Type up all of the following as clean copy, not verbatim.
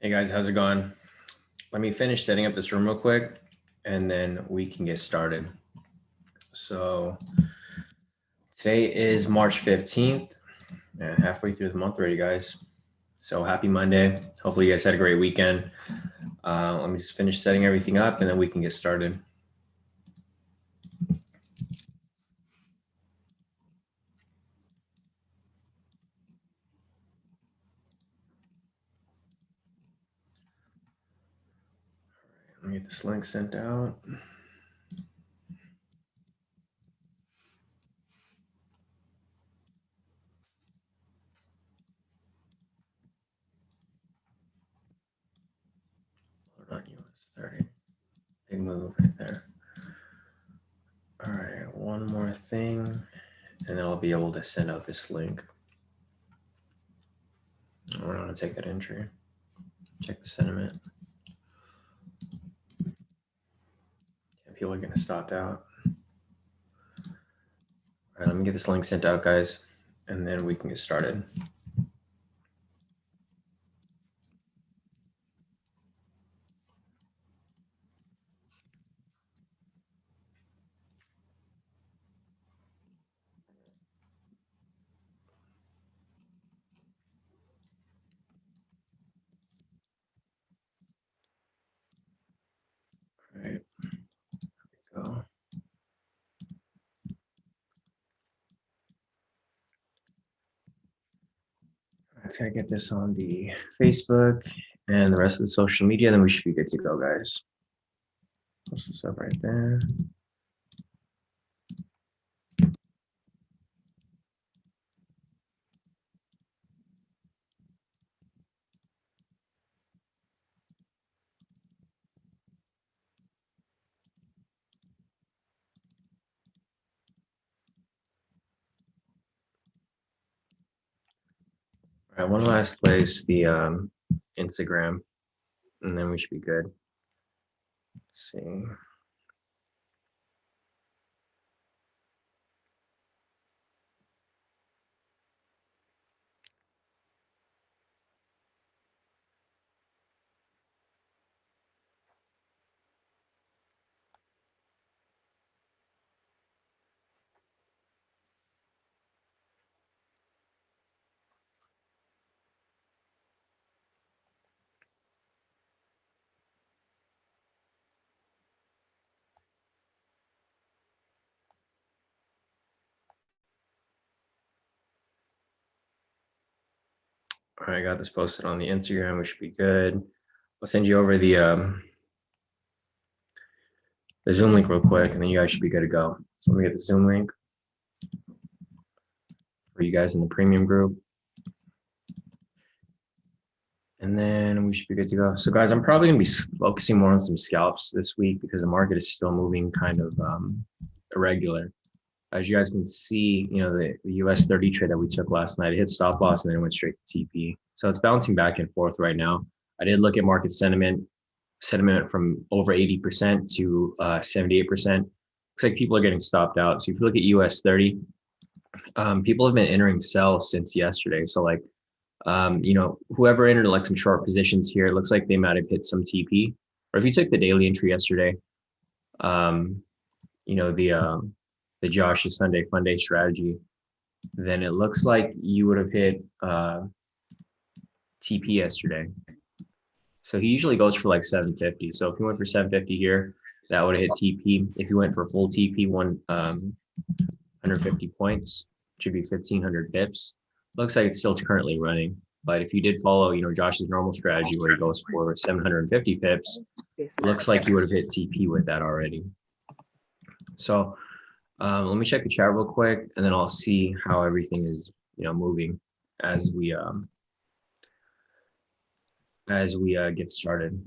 Hey guys, how's it going? Let me finish setting up this room real quick and then we can get started. So today is March 15th and halfway through the month already, guys. So happy Monday. Hopefully you guys had a great weekend. Let me just finish setting everything up and then we can get started. Let me get this link sent out. Hold on, US30. Big move right there. All right, one more thing, and then I'll be able to send out this link. We're going to take that entry. Check the sentiment. People are getting stopped out. All right, let me get this link sent out, guys, and then we can get started. All right, here we go. Let's gotta get this on the Facebook and the rest of the social media, then we should be good to go, guys. Post this up right there. All right, one last place, the Instagram, and then we should be good. Let's see. All right, I got this posted on the Instagram. We should be good. I'll send you over the Zoom link real quick, and then you guys should be good to go. So let me get the Zoom link for you guys in the premium group. And then we should be good to go. So guys, I'm probably gonna be focusing more on some scalps this week because the market is still moving kind of irregular. As you guys can see, you know, the US30 trade that we took last night, it hit stop loss and then it went straight to TP. So it's bouncing back and forth right now. I did look at market sentiment from over 80% to 78%. Looks like people are getting stopped out. So if you look at US30, people have been entering sell since yesterday. So like, you know, whoever entered like some short positions here, it looks like they might have hit some TP. Or if you took the daily entry yesterday, you know, the Josh's Sunday Fun Day strategy, then it looks like you would have hit TP yesterday. So he usually goes for like 750. So if he went for 750 here, that would have hit TP. If you went for full TP, 150 points, should be 1,500 pips. Looks like it's still currently running. But if you did follow, you know, Josh's normal strategy where he goes for 750 pips, looks like you would have hit TP with that already. So let me check the chart real quick, and then I'll see how everything is, you know, moving as we get started.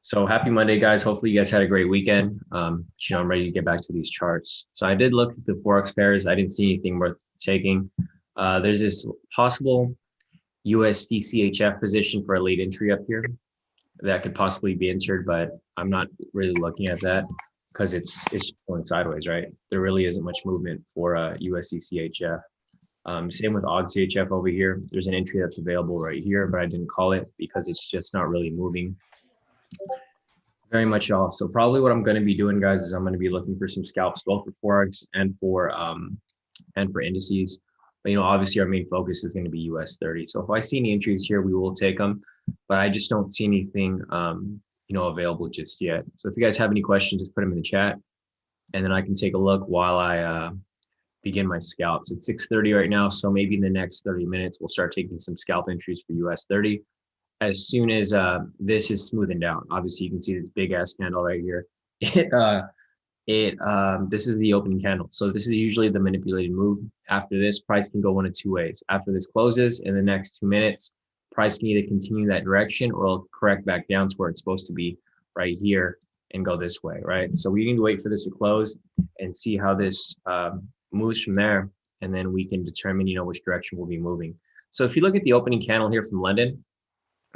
So happy Monday, guys. Hopefully you guys had a great weekend. You know, I'm ready to get back to these charts. So I did look at the Forex pairs. I didn't see anything worth taking. There's this possible USD CHF position for a late entry up here that could possibly be entered, but I'm not really looking at that because it's going sideways, right? There really isn't much movement for USD CHF. Same with odd CHF over here. There's an entry that's available right here, but I didn't call it because it's just not really moving very much at all. So probably what I'm going to be doing, guys, is I'm going to be looking for some scalps, both for Forex and for indices. But, you know, obviously our main focus is going to be US30. So if I see any entries here, we will take them, but I just don't see anything, you know, available just yet. So if you guys have any questions, just put them in the chat, and then I can take a look while I begin my scalps. It's 6:30 right now, so maybe in the next 30 minutes, we'll start taking some scalp entries for US30. As soon as this is smoothing down, obviously you can see this big ass candle right here. This is the opening candle. So this is usually the manipulated move. After this, price can go one of two ways. After this closes in the next 2 minutes, price can either continue that direction or it'll correct back down to where it's supposed to be right here and go this way, right? So we need to wait for this to close and see how this moves from there. And then we can determine, you know, which direction we'll be moving. So if you look at the opening candle here from London,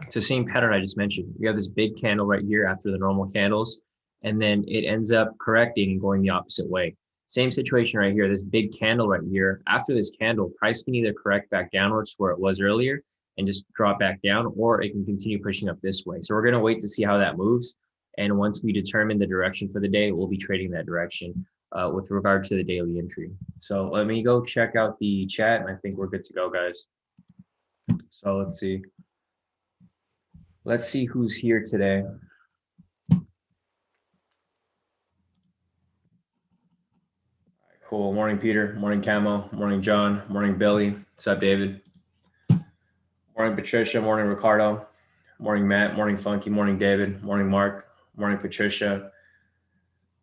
it's the same pattern I just mentioned. We have this big candle right here after the normal candles, and then it ends up correcting and going the opposite way. Same situation right here, this big candle right here. After this candle, price can either correct back downwards to where it was earlier and just drop back down, or it can continue pushing up this way. So we're going to wait to see how that moves. And once we determine the direction for the day, we'll be trading that direction with regard to the daily entry. So let me go check out the chat, and I think we're good to go, guys. So let's see. Let's see who's here today. Cool. Morning, Peter. Morning, Camo. Morning, John. Morning, Billy. What's up, David? Morning, Patricia. Morning, Ricardo. Morning, Matt. Morning, Funky. Morning, David. Morning, Mark. Morning, Patricia.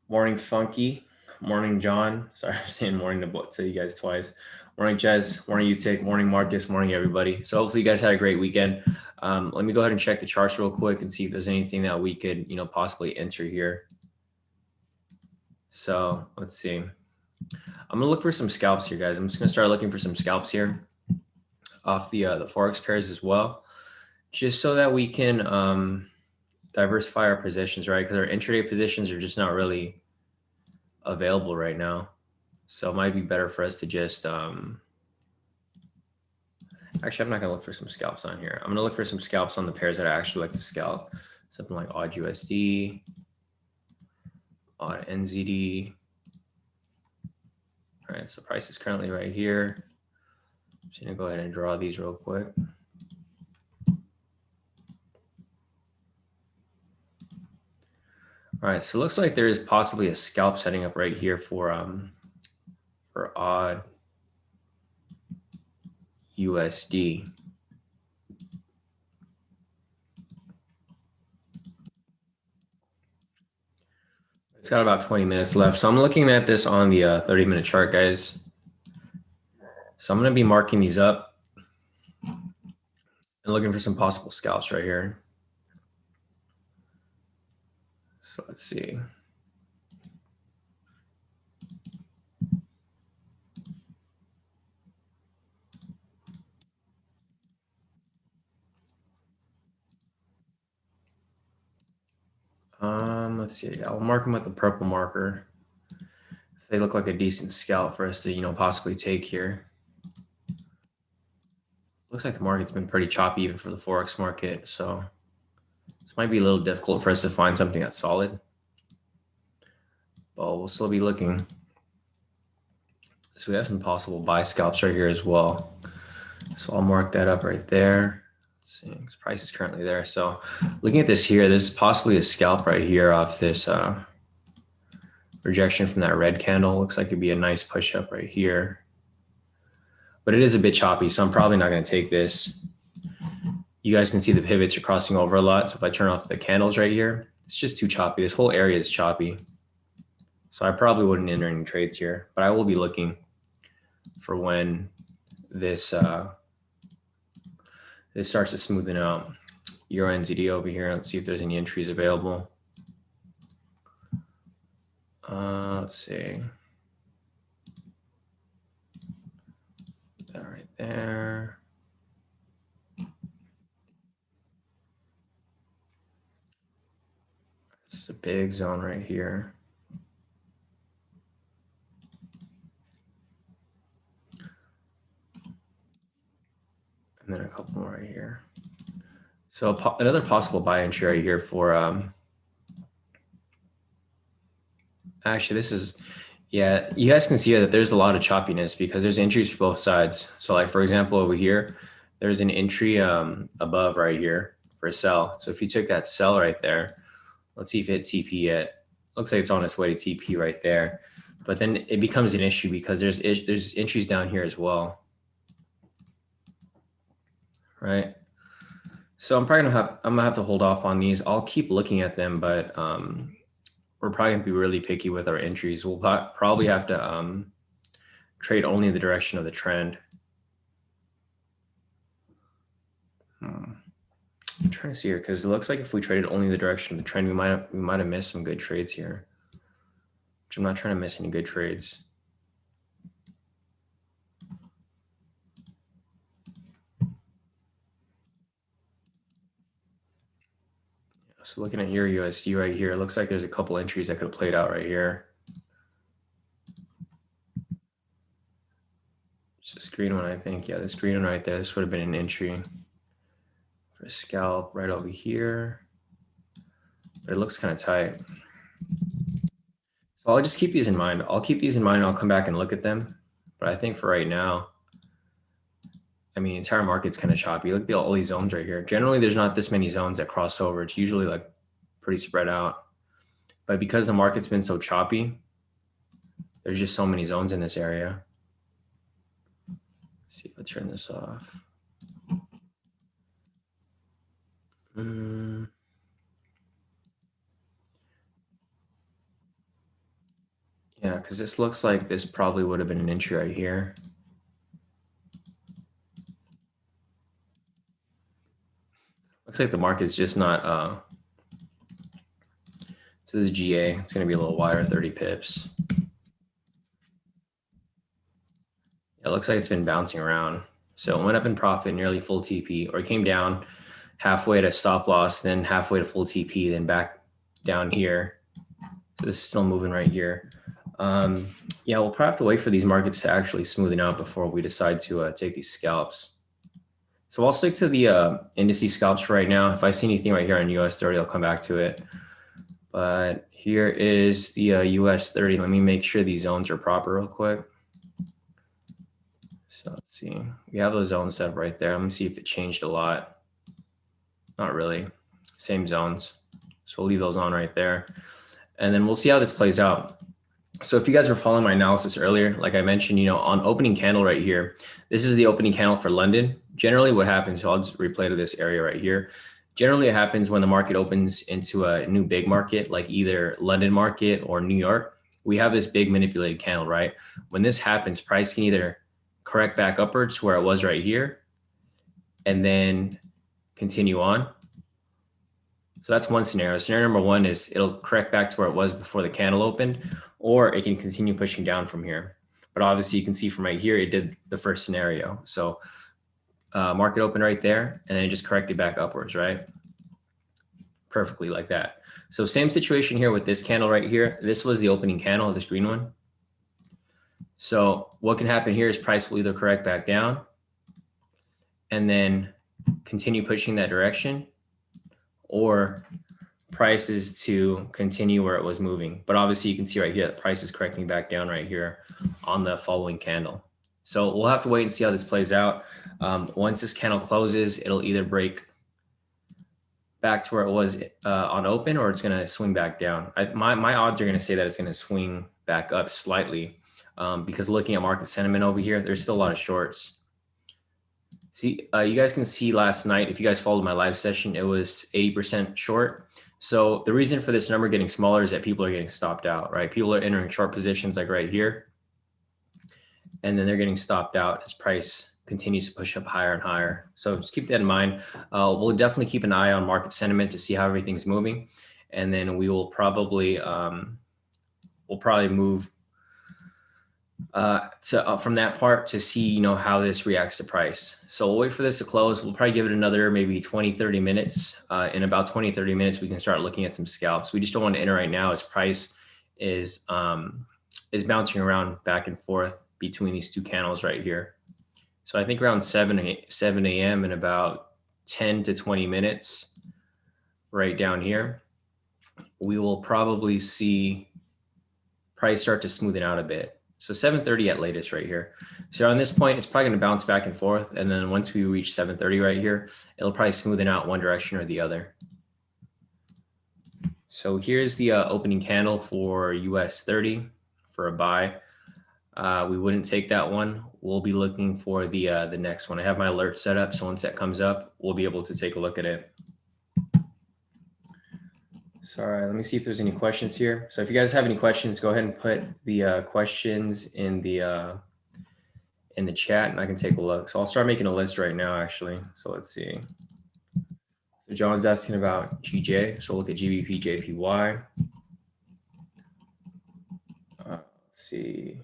Morning, Funky. Morning, John. Sorry, I'm saying morning to you guys twice. Morning, Jez. Morning, Utik. Morning, Marcus. Morning, everybody. So hopefully you guys had a great weekend. Let me go ahead and check the charts real quick and see if there's anything that we could, you know, possibly enter here. So let's see. I'm gonna look for some scalps here, guys. I'm just gonna start looking for some scalps here off the Forex pairs as well, just so that we can diversify our positions, right? Because our intraday positions are just not really available right now. So it might be better for us to just actually, I'm not gonna look for some scalps on here. I'm gonna look for some scalps on the pairs that I actually like to scalp. Something like odd USD, odd NZD. All right, so price is currently right here. I'm just gonna go ahead and draw these real quick. All right, so it looks like there is possibly a scalp setting up right here for odd USD. It's got about 20 minutes left. So I'm looking at this on the 30-minute chart, guys. So I'm going to be marking these up and looking for some possible scalps right here. So let's see. Let's see. I'll mark them with the purple marker. If they look like a decent scalp for us to, you know, possibly take here. Looks like the market's been pretty choppy even for the Forex market. So this might be a little difficult for us to find something that's solid. But we'll still be looking. So we have some possible buy scalps right here as well. So I'll mark that up right there. Let's see, because price is currently there. So looking at this here, there's possibly a scalp right here off this rejection from that red candle. Looks like it'd be a nice push up right here. But it is a bit choppy, so I'm probably not going to take this. You guys can see the pivots are crossing over a lot. So if I turn off the candles right here, it's just too choppy. This whole area is choppy. So I probably wouldn't enter any trades here, but I will be looking for when this this starts to smoothen out. Euro NZD over here. Let's see if there's any entries available. Let's see. That right there. This is a big zone right here. And then a couple more right here. So another possible buy entry right here for, actually this is, yeah, you guys can see that there's a lot of choppiness because there's entries for both sides. So like, for example, over here, there's an entry above right here for a sell. So if you took that sell right there, let's see if it hit TP yet. Looks like it's on its way to TP right there. But then it becomes an issue because there's entries down here as well. Right. So I'm gonna have to hold off on these. I'll keep looking at them, but we're probably gonna be really picky with our entries. We'll probably have to trade only in the direction of the trend. I'm trying to see here because it looks like if we traded only the direction of the trend, we might have missed some good trades here. Which I'm not trying to miss any good trades. So looking at your USD right here, it looks like there's a couple entries that could have played out right here. It's this green one, I think. Yeah, this green one right there. This would have been an entry for a scalp right over here. But it looks kind of tight. So I'll just keep these in mind. I'll keep these in mind and I'll come back and look at them. But I think for right now, I mean, the entire market's kind of choppy. Look at all these zones right here. Generally, there's not this many zones that cross over. It's usually like pretty spread out. But because the market's been so choppy, there's just so many zones in this area. Let's see if I turn this off. Yeah, because this looks like this probably would have been an entry right here. Looks like the market's just not, so this is GA, it's gonna be a little wider, 30 pips. It looks like it's been bouncing around. So it went up in profit, nearly full TP, or it came down halfway to stop loss, then halfway to full TP, then back down here. So this is still moving right here. Yeah, we'll probably have to wait for these markets to actually smoothen out before we decide to take these scalps. So I'll stick to the indices scalps for right now. If I see anything right here on US30, I'll come back to it. But here is the US30. Let me make sure these zones are proper real quick. So let's see. We have those zones set up right there. Let me see if it changed a lot. Not really. Same zones. So we'll leave those on right there. And then we'll see how this plays out. So if you guys were following my analysis earlier, like I mentioned, you know, on opening candle right here, this is the opening candle for London. Generally what happens, so I'll just replay to this area right here. Generally it happens when the market opens into a new big market, like either London market or New York. We have this big manipulated candle, right? When this happens, price can either correct back upwards to where it was right here and then continue on. So that's one scenario. Scenario number one is it'll correct back to where it was before the candle opened, or it can continue pushing down from here. But obviously you can see from right here, it did the first scenario. So market opened right there and then it just corrected back upwards, right? Perfectly like that. So same situation here with this candle right here. This was the opening candle, this green one. So what can happen here is price will either correct back down and then continue pushing that direction, or price is to continue where it was moving. But obviously you can see right here that price is correcting back down right here on the following candle. So we'll have to wait and see how this plays out. Once this candle closes, it'll either break back to where it was on open, or it's going to swing back down. My odds are going to say that it's going to swing back up slightly because looking at market sentiment over here, there's still a lot of shorts. See, you guys can see last night, if you guys followed my live session, it was 80% short. So the reason for this number getting smaller is that people are getting stopped out, right? People are entering short positions like right here, and then they're getting stopped out as price continues to push up higher and higher. So just keep that in mind. We'll definitely keep an eye on market sentiment to see how everything's moving. And then we will probably, move from that part to see, you know, how this reacts to price. So we'll wait for this to close. We'll probably give it another maybe 20, 30 minutes. In about 20, 30 minutes, we can start looking at some scalps. We just don't want to enter right now as price is bouncing around back and forth between these two candles right here. So I think around 7 a.m. in about 10 to 20 minutes, right down here, we will probably see price start to smoothen out a bit. So 7:30 at latest right here. So on this point, it's probably going to bounce back and forth. And then once we reach 7:30 right here, it'll probably smoothen out one direction or the other. So here's the opening candle for US30 for a buy. We wouldn't take that one. We'll be looking for the next one. I have my alert set up, so once that comes up, we'll be able to take a look at it. Sorry, let me see if there's any questions here. So if you guys have any questions, go ahead and put the questions in the chat, and I can take a look. So I'll start making a list right now, actually. So let's see. So John's asking about GJ. So look at GBP, JPY. Let's see.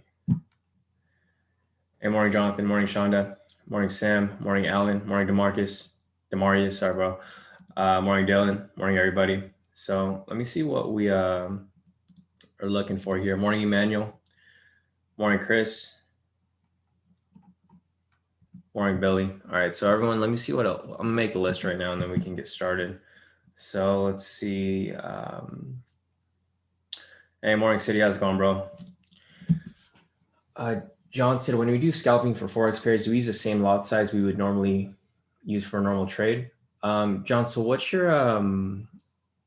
Hey, morning, Jonathan. Morning, Shonda. Morning, Sam. Morning, Alan. Morning, Demarius, sorry, bro. Morning, Dylan. Morning, everybody. So let me see what we are looking for here. Morning, Emmanuel. Morning, Chris. Morning, Billy. All right, so everyone, let me see what else. I'm gonna make a list right now and then we can get started. So let's see. Hey, morning, City. How's it going, bro? John said, when we do scalping for Forex pairs, do we use the same lot size we would normally use for a normal trade? John, so what's your, I'm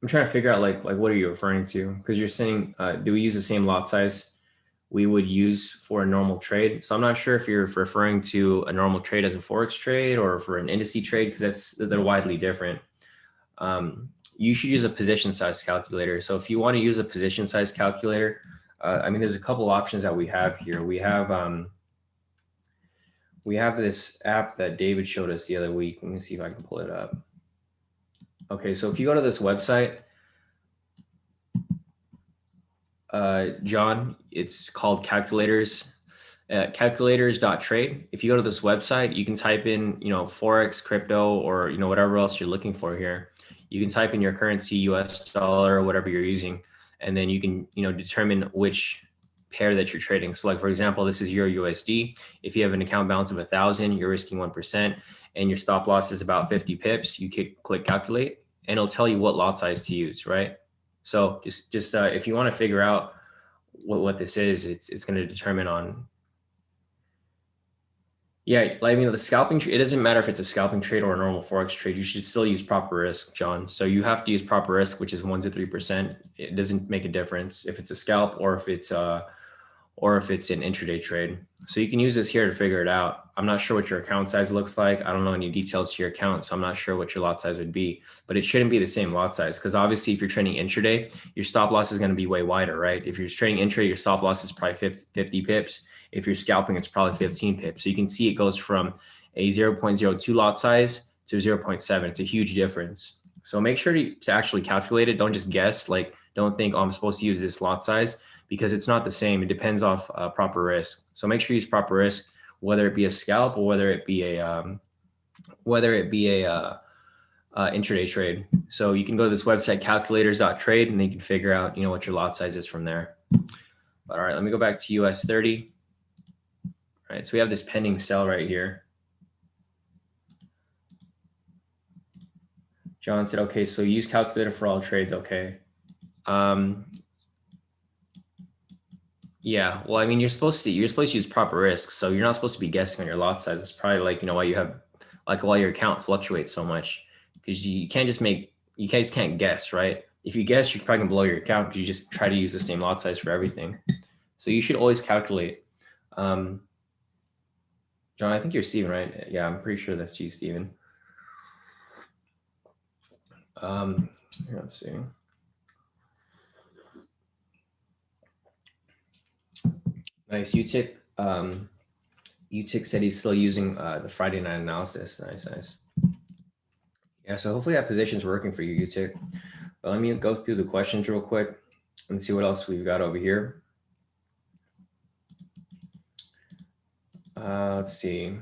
trying to figure out like what are you referring to? Because you're saying, do we use the same lot size we would use for a normal trade? So I'm not sure if you're referring to a normal trade as a Forex trade or for an indice trade, because they're widely different. You should use a position size calculator. So if you want to use a position size calculator, I mean, there's a couple options that we have here. We have this app that David showed us the other week. Let me see if I can pull it up. Okay, so if you go to this website, John, it's called calculators, calculators.trade. If you go to this website, you can type in, Forex, crypto, or, whatever else you're looking for here. You can type in your currency, US dollar, or whatever you're using, and then you can, determine which pair that you're trading. So like, for example, this is Euro USD. If you have an account balance of 1,000, you're risking 1%, and your stop loss is about 50 pips, you click calculate, and it'll tell you what lot size to use, right? So just if you want to figure out what this is, it's going to determine on. Yeah, I mean, the scalping, it doesn't matter if it's a scalping trade or a normal Forex trade, you should still use proper risk, John. So you have to use proper risk, which is 1 to 3%. It doesn't make a difference if it's a scalp or if it's an intraday trade. So you can use this here to figure it out. I'm not sure what your account size looks like. I don't know any details to your account, so I'm not sure what your lot size would be, but it shouldn't be the same lot size, because obviously if you're trading intraday, your stop loss is going to be way wider, right? If you're trading intraday, your stop loss is probably 50 pips. If you're scalping, it's probably 15 pips. So you can see it goes from a 0.02 lot size to 0.7. It's a huge difference. So make sure to actually calculate it. Don't just guess. Like, don't think, oh, I'm supposed to use this lot size, because it's not the same. It depends off proper risk. So make sure you use proper risk, whether it be a scalp or whether it be a intraday trade. So you can go to this website, calculators.trade, and then you can figure out, what your lot size is from there. But all right, let me go back to US30. All right, so we have this pending sell right here. John said, okay, so use calculator for all trades. Okay. Yeah, well, I mean, you're supposed to use proper risk. So you're not supposed to be guessing on your lot size. It's probably like, why your account fluctuates so much, because you guys can't guess, right? If you guess, you're probably gonna blow your account because you just try to use the same lot size for everything. So you should always calculate. John, I think you're Steven, right? Yeah, I'm pretty sure that's you, Steven. Let's see. Nice. Utic said he's still using the Friday night analysis. Nice. Yeah, so hopefully that position's working for you, Utic. But let me go through the questions real quick and see what else we've got over here. Let's see.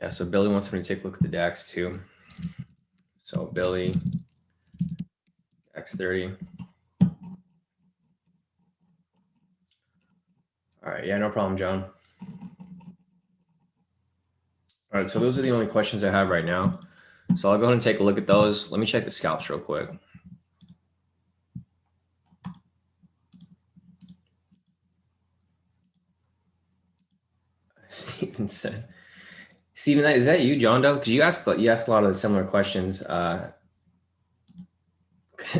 Yeah, so Billy wants me to take a look at the DAX too. So Billy, DAX 30. All All right, yeah, no problem, John. All right, so those are the only questions I have right now. So I'll go ahead and take a look at those. Let me check the scalps real quick. Steven said, Steven, is that you, John Doe? Because you asked a lot of the similar questions.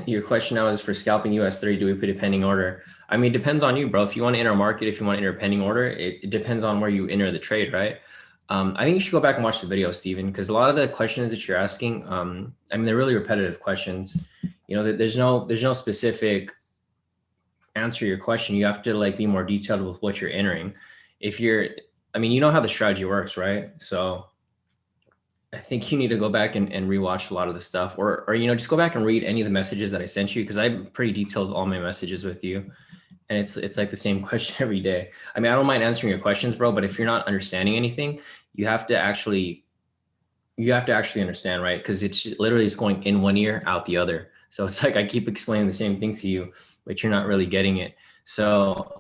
Your question now is for scalping US30, do we put a pending order? I mean, it depends on you, bro. If you want to enter a market, if you want to enter a pending order, it depends on where you enter the trade, right? I think you should go back and watch the video, Steven, because a lot of the questions that you're asking, I mean, they're really repetitive questions. You know, there's no specific answer to your question. You have to like be more detailed with what you're entering. If you're, I mean, you know how the strategy works, right? So I think you need to go back and rewatch a lot of the stuff, or you know, just go back and read any of the messages that I sent you, because I pretty detailed all my messages with you, and it's like the same question every day. I mean, I don't mind answering your questions, bro, but if you're not understanding anything, you have to actually understand, right? Because it's literally just going in one ear, out the other. So it's like I keep explaining the same thing to you, but you're not really getting it. So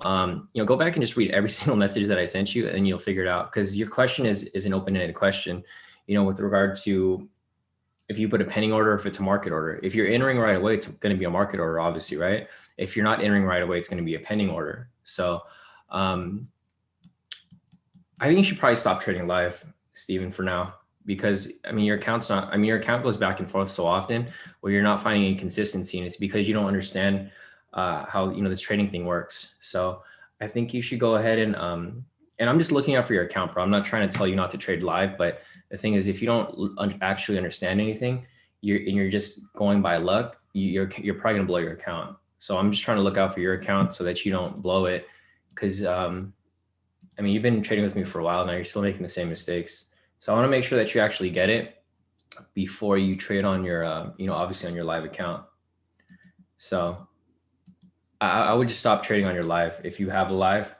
you know, go back and just read every single message that I sent you, and you'll figure it out. Because your question is an open-ended question, you know, with regard to if you put a pending order, if it's a market order. If you're entering right away, it's going to be a market order, obviously, right? If you're not entering right away, it's going to be a pending order. So I think you should probably stop trading live, Steven, for now, because I mean, your account's not, I mean, your account goes back and forth so often where you're not finding any consistency, and it's because you don't understand how, you know, this trading thing works. So I think you should go ahead and I'm just looking out for your account, bro. I'm not trying to tell you not to trade live, but the thing is, if you don't actually understand anything, you're just going by luck, you're probably gonna blow your account. So I'm just trying to look out for your account so that you don't blow it, because I mean, you've been trading with me for a while now. You're still making the same mistakes. So I want to make sure that you actually get it before you trade on your, you know, obviously on your live account. So I would just stop trading on your live if you have a live,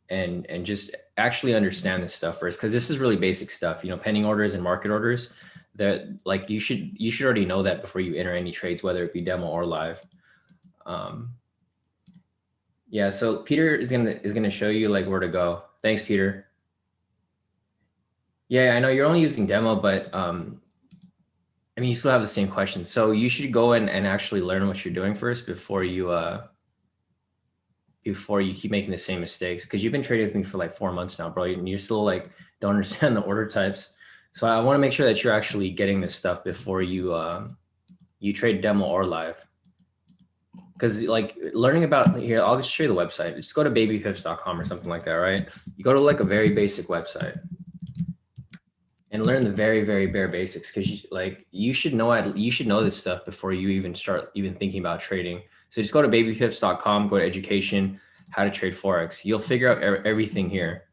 and just actually understand this stuff first, because this is really basic stuff. You know, pending orders and market orders. That like you should already know that before you enter any trades, whether it be demo or live. Yeah. So Peter is gonna show you like where to go. Thanks, Peter. Yeah, I know you're only using demo, but I mean, you still have the same questions. So you should go in and actually learn what you're doing first before you keep making the same mistakes. Because you've been trading with me for like 4 months now, bro, and you're still like don't understand the order types. So I want to make sure that you're actually getting this stuff before you you trade demo or live. Because like learning about here, I'll just show you the website. Just go to babypips.com or something like that, right? You go to like a very basic website and learn the very, very bare basics, because you should know this stuff before you even start thinking about trading. So just go to babypips.com, go to education, how to trade Forex. You'll figure out everything here.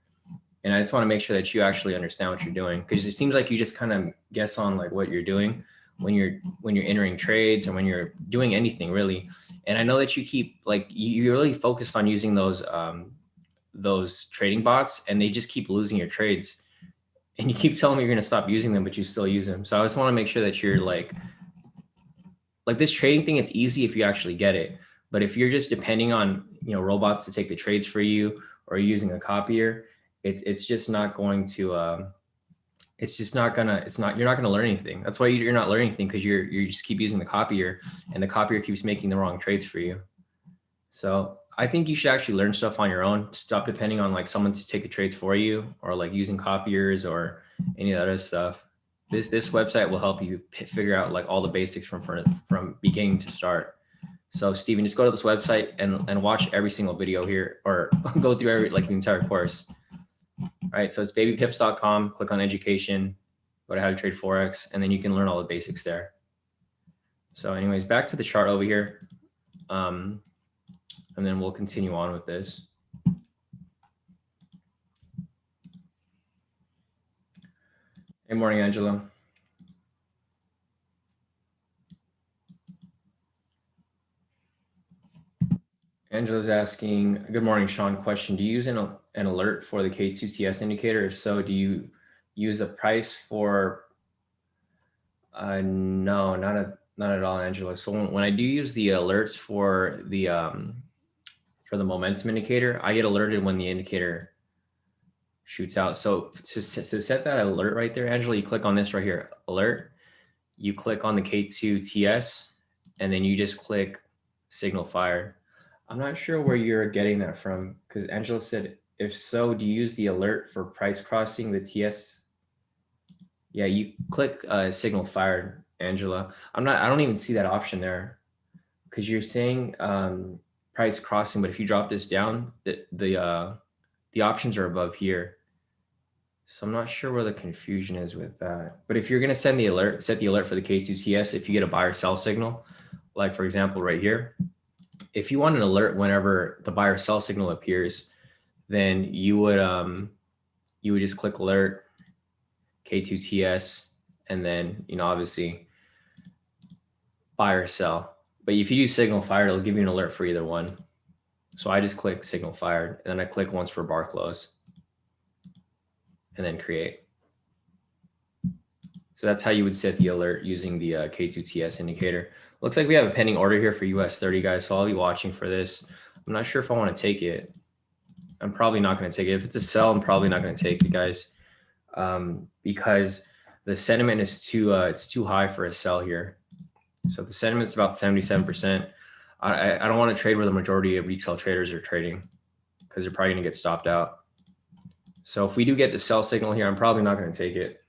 And I just want to make sure that you actually understand what you're doing, because it seems like you just kind of guess on like what you're doing when you're entering trades or when you're doing anything really. And I know that you keep like you're really focused on using those trading bots, and they just keep losing your trades. And you keep telling me you're going to stop using them, but you still use them. So I just want to make sure that you're like this trading thing, it's easy if you actually get it. But if you're just depending on, you know, robots to take the trades for you, or using a copier, it's just not going to, you're not going to learn anything. That's why you're not learning anything, because you just keep using the copier, and the copier keeps making the wrong trades for you. So I think you should actually learn stuff on your own. Stop depending on like someone to take the trades for you, or like using copiers or any of that other stuff. This website will help you figure out like all the basics from beginning to start. So Steven, just go to this website and watch every single video here, or go through every like the entire course. All right, so it's babypips.com. Click on education, go to how to trade Forex, and then you can learn all the basics there. So anyways, back to the chart over here. And then we'll continue on with this. Good morning, Angela. Angela's asking, good morning, Shawn. Question, do you use an alert for the K2TS indicator? If so, do you use a price for, no, not at all, Angela. So when I do use the alerts for the for the momentum indicator, I get alerted when the indicator shoots out. So to set that alert right there, Angela, you click on this right here, alert. You click on the K² TS, and then you just click signal fired. I'm not sure where you're getting that from, because Angela said, if so, do you use the alert for price crossing the TS? Yeah, you click signal fired, Angela. I don't even see that option there, because you're saying price crossing, but if you drop this down, the options are above here. So I'm not sure where the confusion is with that. But if you're going to send the alert, set the alert for the K² TS, if you get a buy or sell signal, like for example, right here, if you want an alert whenever the buy or sell signal appears, then you would just click alert, K² TS, and then, obviously buy or sell. But if you do signal fired, it'll give you an alert for either one. So I just click signal fired, and then I click once for bar close, and then create. So that's how you would set the alert using the K² TS indicator. Looks like we have a pending order here for US30, guys. So I'll be watching for this. I'm not sure if I want to take it. I'm probably not going to take it. If it's a sell, I'm probably not going to take it, guys, because the sentiment is it's too high for a sell here. So the sentiment's about 77%. I don't want to trade where the majority of retail traders are trading, because they're probably going to get stopped out. So if we do get the sell signal here, I'm probably not going to take it.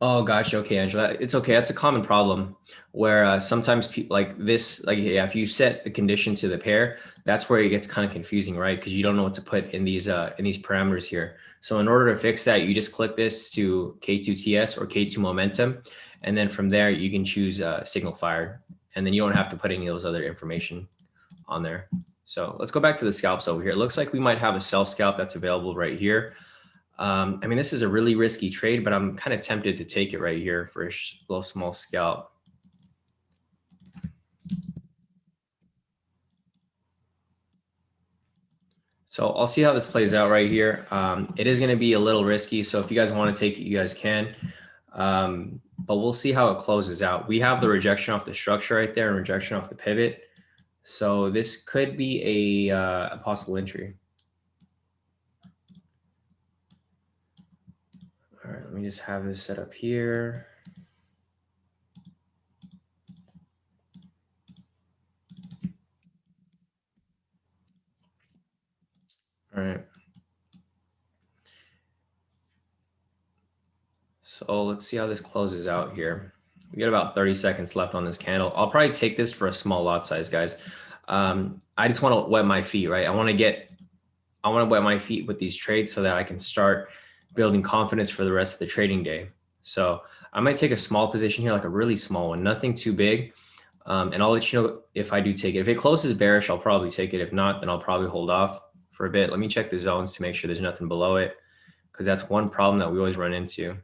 Oh gosh, okay, Angela, it's okay. That's a common problem where sometimes people like this, yeah, if you set the condition to the pair, that's where it gets kind of confusing, right? Because you don't know what to put in these parameters here. So in order to fix that, you just click this to K² TS or K² momentum, and then from there you can choose signal fired, and then you don't have to put any of those other information on there. So let's go back to the scalps over here. It looks like we might have a sell scalp that's available right here. I mean, this is a really risky trade, but I'm kind of tempted to take it right here for a little small scalp. So I'll see how this plays out right here. It is going to be a little risky. So if you guys want to take it, you guys can. But we'll see how it closes out. We have the rejection off the structure right there and rejection off the pivot. So this could be a possible entry. All right, let me just have this set up here. All right. So let's see how this closes out here. We got about 30 seconds left on this candle. I'll probably take this for a small lot size, guys. I just want to wet my feet, right? I want to wet my feet with these trades so that I can start building confidence for the rest of the trading day. So I might take a small position here, like a really small one, nothing too big. And I'll let you know if I do take it. If it closes bearish, I'll probably take it. If not, then I'll probably hold off for a bit. Let me check the zones to make sure there's nothing below it, because that's one problem that we always run into.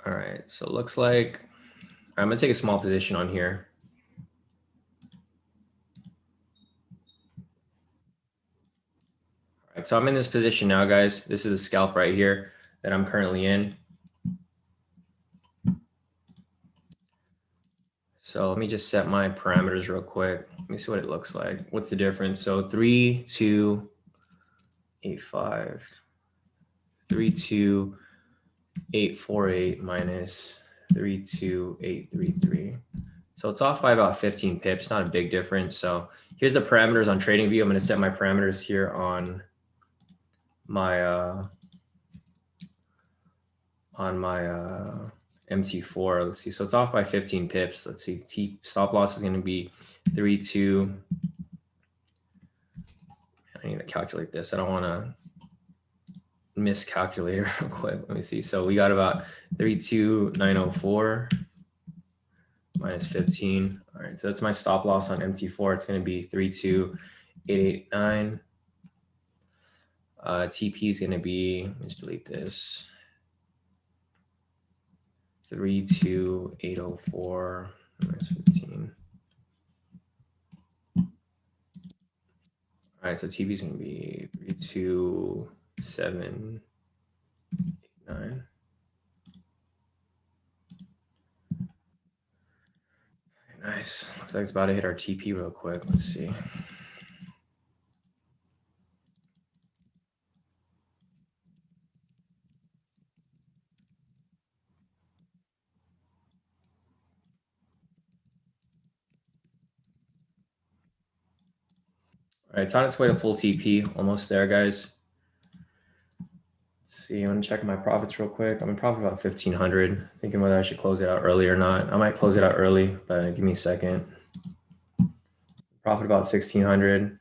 All right, so it looks like I'm gonna take a small position on here. All right, so I'm in this position now, guys. This is a scalp right here that I'm currently in. So let me just set my parameters real quick. Let me see what it looks like. What's the difference? So 328.5, 32848 minus 32833. So it's off by about 15 pips, not a big difference. So here's the parameters on TradingView. I'm going to set my parameters here on my MT4. Let's see. So it's off by 15 pips. Let's see. Stop loss is going to be 3.2. I need to calculate this. I don't want to miscalculate it real quick. Let me see. So we got about 32904 minus 15. All right. So that's my stop loss on MT4. It's going to be 32889. TP is going to be, let's delete this. 32804 minus 15. All right, so TP is going to be 32789. Looks like it's about to hit our TP real quick. Let's see. All right, it's on its way to full TP. Almost there, guys. Let's see, I'm gonna check my profits real quick. I'm in profit about 1,500. Thinking whether I should close it out early or not. I might close it out early, but give me a second. Profit about 1,600.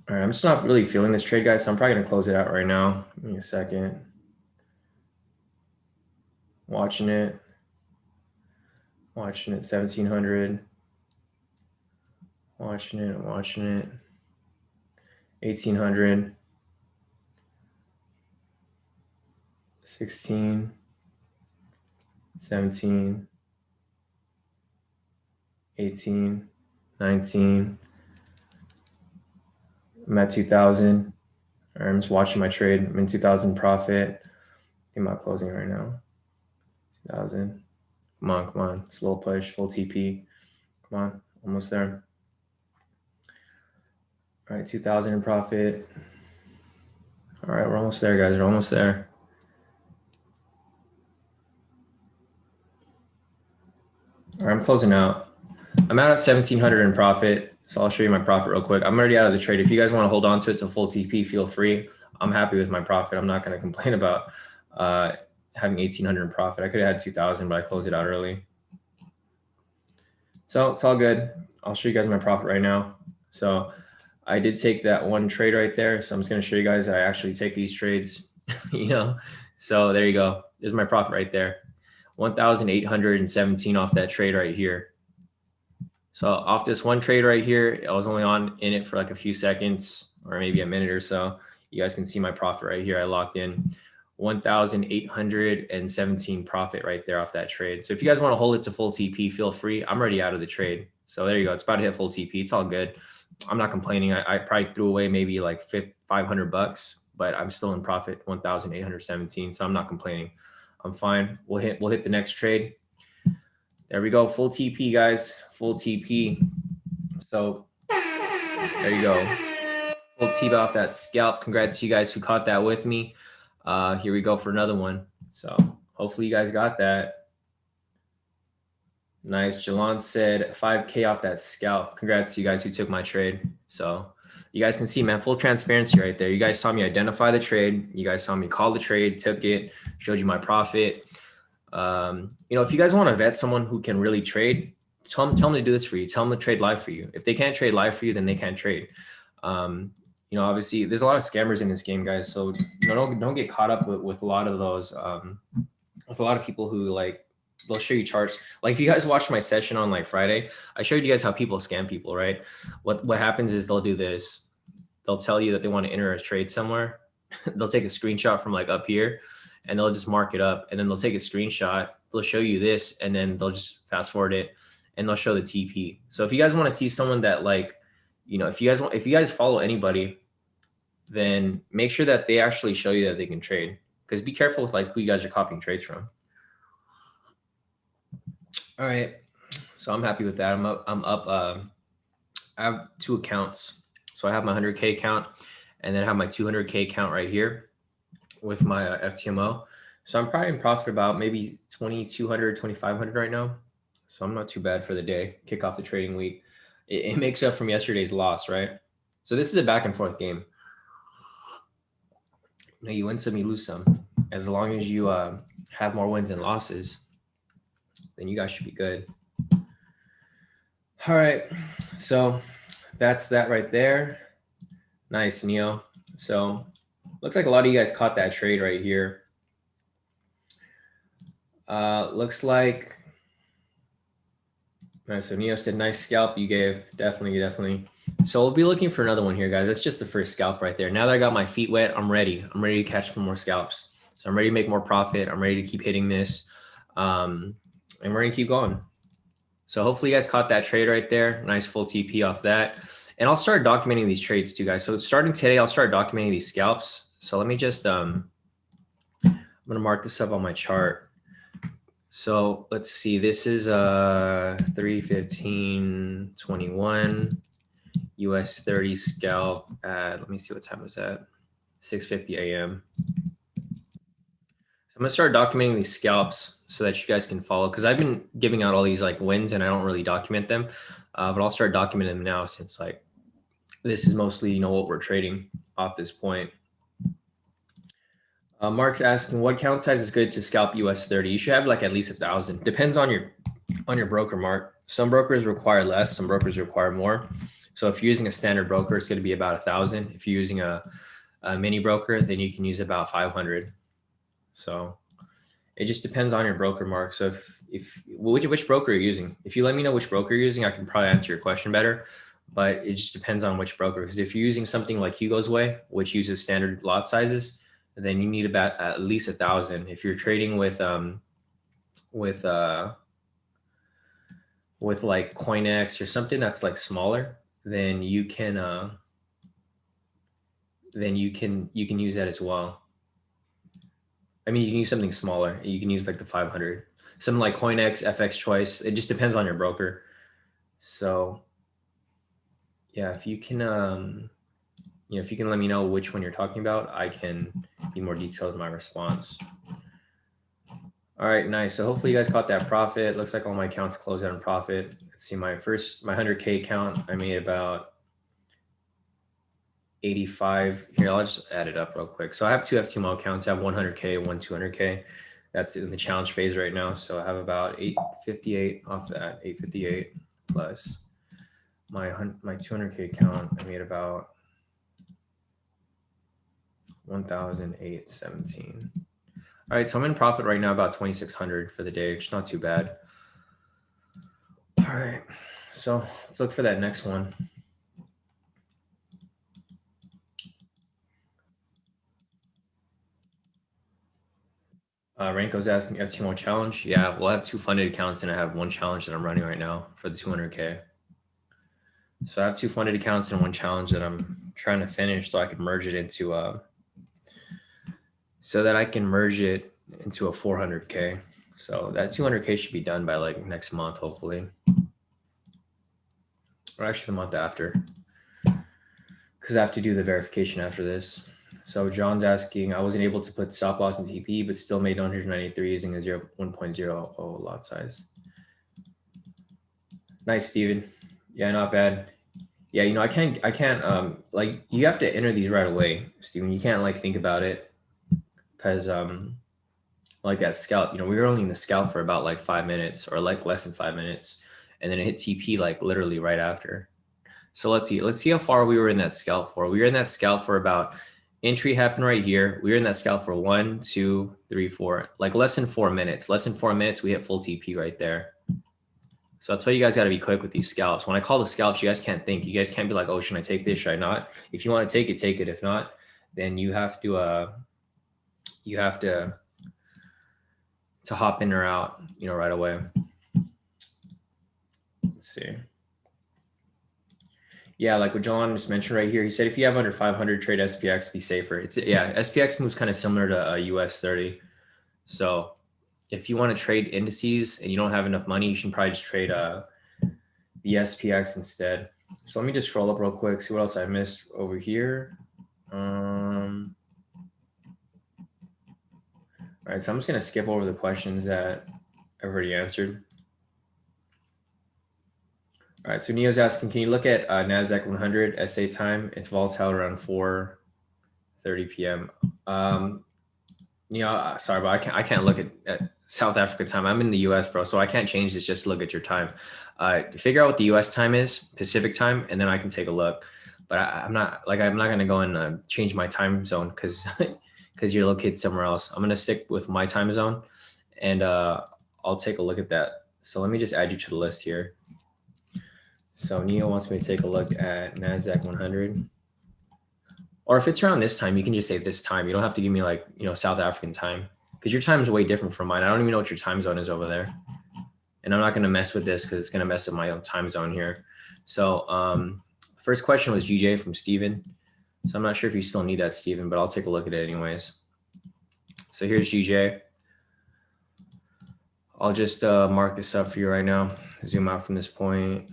All right, I'm just not really feeling this trade, guys, so I'm probably gonna close it out right now. Give me a second. Watching it, 1,700. Watching it, 1,800. 16, 17, 18, 19. I'm at 2,000. I'm just watching my trade. I'm in 2,000 profit. I'm not closing right now. 2,000. Come on. Slow push, full TP. Come on, almost there. All right, 2,000 in profit. All right, we're almost there, guys. We're almost there. All right, I'm closing out. I'm out at 1,700 in profit. So I'll show you my profit real quick. I'm already out of the trade. If you guys want to hold on to it to full TP, feel free. I'm happy with my profit. I'm not going to complain about having 1,800 in profit. I could have had 2,000, but I closed it out early. So it's all good. I'll show you guys my profit right now. So I did take that one trade right there. So I'm just going to show you guys I actually take these trades, you know. So there you go. There's my profit right there. 1,817 off that trade right here. So off this one trade right here, I was only in it for like a few seconds or maybe a minute or so. You guys can see my profit right here. I locked in 1,817 profit right there off that trade. So if you guys want to hold it to full TP, feel free. I'm already out of the trade. So there you go. It's about to hit full TP. It's all good. I'm not complaining. I probably threw away maybe like $500, but I'm still in profit, 1,817. So I'm not complaining. I'm fine. We'll hit the next trade. There we go. Full TP, guys. Full TP. So there you go. Full TP off that scalp. Congrats to you guys who caught that with me. Here we go for another one. So hopefully you guys got that. Nice. Jalon said 5K off that scalp. Congrats to you guys who took my trade. So you guys can see, man, full transparency right there. You guys saw me identify the trade. You guys saw me call the trade, took it, showed you my profit. You know, if you guys want to vet someone who can really trade, tell them to do this for you. Tell them to trade live for you. If they can't trade live for you, then they can't trade. You know, obviously there's a lot of scammers in this game, guys. So you know, don't get caught up with a lot of those, with a lot of people who like, they'll show you charts. Like if you guys watched my session on like Friday, I showed you guys how people scam people, right? What happens is they'll do this. They'll tell you that they want to enter a trade somewhere. They'll take a screenshot from like up here and they'll just mark it up and then they'll take a screenshot. They'll show you this and then they'll just fast forward it and they'll show the TP. So if you guys want to see someone that like, you know, if you guys follow anybody, then make sure that they actually show you that they can trade, because be careful with like who you guys are copying trades from. All right. So I'm happy with that. I'm up. I have 2 accounts. So I have my 100K account and then I have my 200K account right here with my FTMO. So I'm probably in profit about maybe 2,200, 2,500 right now. So I'm not too bad for the day. Kick off the trading week. It makes up from yesterday's loss, right? So this is a back and forth game. You know, you win some, you lose some. As long as you have more wins than losses, then you guys should be good. All right. So that's that right there. Nice, Neo. So looks like a lot of you guys caught that trade right here. Looks like, nice. So Neo said, nice scalp you gave. Definitely. So we'll be looking for another one here, guys. That's just the first scalp right there. Now that I got my feet wet, I'm ready. I'm ready to catch some more scalps. So I'm ready to make more profit. I'm ready to keep hitting this. And we're going to keep going. So hopefully you guys caught that trade right there. Nice full TP off that. And I'll start documenting these trades too, guys. So starting today, I'll start documenting these scalps. So let me just going to mark this up on my chart. So let's see, this is 3:15:21 US30 scalp at, let me see what time was that, 6:50 a.m. I'm gonna start documenting these scalps so that you guys can follow, because I've been giving out all these like wins and I don't really document them, but I'll start documenting them now since like this is mostly, you know, what we're trading off this point. Mark's asking, what count size is good to scalp US30? You should have like at least 1,000. Depends on your broker, Mark. Some brokers require less, some brokers require more. So if you're using a standard broker, it's going to be about 1,000. If you're using a mini broker, then you can use about 500. So it just depends on your broker, Mark. So if which broker you're using, if you let me know which broker you're using, I can probably answer your question better. But it just depends on which broker. Because if you're using something like Hugo's Way, which uses standard lot sizes, then you need about at least 1,000. If you're trading with like CoinX or something that's like smaller, then you can use that as well. I mean, you can use something smaller. You can use like the 500. Something like CoinX, FX Choice. It just depends on your broker. So yeah, if you can if you can let me know which one you're talking about, I can be more detailed in my response. All right, nice. So hopefully you guys caught that profit. Looks like all my accounts closed out in profit. Let's see, my 100K account, I made about 85. Here, I'll just add it up real quick. So I have two FTMO accounts. I have 100K, one 200K. That's in the challenge phase right now. So I have about 858 off that, 858 plus my 200K account. I made about 1,817. All right, so I'm in profit right now, about 2,600 for the day, which is not too bad. All right, so let's look for that next one. Ranko's asking FTMO challenge. Yeah, we'll have two funded accounts and I have one challenge that I'm running right now for the 200K. So I have two funded accounts and one challenge that I'm trying to finish so I can merge it into a 400K. So that 200K should be done by like next month, hopefully. Or actually the month after, because I have to do the verification after this. So John's asking, I wasn't able to put stop loss in TP, but still made 193 using a 1.0 lot size. Nice, Steven. Yeah, not bad. Yeah, you know, I can't like, you have to enter these right away, Steven. You can't like think about it, because like that scalp, you know, we were only in the scalp for about like 5 minutes or like less than 5 minutes, and then it hit TP like literally right after. So let's see how far we were in that scalp for. We were in that scalp for about, entry happened right here. We were in that scalp for 1, 2, 3, 4, like less than 4 minutes. Less than 4 minutes, we hit full TP right there. So that's why you guys got to be quick with these scalps. When I call the scalps, you guys can't think. You guys can't be like, oh, should I take this? Should I not? If you want to take it, take it. If not, then you have to hop in or out, you know, right away. Let's see. Yeah, like what John just mentioned right here, he said if you have under 500, trade SPX, be safer. SPX moves kind of similar to US30. So if you want to trade indices and you don't have enough money, you should probably just trade the SPX instead. So let me just scroll up real quick, see what else I missed over here. All right, so I'm just going to skip over the questions that I've already answered. All right, so Neo's asking, can you look at Nasdaq 100 SA time? It's volatile around 4:30 p.m. Neo, sorry, but I can't look at South Africa time. I'm in the US, bro, so I can't change this just to look at your time. Figure out what the US time is, Pacific time, and then I can take a look. But I'm not going to go and change my time zone because you're located somewhere else. I'm going to stick with my time zone, and I'll take a look at that. So let me just add you to the list here. So Neo wants me to take a look at Nasdaq 100. Or if it's around this time, you can just say this time. You don't have to give me like, you know, South African time, because your time is way different from mine. I don't even know what your time zone is over there. And I'm not going to mess with this because it's going to mess up my own time zone here. So first question was GJ from Steven. So I'm not sure if you still need that, Steven, but I'll take a look at it anyways. So here's GJ. I'll just mark this up for you right now. Zoom out from this point.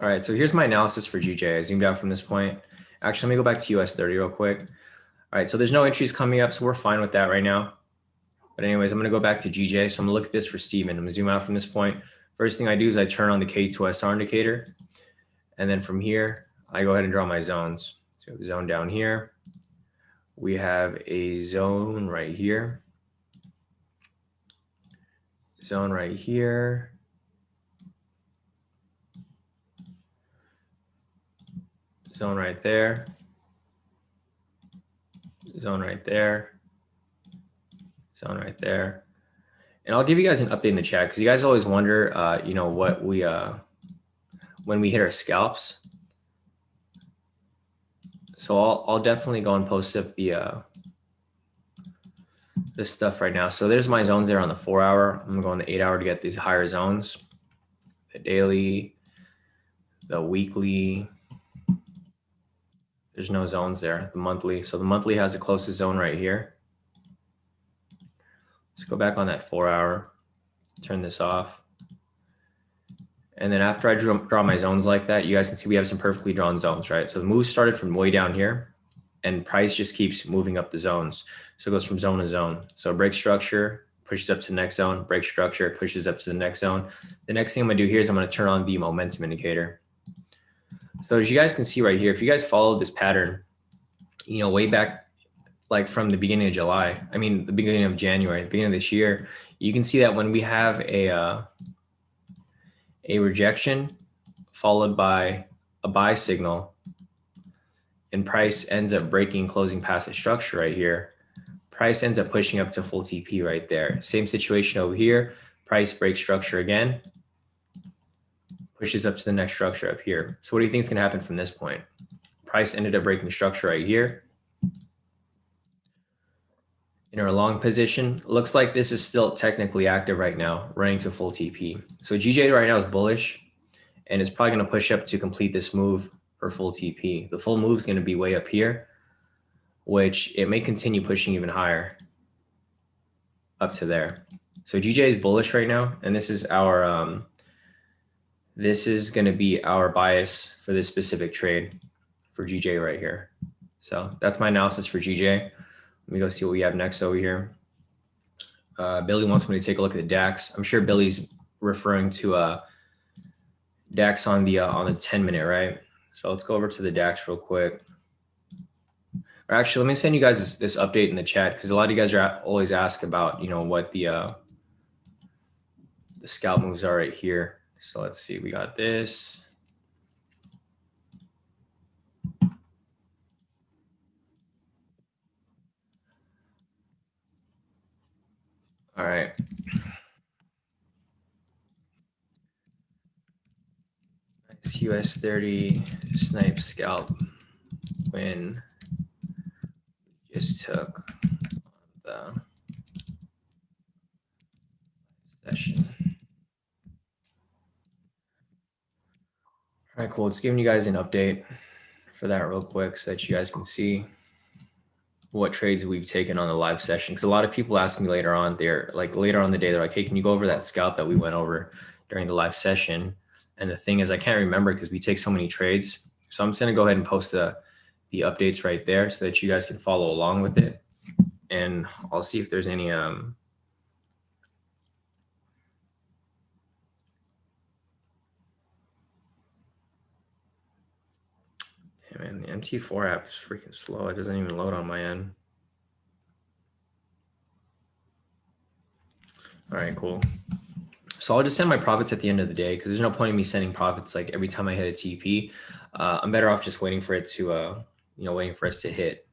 All right, so here's my analysis for GJ. I zoomed out from this point. Actually, let me go back to US30 real quick. All right, so there's no entries coming up, so we're fine with that right now. But anyways, I'm gonna go back to GJ. So I'm gonna look at this for Steven. I'm gonna zoom out from this point. First thing I do is I turn on the K²SR indicator. And then from here, I go ahead and draw my zones. So zone down here. We have a zone right here. Zone right here. Zone right there. Zone right there. Zone right there. And I'll give you guys an update in the chat because you guys always wonder, you know, what we, when we hit our scalps. So I'll definitely go and post up the this stuff right now. So there's my zones there on the 4 hour. I'm gonna go on the 8 hour to get these higher zones. The daily, the weekly. There's no zones there. The monthly. So the monthly has the closest zone right here. Let's go back on that 4 hour. Turn this off. And then after I draw my zones like that, you guys can see we have some perfectly drawn zones, right? So the move started from way down here and price just keeps moving up the zones. So it goes from zone to zone. So break structure, pushes up to the next zone, break structure, pushes up to the next zone. The next thing I'm gonna do here is I'm gonna turn on the momentum indicator. So as you guys can see right here, if you guys followed this pattern, you know, way back, like from the beginning of July, I mean, the beginning of January, the beginning of this year, you can see that when we have a rejection followed by a buy signal and price ends up breaking, closing past the structure right here, price ends up pushing up to full TP right there. Same situation over here, price breaks structure again, pushes up to the next structure up here. So what do you think is gonna happen from this point? Price ended up breaking structure right here. In our long position, looks like this is still technically active right now, running to full TP. So GJ right now is bullish and it's probably gonna push up to complete this move for full TP. The full move is gonna be way up here, which it may continue pushing even higher up to there. So GJ is bullish right now, and this is our this is going to be our bias for this specific trade for GJ right here. So that's my analysis for GJ. Let me go see what we have next over here. Billy wants me to take a look at the DAX. I'm sure Billy's referring to DAX on the 10-minute, right? So let's go over to the DAX real quick. Or actually, let me send you guys this update in the chat because a lot of you guys are always ask about, you know, what the scalp moves are right here. So let's see, we got this. All right. Nice US30 snipe scalp win just took the session. All right, cool. Just giving you guys an update for that real quick so that you guys can see what trades we've taken on the live session. Because a lot of people ask me later on, later on in the day, they're like, hey, can you go over that scalp that we went over during the live session? And the thing is, I can't remember because we take so many trades. So I'm just going to go ahead and post the updates right there so that you guys can follow along with it. And I'll see if there's any hey man, the MT4 app is freaking slow. It doesn't even load on my end. All right, cool. So I'll just send my profits at the end of the day because there's no point in me sending profits like every time I hit a TP. I'm better off just waiting for it to, you know, waiting for us to hit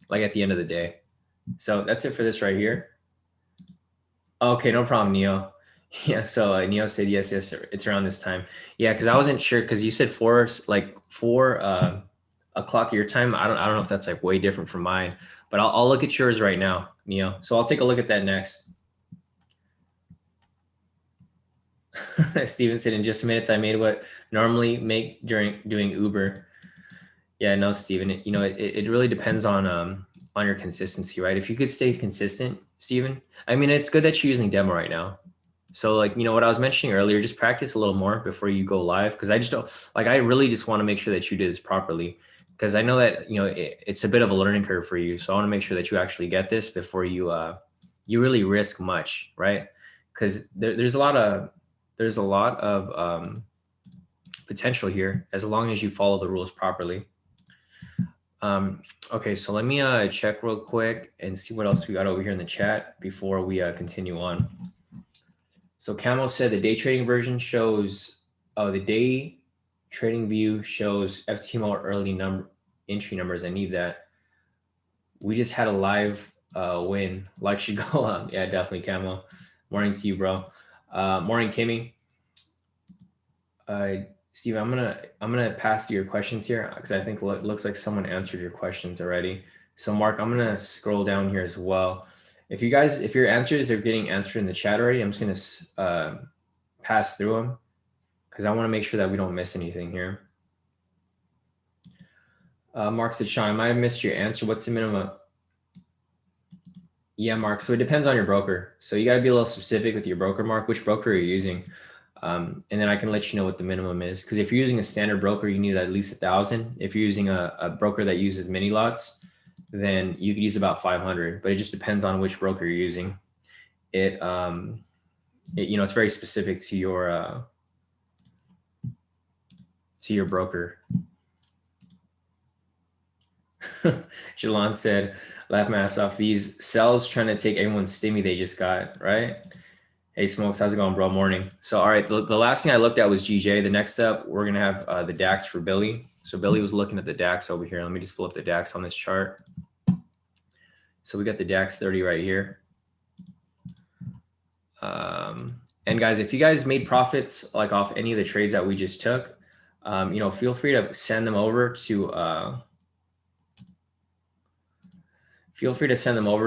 like at the end of the day. So that's it for this right here. Okay, no problem, Neo. Yeah, so Neo said yes, it's around this time. Yeah, because I wasn't sure because you said 4 o'clock your time. I don't know if that's like way different from mine, but I'll look at yours right now, Neo. So I'll take a look at that next. Steven said in just minutes, I made what normally make during doing Uber. Yeah, no, Steven, you know, it really depends on your consistency, right? If you could stay consistent, Steven, I mean, it's good that you're using demo right now. So like, you know, what I was mentioning earlier, just practice a little more before you go live. Cause I just don't like, I really just want to make sure that you did this properly. Cause I know that, you know, it's a bit of a learning curve for you. So I want to make sure that you actually get this before you really risk much, right? Cause there's a lot of potential here as long as you follow the rules properly. Okay, so let me check real quick and see what else we got over here in the chat before we continue on. So Camo said the day trading version shows, the day trading view shows FTMO early entry numbers. I need that. We just had a live win. Like should go on. Yeah, definitely Camo. Morning to you, bro. Morning, Kimmy. Steve, I'm gonna pass you your questions here because I think it looks like someone answered your questions already. So Mark, I'm gonna scroll down here as well. If your answers are getting answered in the chat already, I'm just gonna pass through them because I want to make sure that we don't miss anything here. Mark said, Shawn, I might have missed your answer. What's the minimum? Yeah, Mark. So it depends on your broker. So you got to be a little specific with your broker, Mark. Which broker are you using? And then I can let you know what the minimum is. Because if you're using a standard broker, you need at least 1,000. If you're using a broker that uses mini lots, then you could use about 500. But it just depends on which broker you're using. You know, it's very specific to your broker. Jalon said, laugh my ass off. These cells trying to take everyone's stimmy they just got, right? Hey, Smokes, how's it going, bro? Morning. So, all right, the last thing I looked at was GJ. The next up, we're going to have the DAX for Billy. So Billy was looking at the DAX over here. Let me just pull up the DAX on this chart. So we got the DAX 30 right here. And guys, if you guys made profits like off any of the trades that we just took, you know, feel free to send them over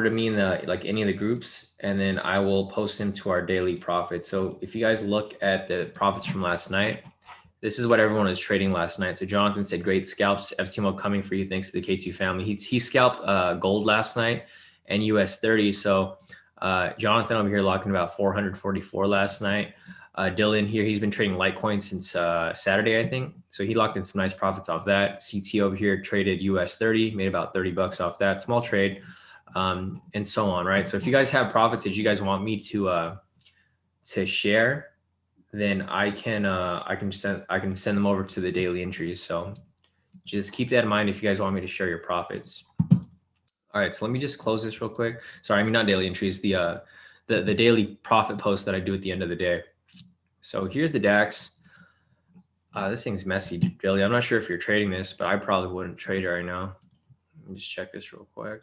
to me in the like any of the groups, and then I will post them to our daily profit. So if you guys look at the profits from last night, this is what everyone was trading last night. So Jonathan said, great scalps, FTMO coming for you thanks to the K2 family. He scalped gold last night and US30. So Jonathan over here locking about 444 last night. Dylan here, he's been trading Litecoin since Saturday, I think. So he locked in some nice profits off that. CT over here traded US30, made about 30 bucks off that small trade, and so on, right? So if you guys have profits that you guys want me to share, then I can send them over to the daily entries. So just keep that in mind if you guys want me to share your profits. All right, so let me just close this real quick. Sorry, I mean not daily entries, the daily profit post that I do at the end of the day. So here's the DAX. This thing's messy, Billy. I'm not sure if you're trading this, but I probably wouldn't trade it right now. Let me just check this real quick.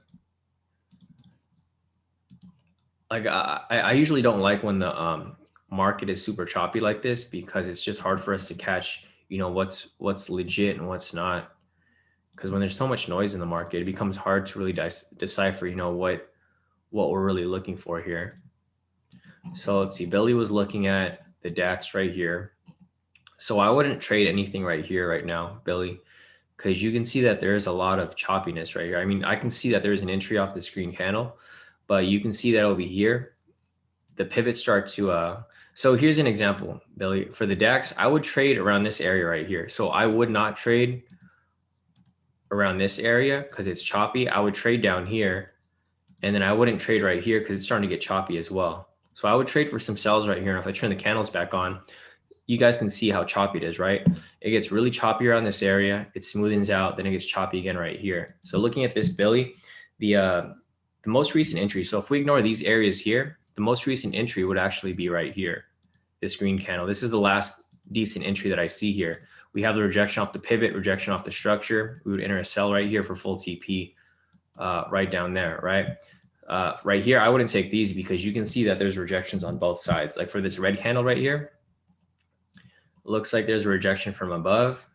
Like I usually don't like when the market is super choppy like this because it's just hard for us to catch, you know, what's legit and what's not. Because when there's so much noise in the market, it becomes hard to really decipher, you know, what we're really looking for here. So let's see, Billy was looking at the DAX right here. So I wouldn't trade anything right here right now, Billy, because you can see that there's a lot of choppiness right here. I mean, I can see that there's an entry off this green candle, but you can see that over here, the pivots start to, so here's an example, Billy, for the DAX, I would trade around this area right here. So I would not trade around this area because it's choppy. I would trade down here, and then I wouldn't trade right here because it's starting to get choppy as well. So I would trade for some sells right here. And if I turn the candles back on, you guys can see how choppy it is, right? It gets really choppy around this area. It smoothens out, then it gets choppy again right here. So looking at this, Billy, the most recent entry. So if we ignore these areas here, the most recent entry would actually be right here, this green candle. This is the last decent entry that I see here. We have the rejection off the pivot, rejection off the structure. We would enter a sell right here for full TP right down there, right? Right here, I wouldn't take these because you can see that there's rejections on both sides. Like for this red candle right here, looks like there's a rejection from above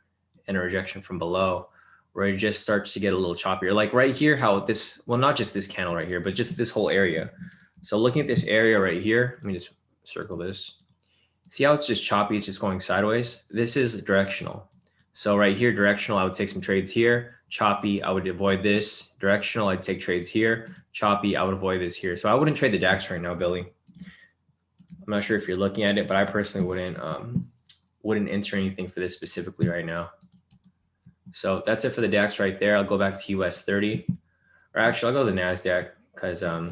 and a rejection from below, where it just starts to get a little choppier. Like right here, how this, well, not just this candle right here, but just this whole area. So looking at this area right here, let me just circle this. See how it's just choppy, it's just going sideways? This is directional. So right here, directional, I would take some trades here. Choppy, I would avoid this. Directional, I'd take trades here. Choppy, I would avoid this here. So I wouldn't trade the DAX right now, Billy. I'm not sure if you're looking at it, but I personally wouldn't enter anything for this specifically right now. So that's it for the DAX right there. I'll go back to US30. Or actually, I'll go to the Nasdaq because I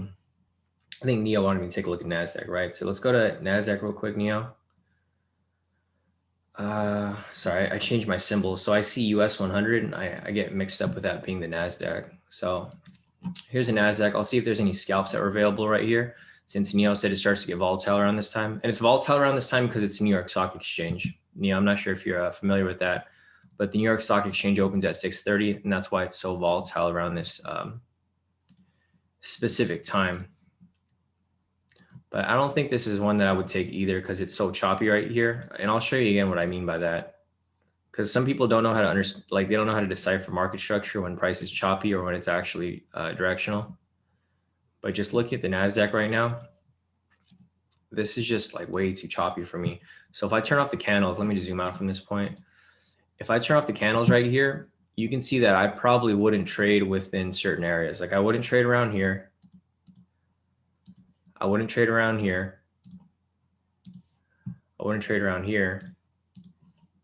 think Neo wanted me to take a look at Nasdaq, right? So let's go to Nasdaq real quick, Neo. Sorry, I changed my symbol. So I see US 100 and I get mixed up with that being the Nasdaq. So here's a Nasdaq. I'll see if there's any scalps that are available right here, since Neo said it starts to get volatile around this time. And it's volatile around this time because it's New York Stock Exchange. Neo, I'm not sure if you're familiar with that, but the New York Stock Exchange opens at 6:30, and that's why it's so volatile around this specific time. But I don't think this is one that I would take either because it's so choppy right here. And I'll show you again what I mean by that. Because some people don't know how to understand, like they don't know how to decipher market structure when price is choppy or when it's actually directional. But just looking at the Nasdaq right now, this is just like way too choppy for me. So if I turn off the candles, let me just zoom out from this point. If I turn off the candles right here, you can see that I probably wouldn't trade within certain areas. Like I wouldn't trade around here. I wouldn't trade around here. I wouldn't trade around here.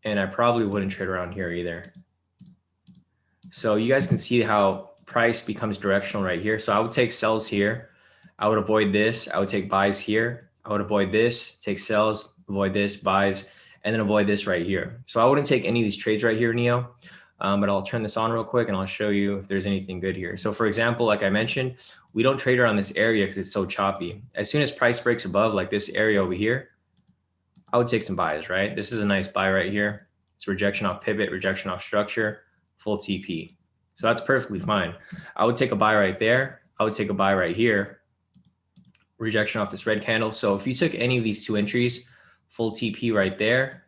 And I probably wouldn't trade around here either. So you guys can see how price becomes directional right here. So I would take sells here. I would avoid this. I would take buys here. I would avoid this, take sells, avoid this, buys, and then avoid this right here. So I wouldn't take any of these trades right here, Neo. But I'll turn this on real quick and I'll show you if there's anything good here. So for example, like I mentioned, we don't trade around this area because it's so choppy. As soon as price breaks above like this area over here, I would take some buys, right? This is a nice buy right here. It's rejection off pivot, rejection off structure, full TP. So that's perfectly fine. I would take a buy right there. I would take a buy right here. Rejection off this red candle. So if you took any of these two entries, full TP right there.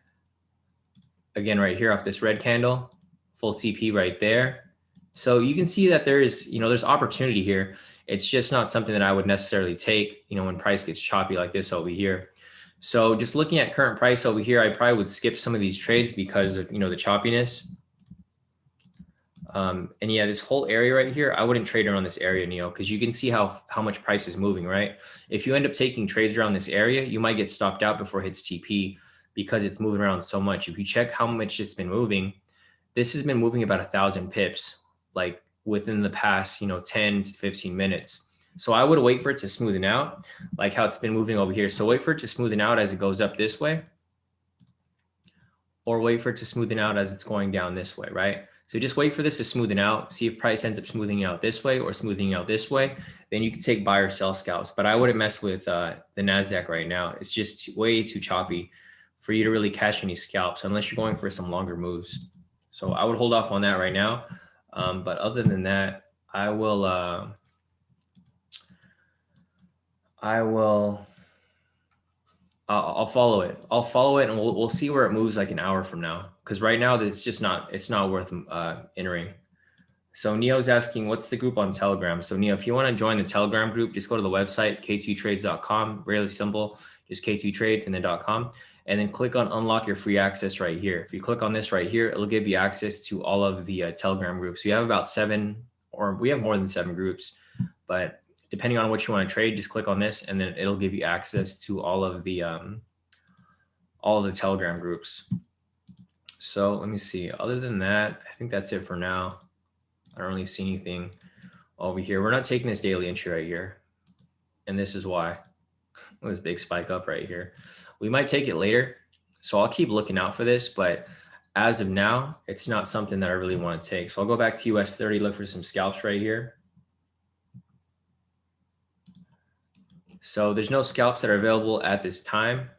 Again, right here off this red candle, full TP right there. So you can see that there's opportunity here. It's just not something that I would necessarily take, when price gets choppy like this over here. So just looking at current price over here, I probably would skip some of these trades because of, the choppiness. And yeah, this whole area right here, I wouldn't trade around this area, Neo, because you can see how much price is moving, right? If you end up taking trades around this area, you might get stopped out before it hits TP because it's moving around so much. If you check how much it's been moving, this has been moving about 1,000 pips, like within the past, 10 to 15 minutes. So I would wait for it to smoothen out, like how it's been moving over here. So wait for it to smoothen out as it goes up this way, or wait for it to smoothen out as it's going down this way, right? So just wait for this to smoothen out. See if price ends up smoothing out this way or smoothing out this way. Then you can take buy or sell scalps. But I wouldn't mess with the Nasdaq right now. It's just way too choppy for you to really catch any scalps unless you're going for some longer moves. So I would hold off on that right now. But other than that, I'll follow it. I'll follow it, and we'll see where it moves like an hour from now. Because right now, it's not worth entering. So Neo's asking, what's the group on Telegram? So Neo, if you want to join the Telegram group, just go to the website, k2trades.com. Really simple, just k2trades and then .com. And then click on unlock your free access right here. If you click on this right here, it'll give you access to all of the Telegram groups. We have about 7, or we have more than 7 groups, but depending on what you want to trade, just click on this and then it'll give you access to all of the Telegram groups. So let me see. Other than that, I think that's it for now. I don't really see anything over here. We're not taking this daily entry right here. And this is why. This big spike up right here. We might take it later. So I'll keep looking out for this, but as of now, it's not something that I really want to take. So I'll go back to US30, look for some scalps right here. So there's no scalps that are available at this time,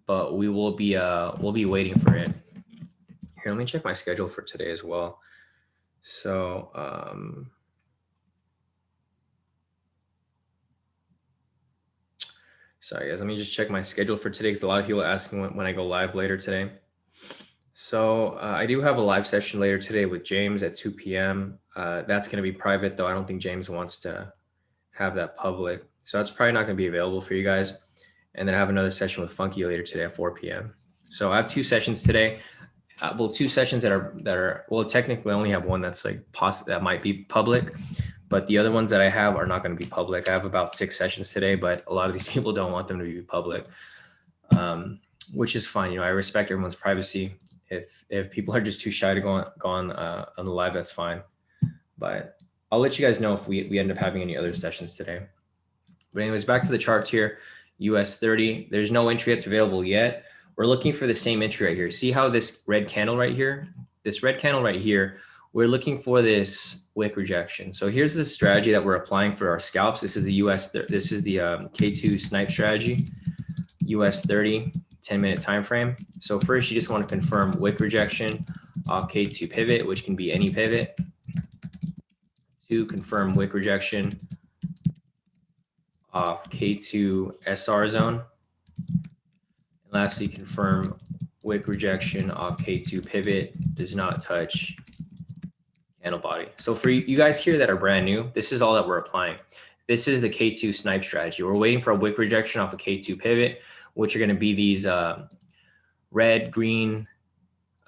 but we'll be waiting for it. Here, let me check my schedule for today as well. So sorry guys, let me just check my schedule for today because a lot of people are asking when I go live later today. So I do have a live session later today with James at 2 p.m. That's going to be private though. I don't think James wants to have that public. So that's probably not going to be available for you guys. And then I have another session with Funky later today at 4 p.m. So I have 2 sessions today. Well, 2 sessions that are well, technically I only have one that's like that might be public, but the other ones that I have are not going to be public. I have about 6 sessions today, but a lot of these people don't want them to be public, which is fine. You know, I respect everyone's privacy. If people are just too shy to go on the live, that's fine. But I'll let you guys know if we end up having any other sessions today. But anyways, back to the charts here. US30, there's no entry that's available yet. We're looking for the same entry right here. See how this red candle right here, we're looking for this wick rejection. So here's the strategy that we're applying for our scalps. This is the K² snipe strategy, US30, 10-minute time frame. So first you just want to confirm wick rejection off K2 pivot, which can be any pivot. 2, confirm wick rejection off K2 SR zone. And lastly, confirm wick rejection off K2 pivot does not touch candle body. So for you guys here that are brand new, this is all that we're applying. This is the K2 snipe strategy. We're waiting for a wick rejection off a K2 pivot, which are going to be these red, green,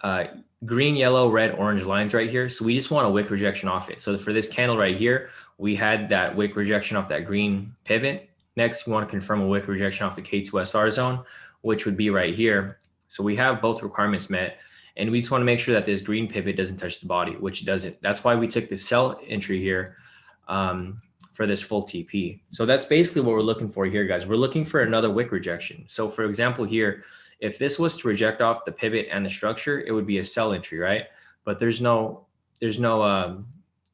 yellow, red, orange lines right here. So we just want a wick rejection off it. So for this candle right here, we had that wick rejection off that green pivot. Next, we want to confirm a wick rejection off the K2 SR zone, which would be right here. So we have both requirements met. And we just want to make sure that this green pivot doesn't touch the body, which it doesn't. That's why we took the sell entry here for this full TP. So that's basically what we're looking for here, guys. We're looking for another wick rejection. So for example here, if this was to reject off the pivot and the structure, it would be a sell entry, right? But there's no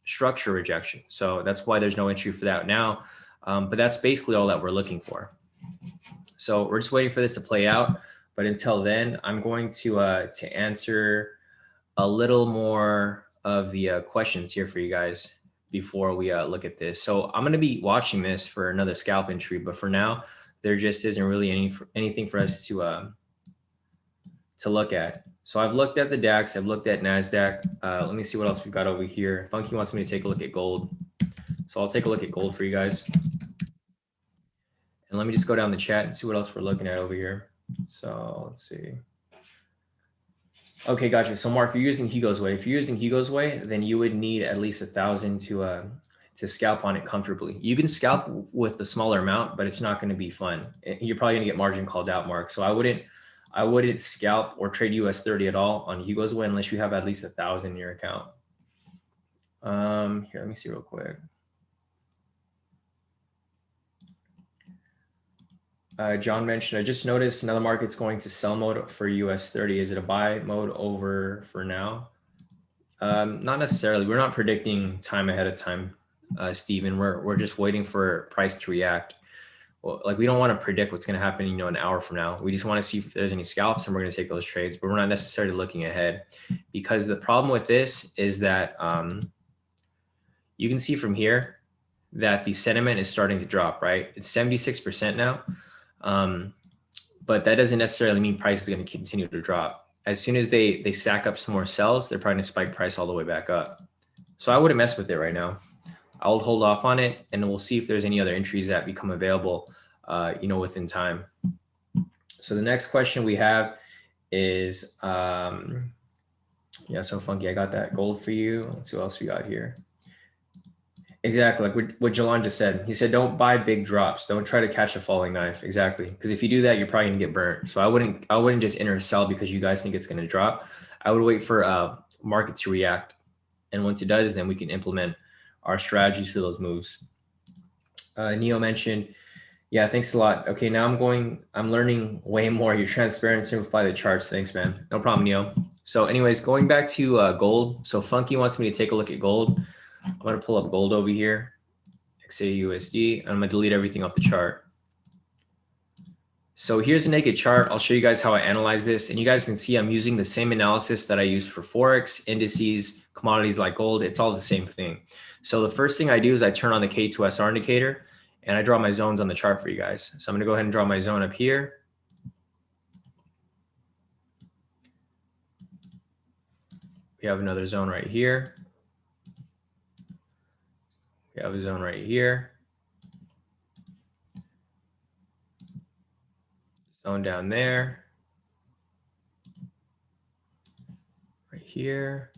structure rejection. So that's why there's no entry for that now. But that's basically all that we're looking for. So we're just waiting for this to play out. But until then, I'm going to answer a little more of the questions here for you guys before we look at this. So I'm going to be watching this for another scalp entry, but for now, there just isn't really anything for us to look at. So I've looked at the DAX, I've looked at Nasdaq. Let me see what else we've got over here. Funky wants me to take a look at gold. So I'll take a look at gold for you guys. And let me just go down the chat and see what else we're looking at over here. So let's see. Okay, gotcha. So Mark, you're using Higo's way. If you're using Higo's way, then you would need at least 1,000 to scalp on it comfortably. You can scalp with the smaller amount, but it's not going to be fun. You're probably going to get margin called out, Mark. So I wouldn't scalp or trade US30 at all on Higo's way unless you have at least 1,000 in your account. Here, let me see real quick. John mentioned, I just noticed another market's going to sell mode for US30. Is it a buy mode over for now? Not necessarily. We're not predicting time ahead of time, Steven. We're just waiting for price to react. Well, like we don't want to predict what's going to happen, an hour from now. We just want to see if there's any scalps and we're going to take those trades, but we're not necessarily looking ahead, because the problem with this is that you can see from here that the sentiment is starting to drop, right? It's 76% now. But that doesn't necessarily mean price is going to continue to drop. As soon as they stack up some more sells, they're probably going to spike price all the way back up. So I wouldn't mess with it right now. I'll hold off on it, and we'll see if there's any other entries that become available, within time. So the next question we have is, so Funky, I got that gold for you. Let's see what else we got here. Exactly, like what Jalan just said. He said, don't buy big drops. Don't try to catch a falling knife. Exactly, because if you do that, you're probably gonna get burnt. So I wouldn't just enter a sell because you guys think it's gonna drop. I would wait for market to react, and once it does, then we can implement our strategies for those moves. Neo mentioned, yeah, thanks a lot. Okay, now I'm learning way more. You're transparent and simplify the charts. Thanks, man. No problem, Neo. So anyways, going back to gold. So Funky wants me to take a look at gold. I'm going to pull up gold over here, XAUSD, and I'm going to delete everything off the chart. So here's a naked chart. I'll show you guys how I analyze this. And you guys can see I'm using the same analysis that I use for Forex, indices, commodities like gold. It's all the same thing. So the first thing I do is I turn on the K2SR indicator and I draw my zones on the chart for you guys. So I'm going to go ahead and draw my zone up here. We have another zone right here. We have a zone right here. zone down there, right here,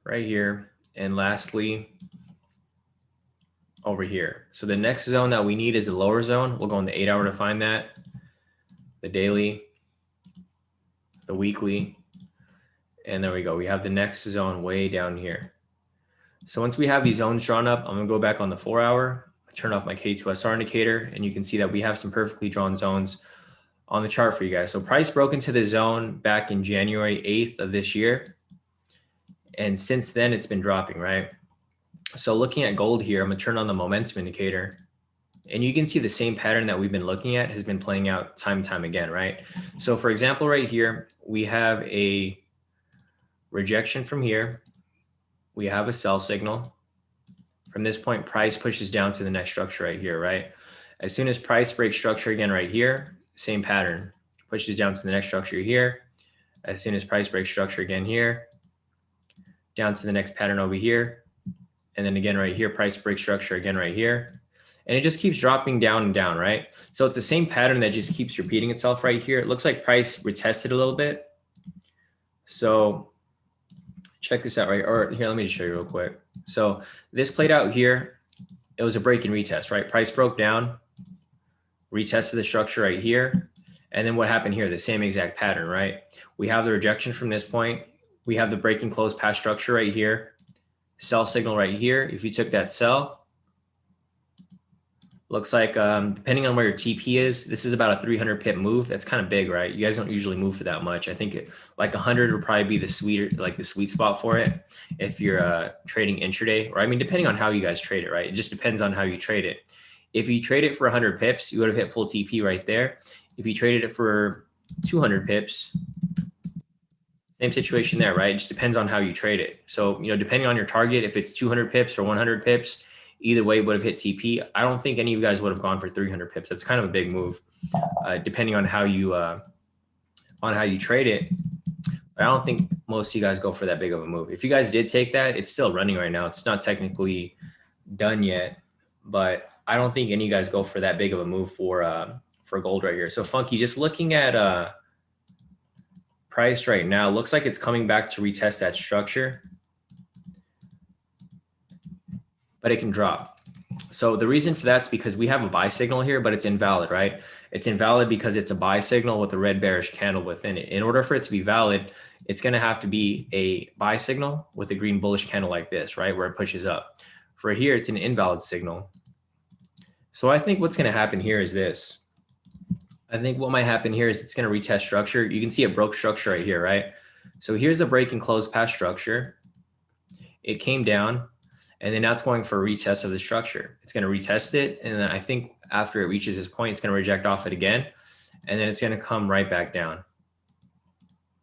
right here, and lastly, over here. So the next zone that we need is the lower zone. We'll go in the 8-hour to find that, the daily, the weekly, and there we go. We have the next zone way down here. So once we have these zones drawn up, I'm gonna go back on the 4-hour, turn off my K²SR indicator, and you can see that we have some perfectly drawn zones on the chart for you guys. So price broke into the zone back in January 8th of this year. And since then it's been dropping, right? So looking at gold here, I'm gonna turn on the momentum indicator, and you can see the same pattern that we've been looking at has been playing out time and time again, right? So for example, right here, we have a rejection from here. We have a sell signal. From this point, price pushes down to the next structure right here, right? As soon as price breaks structure again right here, same pattern, pushes down to the next structure here. As soon as price breaks structure again here, down to the next pattern over here. And then again right here, price breaks structure again right here. And it just keeps dropping down and down, right? So it's the same pattern that just keeps repeating itself right here. It looks like price retested a little bit. So check this out, right? Or here, let me just show you real quick. So this played out here. It was a break and retest, right? Price broke down, retested the structure right here. And then what happened here? The same exact pattern, right? We have the rejection from this point. We have the break and close past structure right here. Sell signal right here. If you took that sell, looks like depending on where your TP is, this is about a 300 pip move. That's kind of big, right? You guys don't usually move for that much. I think like 100 would probably be the sweet spot for it if you're trading intraday, or I mean, depending on how you guys trade it, right? It just depends on how you trade it. If you trade it for 100 pips, you would have hit full TP right there. If you traded it for 200 pips, same situation there, right? It just depends on how you trade it. So, you know, depending on your target, if it's 200 pips or 100 pips, either way would have hit TP. I don't think any of you guys would have gone for 300 pips. That's kind of a big move, depending on how you trade it. But I don't think most of you guys go for that big of a move. If you guys did take that, it's still running right now. It's not technically done yet, but I don't think any of you guys go for that big of a move for gold right here. So Funky, just looking at price right now, looks like it's coming back to retest that structure, but it can drop. So the reason for that is because we have a buy signal here, but it's invalid, right? It's invalid because it's a buy signal with a red bearish candle within it. In order for it to be valid, it's going to have to be a buy signal with a green bullish candle like this, right? Where it pushes up. For here, it's an invalid signal. So I think what's going to happen here is this. I think what might happen here is it's going to retest structure. You can see it broke structure right here, right? So here's a break and close past structure. It came down, and then now it's going for a retest of the structure. It's going to retest it, and then I think after it reaches this point, it's going to reject off it again, and then it's going to come right back down,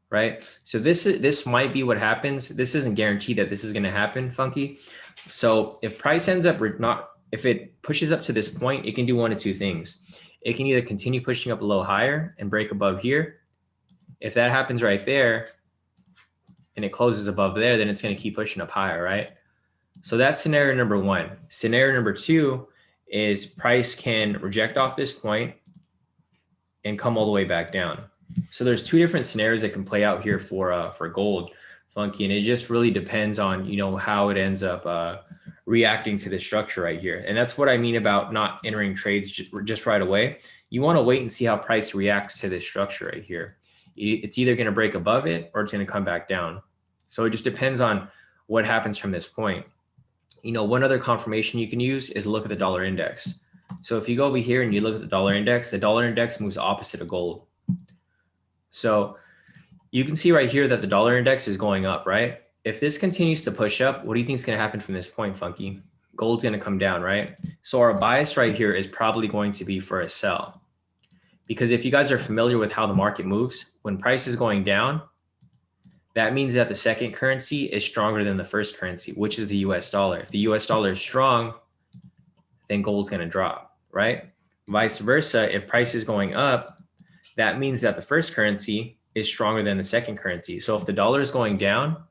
right? So this might be what happens. This isn't guaranteed that this is going to happen, Funky. So if price ends up if it pushes up to this point, it can do one of two things. It can either continue pushing up a little higher and break above here. If that happens right there and it closes above there, then it's going to keep pushing up higher, right? So that's scenario number one. Scenario number two is price can reject off this point and come all the way back down. So there's two different scenarios that can play out here for gold, Funky, and it just really depends on, you know, how it ends up reacting to the structure right here. And that's what I mean about not entering trades just right away. You want to wait and see how price reacts to this structure right here. It's either going to break above it or it's going to come back down. So it just depends on what happens from this point. You know, one other confirmation you can use is look at the dollar index. So if you go over here and you look at the dollar index moves opposite of gold. So you can see right here that the dollar index is going up, right? If this continues to push up, what do you think is going to happen from this point, Funky? Gold's going to come down, right? So our bias right here is probably going to be for a sell. Because if you guys are familiar with how the market moves, when price is going down, that means that the second currency is stronger than the first currency, which is the US dollar. If the US dollar is strong, then gold's going to drop, right? Vice versa, if price is going up, that means that the first currency is stronger than the second currency. So if the dollar is going down,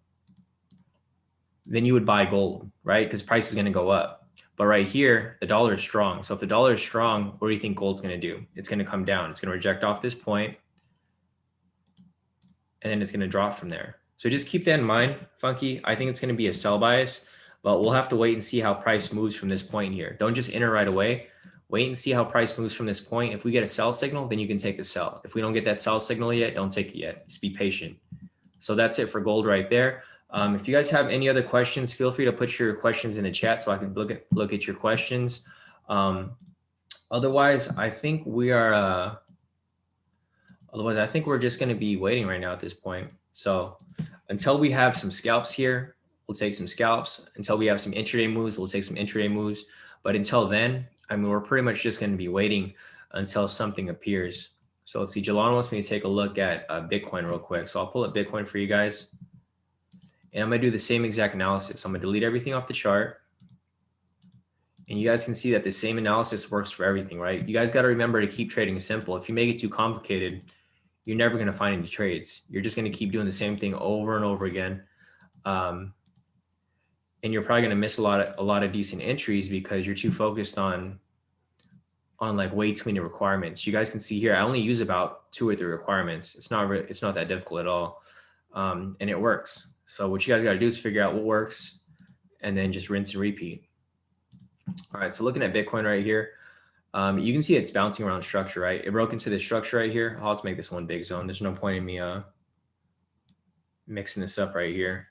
then you would buy gold, right? Because price is going to go up. But right here, the dollar is strong. So if the dollar is strong, what do you think gold's going to do? It's going to come down. It's going to reject off this point, and then it's going to drop from there. So just keep that in mind, Funky. I think it's going to be a sell bias, but we'll have to wait and see how price moves from this point here. Don't just enter right away. Wait and see how price moves from this point. If we get a sell signal, then you can take the sell. If we don't get that sell signal yet, don't take it yet. Just be patient. So that's it for gold right there. If you guys have any other questions, feel free to put your questions in the chat so I can look at your questions. Otherwise, I think we are. Otherwise, I think we're just going to be waiting right now at this point. So until we have some scalps here, we'll take some scalps. Until we have some intraday moves, we'll take some intraday moves. But until then, I mean, we're pretty much just going to be waiting until something appears. So let's see, Jelon wants me to take a look at Bitcoin real quick. So I'll pull up Bitcoin for you guys. And I'm going to do the same exact analysis. So I'm going to delete everything off the chart. And you guys can see that the same analysis works for everything, right? You guys got to remember to keep trading simple. If you make it too complicated, you're never going to find any trades. You're just going to keep doing the same thing over and over again. And you're probably going to miss a lot of decent entries because you're too focused on like way too many requirements. You guys can see here, I only use about 2 or 3 requirements. It's not that difficult at all. And it works. So what you guys got to do is figure out what works and then just rinse and repeat. All right. So looking at Bitcoin right here, you can see it's bouncing around structure, right? It broke into this structure right here. I'll just make this one big zone. There's no point in me mixing this up right here.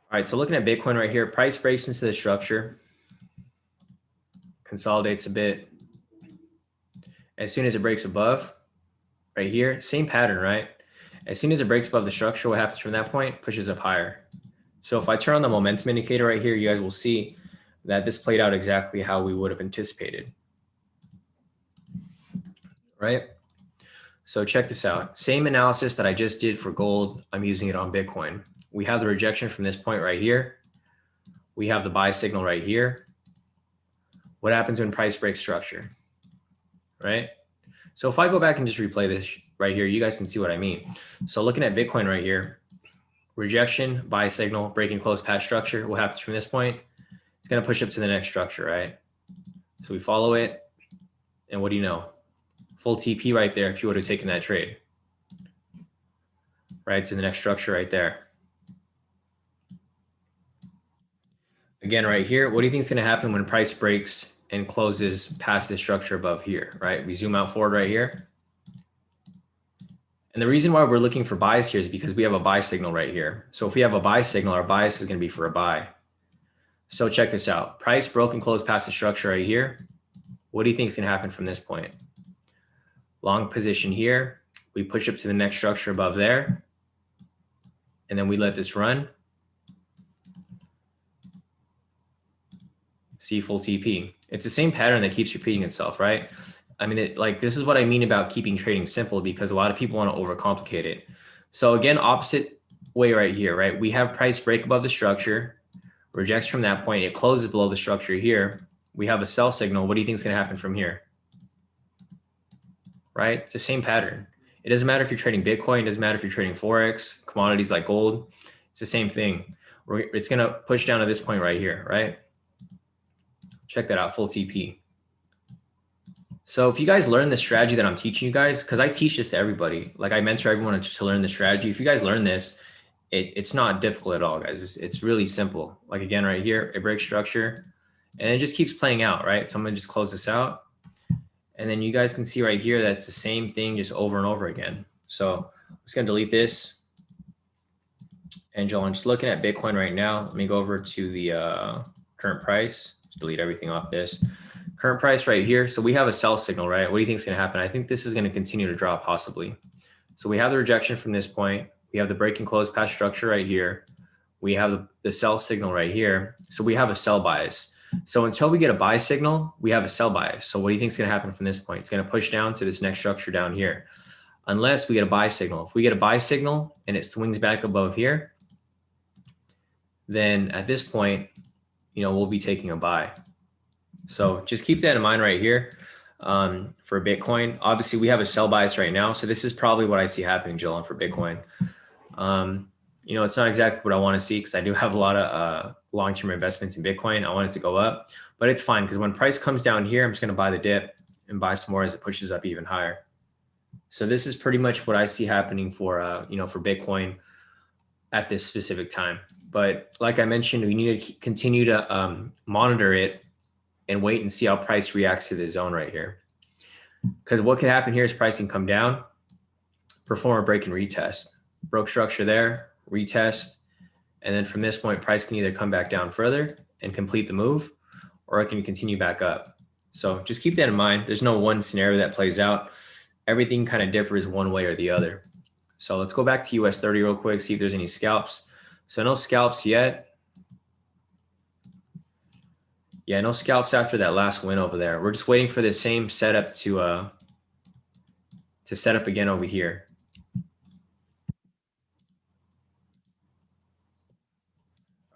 All right, so looking at Bitcoin right here, price breaks into the structure, consolidates a bit. As soon as it breaks above, right here, same pattern, right? As soon as it breaks above the structure, what happens from that point? Pushes up higher. So if I turn on the momentum indicator right here, you guys will see that this played out exactly how we would have anticipated, right? So check this out. Same analysis that I just did for gold, I'm using it on Bitcoin. We have the rejection from this point right here. We have the buy signal right here. What happens when price breaks structure, right? So if I go back and just replay this right here, you guys can see what I mean. So looking at Bitcoin right here, rejection, buy signal, breaking close past structure. What happens from this point? It's going to push up to the next structure, right? So we follow it. And what do you know? Full TP right there if you would have taken that trade, right? To the next structure right there. Again, right here, what do you think is going to happen when price breaks and closes past this structure above here, right? We zoom out forward right here. And the reason why we're looking for buys here is because we have a buy signal right here. So if we have a buy signal, our bias is going to be for a buy. So check this out. Price broke and closed past the structure right here. What do you think is going to happen from this point? Long position here. We push up to the next structure above there. And then we let this run. See full TP. It's the same pattern that keeps repeating itself, right? I mean, this is what I mean about keeping trading simple, because a lot of people want to overcomplicate it. So again, opposite way right here, right? We have price break above the structure, rejects from that point. It closes below the structure here. We have a sell signal. What do you think is going to happen from here? Right? It's the same pattern. It doesn't matter if you're trading Bitcoin. It doesn't matter if you're trading Forex, commodities like gold. It's the same thing. It's going to push down to this point right here, right? Check that out, full TP. So if you guys learn the strategy that I'm teaching you guys, because I teach this to everybody, like I mentor everyone to learn the strategy. If you guys learn this, it's not difficult at all, guys. It's really simple. Like again, right here, it breaks structure and it just keeps playing out, right? So I'm gonna just close this out. And then you guys can see right here, that's the same thing just over and over again. So I'm just gonna delete this. And Joel, I'm just looking at Bitcoin right now. Let me go over to the current price. Just delete everything off this. Current price right here. So we have a sell signal, right? What do you think is going to happen? I think this is going to continue to drop possibly. So we have the rejection from this point. We have the break and close past structure right here. We have the sell signal right here. So we have a sell bias. So until we get a buy signal, we have a sell bias. So what do you think is going to happen from this point? It's going to push down to this next structure down here, unless we get a buy signal. If we get a buy signal and it swings back above here, then at this point, we'll be taking a buy. So just keep that in mind right here for Bitcoin. Obviously, we have a sell bias right now. So this is probably what I see happening, Jill, for Bitcoin. You know, it's not exactly what I want to see because I do have a lot of long-term investments in Bitcoin. I want it to go up, but it's fine because when price comes down here, I'm just going to buy the dip and buy some more as it pushes up even higher. So this is pretty much what I see happening for, you know, for Bitcoin at this specific time. But like I mentioned, we need to continue to monitor it and wait and see how price reacts to this zone right here. Because what could happen here is price can come down, perform a break and retest. Broke structure there, retest, and then from this point, price can either come back down further and complete the move, or it can continue back up. So just keep that in mind. There's no one scenario that plays out. Everything kind of differs one way or the other. So let's go back to US30 real quick, see if there's any scalps. So no scalps yet. Yeah, no scalps after that last win over there. We're just waiting for the same setup to set up again over here.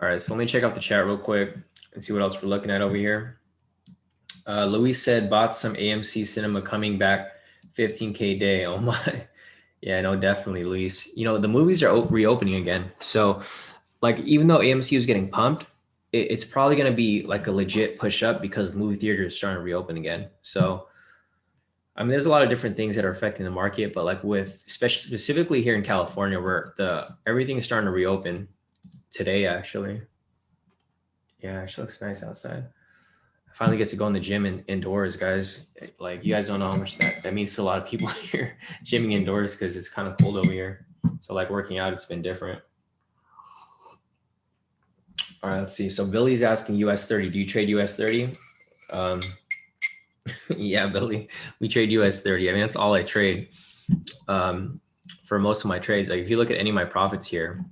All right, so let me check out the chat real quick and see what else we're looking at over here. Luis said, bought some AMC Cinema coming back 15K day. Oh my. Yeah, no, definitely, Luis. You know, the movies are reopening again. So like, even though AMC was getting pumped, it's probably going to be like a legit push up because the movie theater is starting to reopen again. So, I mean, there's a lot of different things that are affecting the market, but like with specifically here in California, where everything is starting to reopen today, actually. Yeah, it actually looks nice outside. I finally get to go in the gym indoors, guys. Like, you guys don't know how much that means to a lot of people here, gymming indoors, because it's kind of cold over here. So like working out, it's been different. All right, let's see. So Billy's asking US30. Do you trade US30? Yeah, Billy, we trade US30. I mean, that's all I trade for most of my trades. Like if you look at any of my profits here,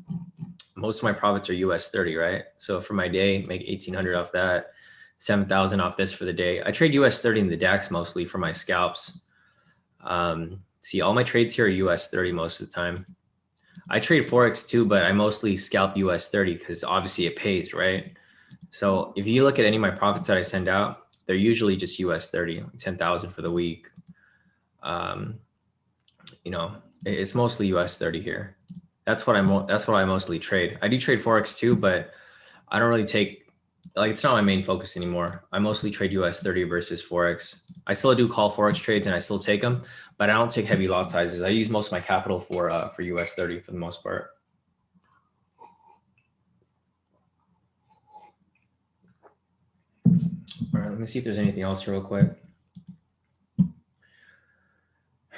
most of my profits are US30, right? So for my day, make 1,800 off that, 7,000 off this for the day. I trade US30 in the DAX mostly for my scalps. See, all my trades here are US30 most of the time. I trade Forex too, but I mostly scalp US30 because obviously it pays, right? So if you look at any of my profits that I send out, they're usually just US30, 10,000 for the week. You know, it's mostly US30 here. That's what I mostly trade. I do trade Forex too, but I don't really take, like, it's not my main focus anymore. I mostly trade US30 versus Forex. I still do call Forex trades and I still take them, but I don't take heavy lot sizes. I use most of my capital for US30 for the most part. All right, let me see if there's anything else real quick. All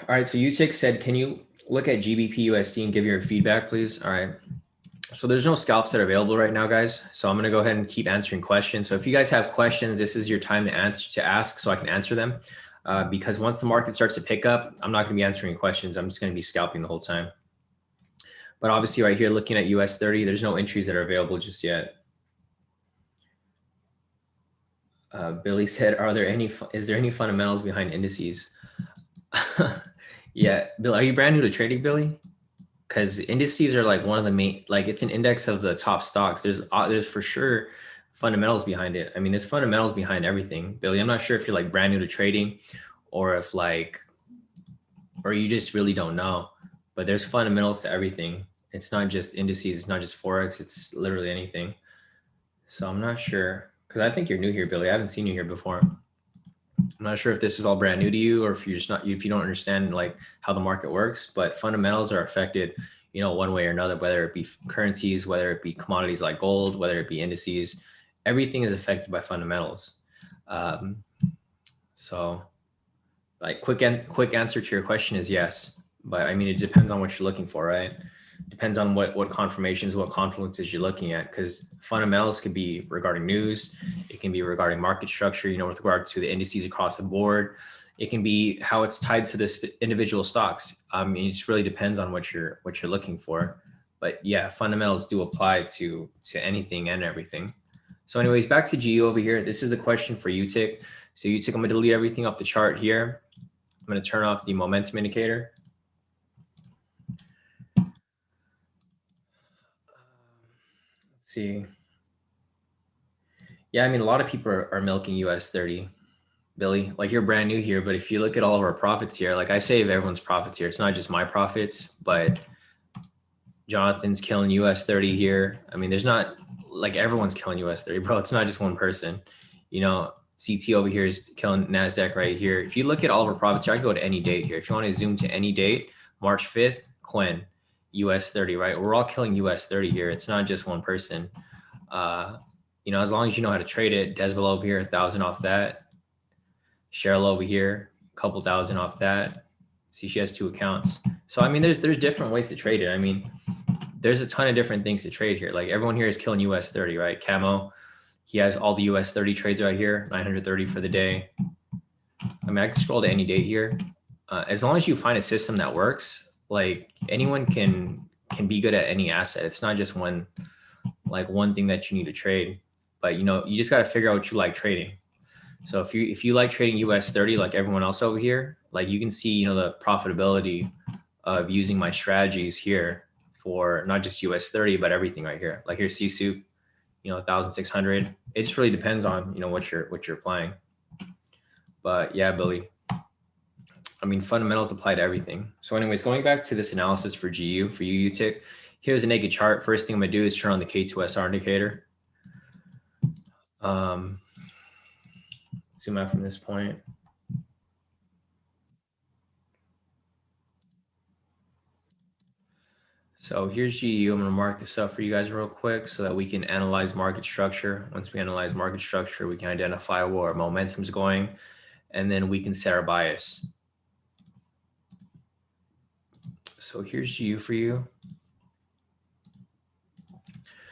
right, so Utic said, can you look at GBP USD and give your feedback, please? All right. So there's no scalps that are available right now, guys. So I'm going to go ahead and keep answering questions. So if you guys have questions, this is your time to ask so I can answer them. Because once the market starts to pick up, I'm not going to be answering questions. I'm just going to be scalping the whole time. But obviously right here, looking at US30, there's no entries that are available just yet. Billy said, is there any fundamentals behind indices? Yeah, Bill, are you brand new to trading, Billy? Because indices are like one of the main, like it's an index of the top stocks. There's for sure fundamentals behind it. I mean, there's fundamentals behind everything. Billy, I'm not sure if you're like brand new to trading or if or you just really don't know, but there's fundamentals to everything. It's not just indices. It's not just Forex. It's literally anything. So I'm not sure, because I think you're new here, Billy. I haven't seen you here before. I'm not sure if this is all brand new to you or if you're just not, if you don't understand like how the market works, but fundamentals are affected, you know, one way or another, whether it be currencies, whether it be commodities like gold, whether it be indices, everything is affected by fundamentals. So like quick answer to your question is yes, but I mean, it depends on what you're looking for, right? Depends on what confirmations, what confluences you're looking at, because fundamentals can be regarding news. It can be regarding market structure, you know, with regard to the indices across the board. It can be how it's tied to this individual stocks. I mean, it just really depends on what you're looking for. But yeah, fundamentals do apply to anything and everything. So anyways, back to GU over here. This is the question for UTIC. So UTIC, I'm going to delete everything off the chart here. I'm going to turn off the momentum indicator. See. Yeah, I mean, a lot of people are milking US30, Billy. Like, you're brand new here, but if you look at all of our profits here, like I save everyone's profits here. It's not just my profits, but Jonathan's killing US30 here. I mean, there's not like everyone's killing US30, bro. It's not just one person. You know, CT over here is killing Nasdaq right here. If you look at all of our profits here, I can go to any date here. If you want to zoom to any date, March 5th, Quen, US30, right? We're all killing US30 here. It's not just one person. You know, as long as you know how to trade it. Desbel over here, 1,000 off that. Cheryl over here, a couple thousand off that. See, she has 2 accounts. So I mean, there's different ways to trade it. I mean, there's a ton of different things to trade here. Like everyone here is killing US30, right? Camo, he has all the US30 trades right here, 930 for the day. I mean, I can scroll to any date here. As long as you find a system that works, like anyone can be good at any asset. It's not just one thing that you need to trade, but you know, you just got to figure out what you like trading. So if you like trading US30, like everyone else over here, like you can see, you know, the profitability of using my strategies here for not just US30, but everything right here. Like here's CSUP, you know, 1,600. It just really depends on, you know, what you're applying. But yeah, Billy, I mean, fundamentals apply to everything. So anyways, going back to this analysis for GU, for you, UTIC, here's a naked chart. First thing I'm gonna do is turn on the K2SR indicator. Zoom out from this point. So here's GU. I'm going to mark this up for you guys real quick so that we can analyze market structure. Once we analyze market structure, we can identify where our momentum is going, and then we can set our bias. So here's GU for you.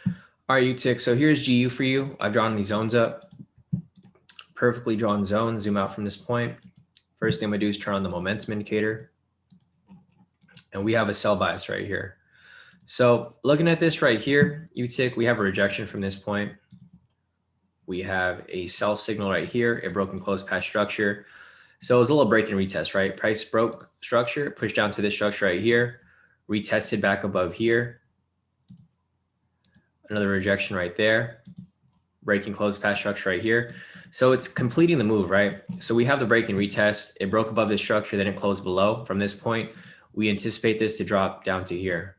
All right, UTIC. So here's GU for you. I've drawn these zones up. Perfectly drawn zone. Zoom out from this point. First thing I'm going to do is turn on the momentum indicator. And we have a sell bias right here. So looking at this right here, UTIC, we have a rejection from this point. We have a sell signal right here, a broken close past structure. So it was a little break and retest, right? Price broke structure, pushed down to this structure right here, retested back above here. Another rejection right there, breaking close past structure right here. So it's completing the move, right? So we have the break and retest. It broke above this structure, then it closed below. From this point, we anticipate this to drop down to here.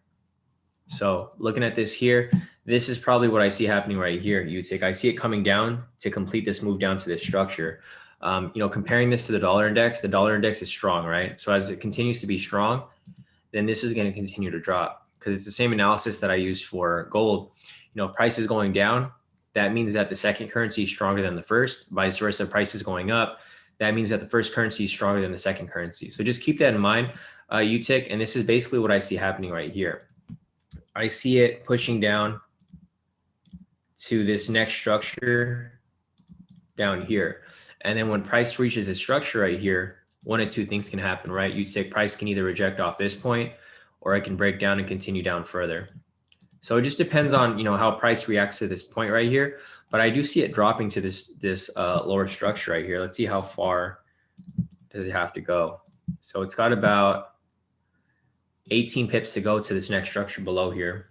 So looking at this here, this is probably what I see happening right here, UTIC. I see it coming down to complete this move down to this structure. You know, comparing this to the dollar index is strong, right? So as it continues to be strong, then this is going to continue to drop because it's the same analysis that I used for gold. You know, if price is going down, that means that the second currency is stronger than the first. Vice versa, price is going up. That means that the first currency is stronger than the second currency. So just keep that in mind, UTIC. And this is basically what I see happening right here. I see it pushing down to this next structure down here. And then when price reaches a structure right here, one of two things can happen, right? UTIC price can either reject off this point or it can break down and continue down further. So it just depends on, you know, how price reacts to this point right here. But I do see it dropping to this lower structure right here. Let's see how far does it have to go. So it's got about 18 pips to go to this next structure below here.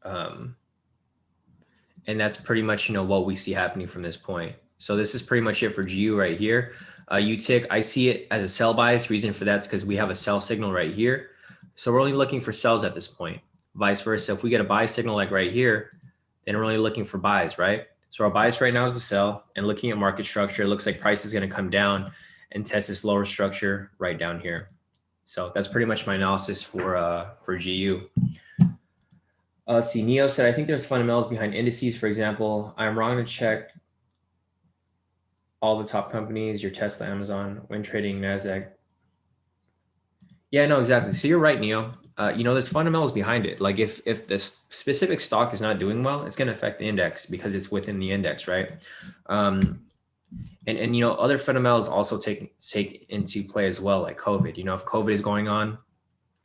And that's pretty much, you know, what we see happening from this point. So this is pretty much it for GU right here. UTIC, I see it as a sell bias. Reason for that is because we have a sell signal right here. So we're only looking for sells at this point. Vice versa, if we get a buy signal like right here, then we're only looking for buys, right? So our bias right now is a sell, and looking at market structure, it looks like price is going to come down and test this lower structure right down here. So that's pretty much my analysis for GU. Let's see, Neo said, I think there's fundamentals behind indices. For example, I'm wrong to check all the top companies, your Tesla, Amazon, when trading Nasdaq. Yeah, no, exactly. So you're right, Neo. You know, there's fundamentals behind it. Like if this specific stock is not doing well, it's going to affect the index because it's within the index, right? And you know, other fundamentals also take into play as well, like COVID. You know, if COVID is going on,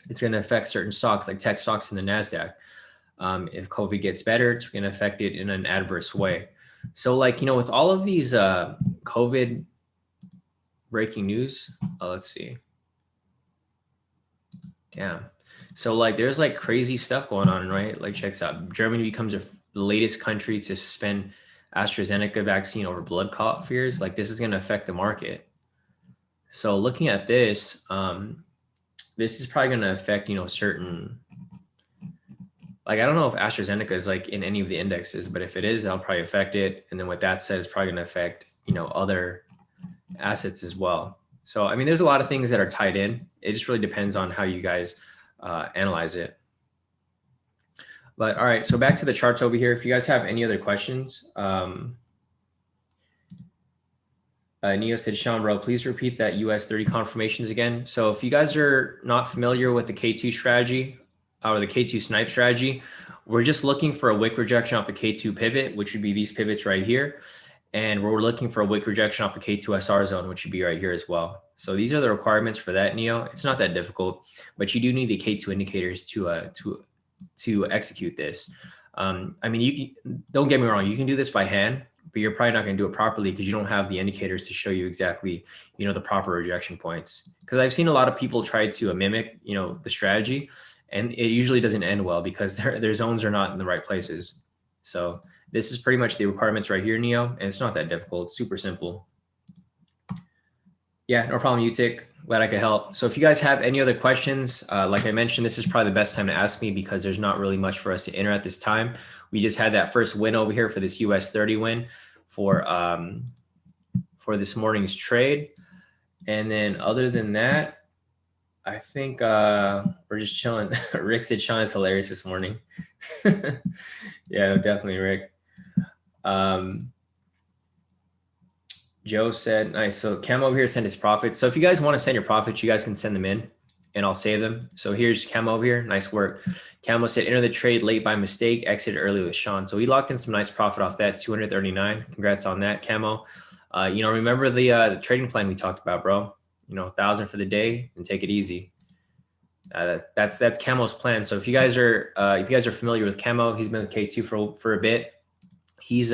it's going to affect certain stocks like tech stocks in the Nasdaq. If COVID gets better, it's going to affect it in an adverse way. So like, you know, with all of these COVID breaking news, let's see. Damn. So like there's like crazy stuff going on, right? Like check this out. Germany becomes the latest country to suspend AstraZeneca vaccine over blood clot fears. Like this is going to affect the market. So looking at this, this is probably going to affect, you know, certain like, I don't know if AstraZeneca is like in any of the indexes, but if it is, that'll probably affect it. And then what that says is probably going to affect, you know, other assets as well. So, I mean, there's a lot of things that are tied in. It just really depends on how you guys analyze it. But all right, so back to the charts over here. If you guys have any other questions, Neo said, Shawn, bro, please repeat that US30 confirmations again. So if you guys are not familiar with the K2 strategy or the K2 snipe strategy, we're just looking for a wick rejection off the K2 pivot, which would be these pivots right here. And we're looking for a wick rejection off the K2 SR zone, which would be right here as well. So these are the requirements for that, Neo. It's not that difficult, but you do need the K2 indicators to execute this. I mean, you can, don't get me wrong, you can do this by hand, but you're probably not going to do it properly because you don't have the indicators to show you exactly, you know, the proper rejection points. Because I've seen a lot of people try to mimic, you know, the strategy, and it usually doesn't end well because their zones are not in the right places. So this is pretty much the requirements right here, Neo, and it's not that difficult. It's super simple. Yeah, no problem, Utic. Glad I could help. So if you guys have any other questions, like I mentioned, this is probably the best time to ask me because there's not really much for us to enter at this time. We just had that first win over here for this US30 win for this morning's trade. And then other than that, I think we're just chilling. Rick said Shawn is hilarious this morning. Yeah, definitely, Rick. Joe said, nice. So Cam over here sent his profits. So if you guys want to send your profits, you guys can send them in and I'll save them. So here's Cam over here. Nice work. Camo said, enter the trade late by mistake, exited early with Shawn. So he locked in some nice profit off that, 239. Congrats on that, Camo. You know, remember the trading plan we talked about, bro. You know, 1,000 for the day and take it easy. That's Camo's plan. So if you guys are familiar with Camo, he's been with K2 for a bit. He's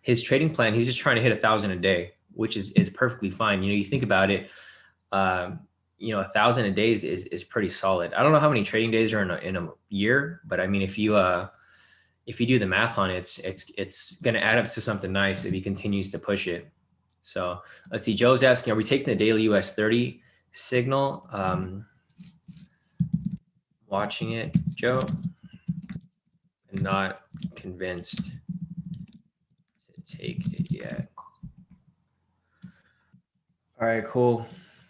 his trading plan, he's just trying to hit 1,000 a day, which is perfectly fine. You know, you think about it, you know, 1,000 a day is pretty solid. I don't know how many trading days are in a year, but I mean, if you do the math on it, it's going to add up to something nice if he continues to push it. So let's see. Joe's asking, are we taking the daily US30 signal? Watching it, Joe. I'm not convinced to take it yet. All right, cool.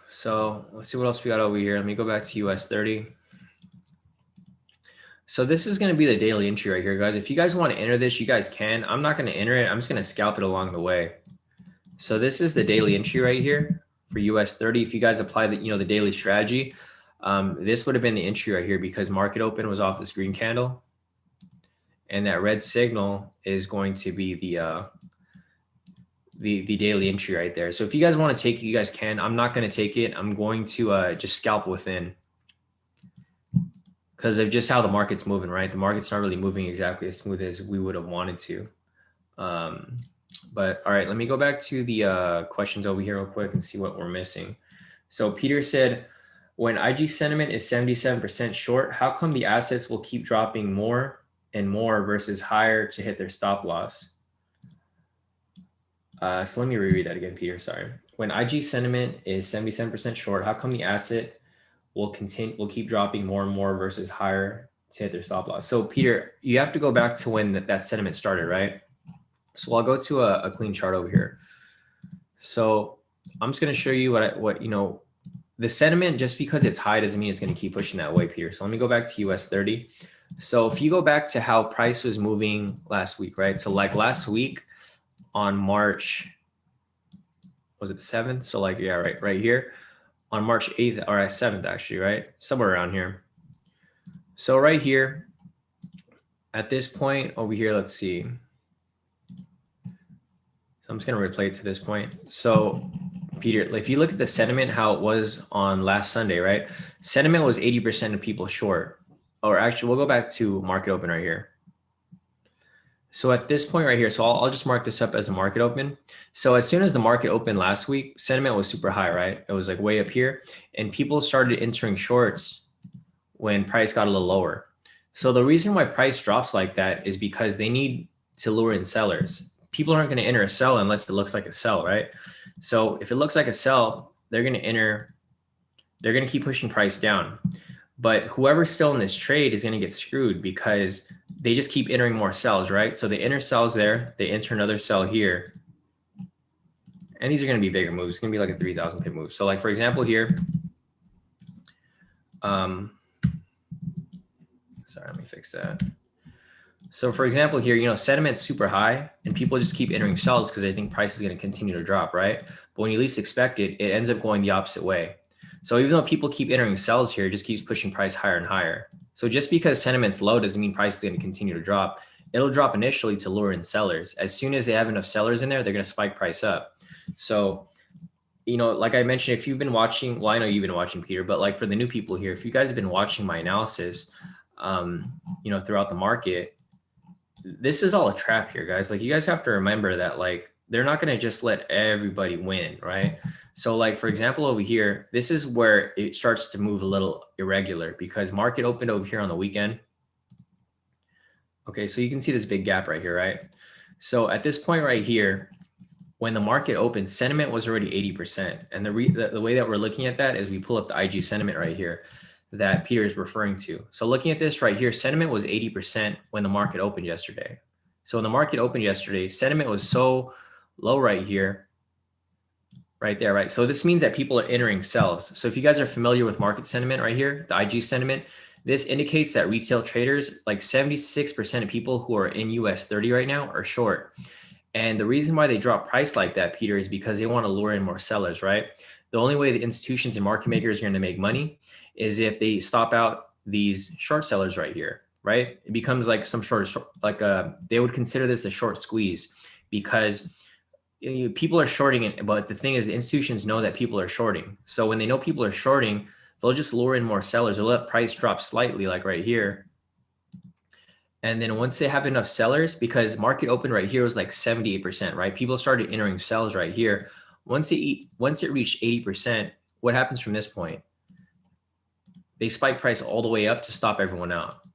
So let's see what else we got over here. Let me go back to US30. So this is going to be the daily entry right here, guys. If you guys want to enter this, you guys can. I'm not going to enter it. I'm just going to scalp it along the way. So this is the daily entry right here for US30. If you guys apply the, you know, the daily strategy, this would have been the entry right here because market open was off this green candle. And that red signal is going to be the daily entry right there. So if you guys want to take it, you guys can. I'm not going to take it. I'm going to just scalp within because of just how the market's moving, right? The market's not really moving exactly as smooth as we would have wanted to. But all right, let me go back to the questions over here real quick and see what we're missing. So Peter said, when IG sentiment is 77% short, how come the assets will keep dropping more and more versus higher to hit their stop loss? So let me reread that again, Peter. Sorry. When IG sentiment is 77% short, how come the asset will keep dropping more and more versus higher to hit their stop loss? So Peter, you have to go back to when that sentiment started, right? So I'll go to a clean chart over here. So I'm just going to show you what you know, the sentiment, just because it's high doesn't mean it's going to keep pushing that way, Peter. So let me go back to US30. So if you go back to how price was moving last week, right? So like last week on March, was it the 7th? So like, yeah, right here on March 8th or 7th, actually, right? Somewhere around here. So right here at this point over here, let's see. So I'm just going to replay it to this point. So Peter, if you look at the sentiment, how it was on last Sunday, right? Sentiment was 80% of people short, or actually we'll go back to market open right here. So at this point right here, so I'll just mark this up as a market open. So as soon as the market opened last week, sentiment was super high, right? It was like way up here and people started entering shorts when price got a little lower. So the reason why price drops like that is because they need to lure in sellers. People aren't going to enter a sell unless it looks like a sell, right? So if it looks like a sell, they're going to keep pushing price down. But whoever's still in this trade is going to get screwed because they just keep entering more sells, right? So they enter sells there, they enter another sell here. And these are going to be bigger moves. It's going to be like a 3,000 pip move. So like, for example, here, sorry, let me fix that. So for example, here, you know, sentiment's super high and people just keep entering sells because they think price is going to continue to drop, right? But when you least expect it, it ends up going the opposite way. So even though people keep entering sells here, it just keeps pushing price higher and higher. So just because sentiment's low doesn't mean price is going to continue to drop. It'll drop initially to lure in sellers. As soon as they have enough sellers in there, they're going to spike price up. So, you know, like I mentioned, if you've been watching, well, I know you've been watching, Peter, but like for the new people here, if you guys have been watching my analysis, you know, throughout the market, this is all a trap here, guys. Like you guys have to remember that like they're not going to just let everybody win, right? So like, for example, over here, this is where it starts to move a little irregular because market opened over here on the weekend. Okay, so you can see this big gap right here, right? So at this point right here, when the market opened, sentiment was already 80%. And the way that we're looking at that is we pull up the IG sentiment right here that Peter is referring to. So looking at this right here, sentiment was 80% when the market opened yesterday. So when the market opened yesterday, sentiment was so low right here, right there, right? So this means that people are entering sells. So if you guys are familiar with market sentiment right here, the IG sentiment, this indicates that retail traders, like 76% of people who are in US30 right now are short. And the reason why they drop price like that, Peter, is because they want to lure in more sellers, right? The only way the institutions and market makers are going to make money is if they stop out these short sellers right here, right? It becomes like some they would consider this a short squeeze because people are shorting it. But the thing is, the institutions know that people are shorting. So when they know people are shorting, they'll just lure in more sellers. They'll let price drop slightly, like right here. And then once they have enough sellers, because market open right here was like 78%, right? People started entering sells right here. Once it reached 80%, what happens from this point? They spike price all the way up to stop everyone out.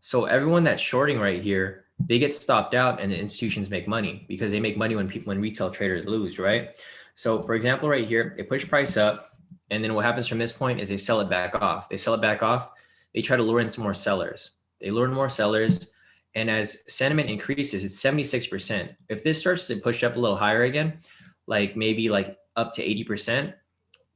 So everyone that's shorting right here, they get stopped out and the institutions make money because they make money when retail traders lose, right? So for example, right here, they push price up. And then what happens from this point is they sell it back off. They sell it back off. They try to lure in some more sellers. They lure in more sellers. And as sentiment increases, it's 76%. If this starts to push up a little higher again, like maybe like up to 80%,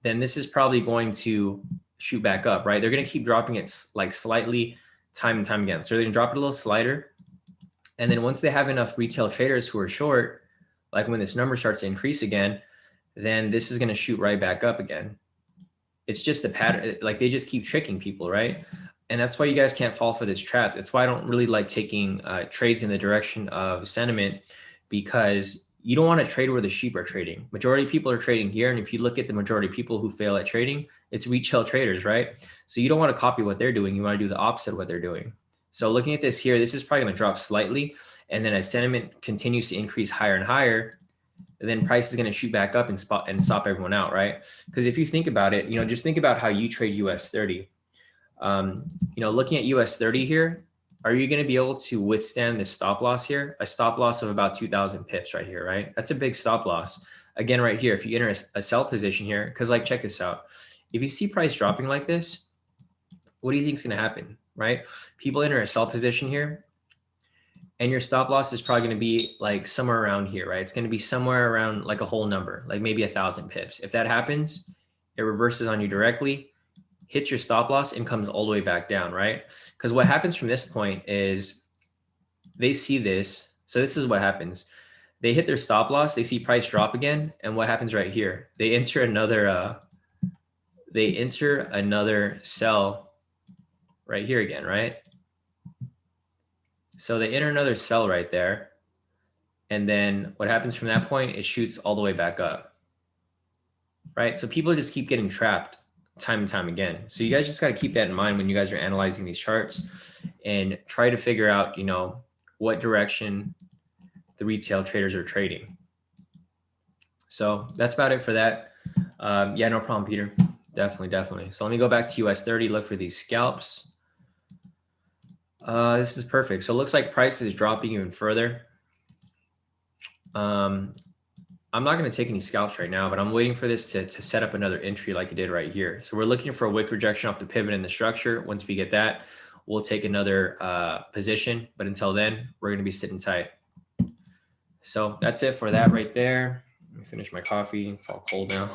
then this is probably going to shoot back up, right? They're going to keep dropping it like slightly time and time again. So they're going to drop it a little slighter. And then once they have enough retail traders who are short, like when this number starts to increase again, then this is going to shoot right back up again. It's just a pattern. Like they just keep tricking people, right? And that's why you guys can't fall for this trap. That's why I don't really like taking trades in the direction of sentiment, because you don't want to trade where the sheep are trading. Majority of people are trading here. And if you look at the majority of people who fail at trading, it's retail traders, right? So you don't want to copy what they're doing. You want to do the opposite of what they're doing. So looking at this here, this is probably going to drop slightly. And then as sentiment continues to increase higher and higher, then price is going to shoot back up and stop everyone out, right? Because if you think about it, just think about how you trade US30. Looking at US30 here, are you going to be able to withstand this stop loss here? A stop loss of about 2,000 pips right here, right? That's a big stop loss. Again, right here, if you enter a sell position here, because like, check this out. If you see price dropping like this, what do you think is going to happen, right? People enter a sell position here, and your stop loss is probably going to be like somewhere around here, right? It's going to be somewhere around like a whole number, like maybe 1,000 pips. If that happens, it reverses on you directly, hits your stop loss, and comes all the way back down, right? Because what happens from this point is they see this. So this is what happens. They hit their stop loss, they see price drop again, and what happens right here? They enter another sell right here again, right? So they enter another sell right there. And then what happens from that point? It shoots all the way back up, right? So people just keep getting trapped time and time again. So you guys just got to keep that in mind when you guys are analyzing these charts and try to figure out, what direction the retail traders are trading. So that's about it for that. Yeah, no problem, Peter. Definitely. So let me go back to US30, look for these scalps. This is perfect. So it looks like price is dropping even further. I'm I'm not going to take any scalps right now, but I'm waiting for this to set up another entry like it did right here. So we're looking for a wick rejection off the pivot in the structure. Once we get that, we'll take another position. But until then, we're going to be sitting tight. So that's it for that right there. Let me finish my coffee. It's all cold now.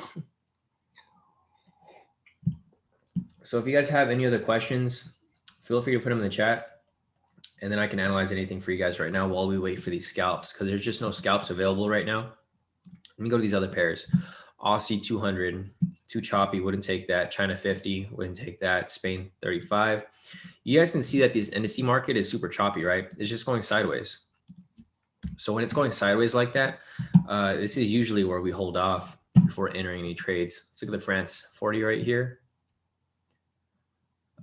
So if you guys have any other questions, feel free to put them in the chat. And then I can analyze anything for you guys right now while we wait for these scalps, because there's just no scalps available right now. Let me go to these other pairs. Aussie 200, too choppy, wouldn't take that. China 50, wouldn't take that. Spain 35. You guys can see that this indice market is super choppy, right? It's just going sideways. So when it's going sideways like that, this is usually where we hold off before entering any trades. Let's look at the France 40 right here.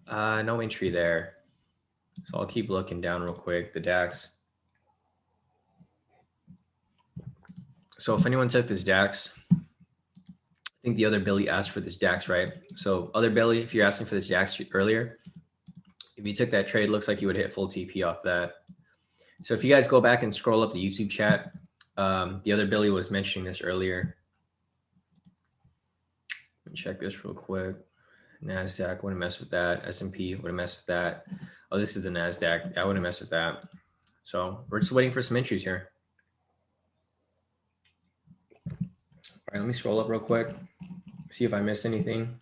No entry there. So I'll keep looking down real quick. The DAX. So if anyone took this DAX, I think the other Billy asked for this DAX, right? So other Billy, if you're asking for this DAX earlier, if you took that trade, looks like you would hit full TP off that. So if you guys go back and scroll up the YouTube chat, the other Billy was mentioning this earlier. Let me check this real quick. Nasdaq, wouldn't mess with that. S&P, wouldn't mess with that. Oh, this is the Nasdaq. I wouldn't mess with that. So we're just waiting for some entries here. All right, let me scroll up real quick, see if I missed anything.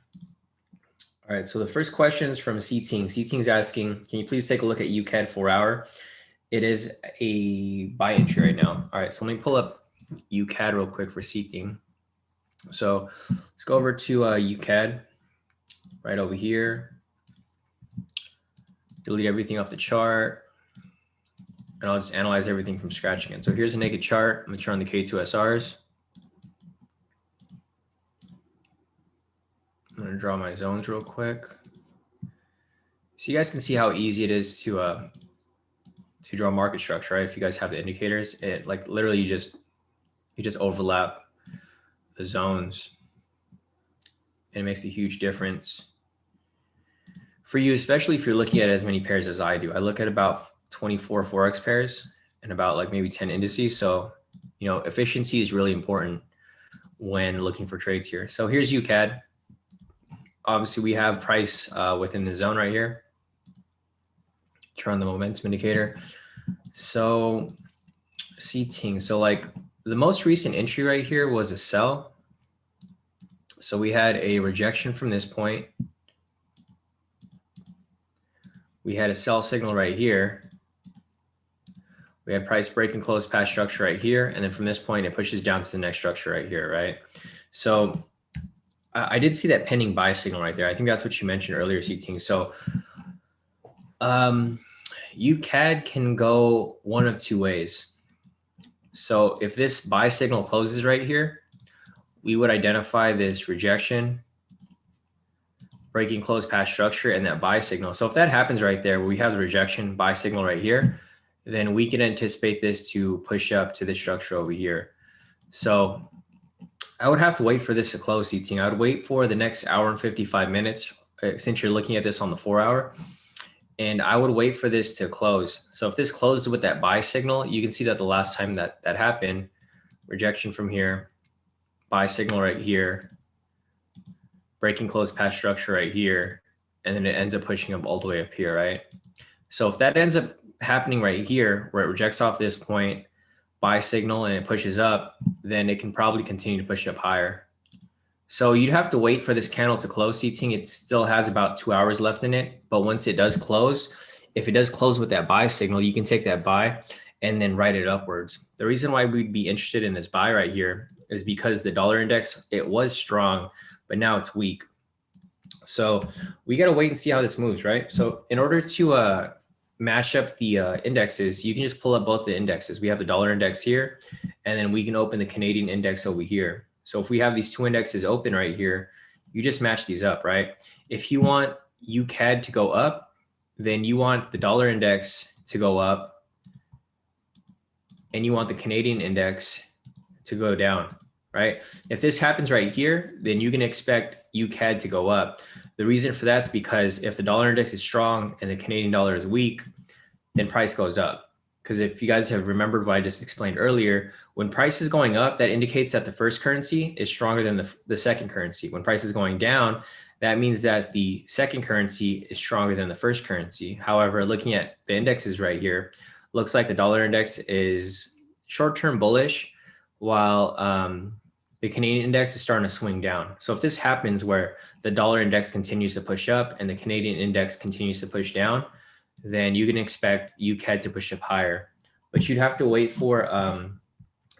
All right, so the first question is from C-Ting. C-Ting's asking, can you please take a look at UCAD 4-hour? It is a buy entry right now. All right, so let me pull up UCAD real quick for C-Ting. So let's go over to UCAD right over here. Delete everything off the chart. And I'll just analyze everything from scratch again. So here's a naked chart. I'm gonna turn on the K2SRs. I'm gonna draw my zones real quick. So you guys can see how easy it is to draw market structure, right? If you guys have the indicators, it like literally you just overlap the zones and it makes a huge difference for you, especially if you're looking at as many pairs as I do. I look at about 24 Forex pairs and about like maybe 10 indices. So, you know, efficiency is really important when looking for trades here. So here's UCAD. Obviously we have price within the zone right here. Turn on the momentum indicator. So C-Ting, so like the most recent entry right here was a sell. So we had a rejection from this point. We had a sell signal right here. We had price break and close past structure right here. And then from this point, it pushes down to the next structure right here, right? So I did see that pending buy signal right there. I think that's what you mentioned earlier, C-Ting. So UCAD can go one of two ways. So if this buy signal closes right here, we would identify this rejection, breaking close past structure, and that buy signal. So if that happens right there, where we have the rejection buy signal right here, then we can anticipate this to push up to the structure over here. So I would have to wait for this to close, C-Ting. I would wait for the next hour and 55 minutes, since you're looking at this on the 4-hour. And I would wait for this to close. So if this closed with that buy signal, you can see that the last time that happened, rejection from here, buy signal right here, breaking close past structure right here, and then it ends up pushing up all the way up here, right? So if that ends up happening right here, where it rejects off this point, buy signal, and it pushes up, then it can probably continue to push up higher. So you'd have to wait for this candle to close, C-Ting. It still has about 2 hours left in it, but once it does close, if it does close with that buy signal, you can take that buy and then ride it upwards. The reason why we'd be interested in this buy right here is because the dollar index, it was strong, but now it's weak. So we got to wait and see how this moves, right? So in order to match up the indexes, you can just pull up both the indexes. We have the dollar index here, and then we can open the Canadian index over here. So if we have these two indexes open right here, you just match these up, right? If you want UCAD to go up, then you want the dollar index to go up, and you want the Canadian index to go down, right? If this happens right here, then you can expect UCAD to go up. The reason for that is because if the dollar index is strong and the Canadian dollar is weak, then price goes up. Because if you guys have remembered what I just explained earlier, when price is going up, that indicates that the first currency is stronger than the second currency. When price is going down, that means that the second currency is stronger than the first currency. However, looking at the indexes right here, looks like the dollar index is short-term bullish, while the Canadian index is starting to swing down. So if this happens where the dollar index continues to push up and the Canadian index continues to push down, then you can expect UCAD to push up higher. But you'd have to wait for,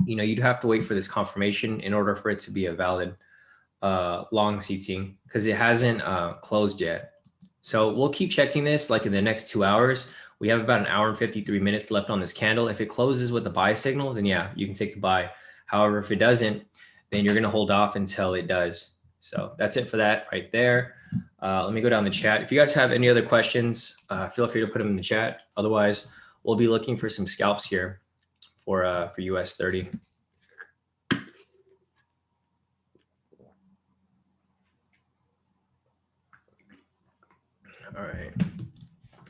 you'd have to wait for this confirmation in order for it to be a valid long seating, because it hasn't closed yet. So we'll keep checking this like in the next 2 hours. We have about 1 hour and 53 minutes left on this candle. If it closes with a buy signal, then yeah, you can take the buy. However, if it doesn't, then you're going to hold off until it does. So that's it for that right there. Let me go down the chat. If you guys have any other questions, feel free to put them in the chat. Otherwise, we'll be looking for some scalps here for US30. All right.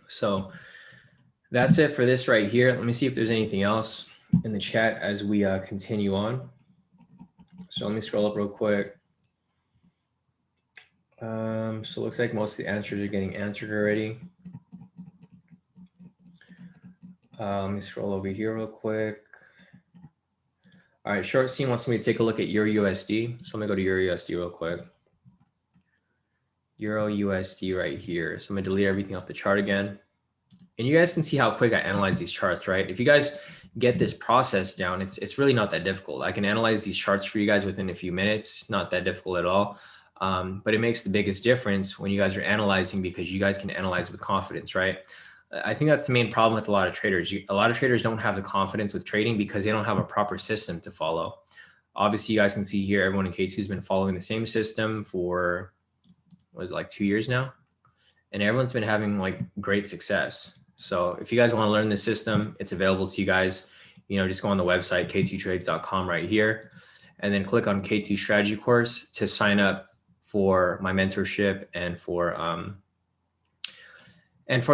So that's it for this right here. Let me see if there's anything else in the chat as we continue on. So let me scroll up real quick. So it looks like most of the answers are getting answered already. Let me scroll over here real quick. All right, Short Scene wants me to take a look at Euro USD. So let me go to Euro USD real quick. Euro USD right here. So I'm gonna delete everything off the chart again. And you guys can see how quick I analyze these charts, right? If you guys get this process down, it's really not that difficult. I can analyze these charts for you guys within a few minutes. It's not that difficult at all. But it makes the biggest difference when you guys are analyzing, because you guys can analyze with confidence, right? I think that's the main problem with a lot of traders. A lot of traders don't have the confidence with trading because they don't have a proper system to follow. Obviously, you guys can see here, everyone in K2 has been following the same system for, what is it, like 2 years now? And everyone's been having like great success. So if you guys want to learn this system, it's available to you guys. Just go on the website, k2trades.com right here, and then click on K2 strategy course to sign up for my mentorship and for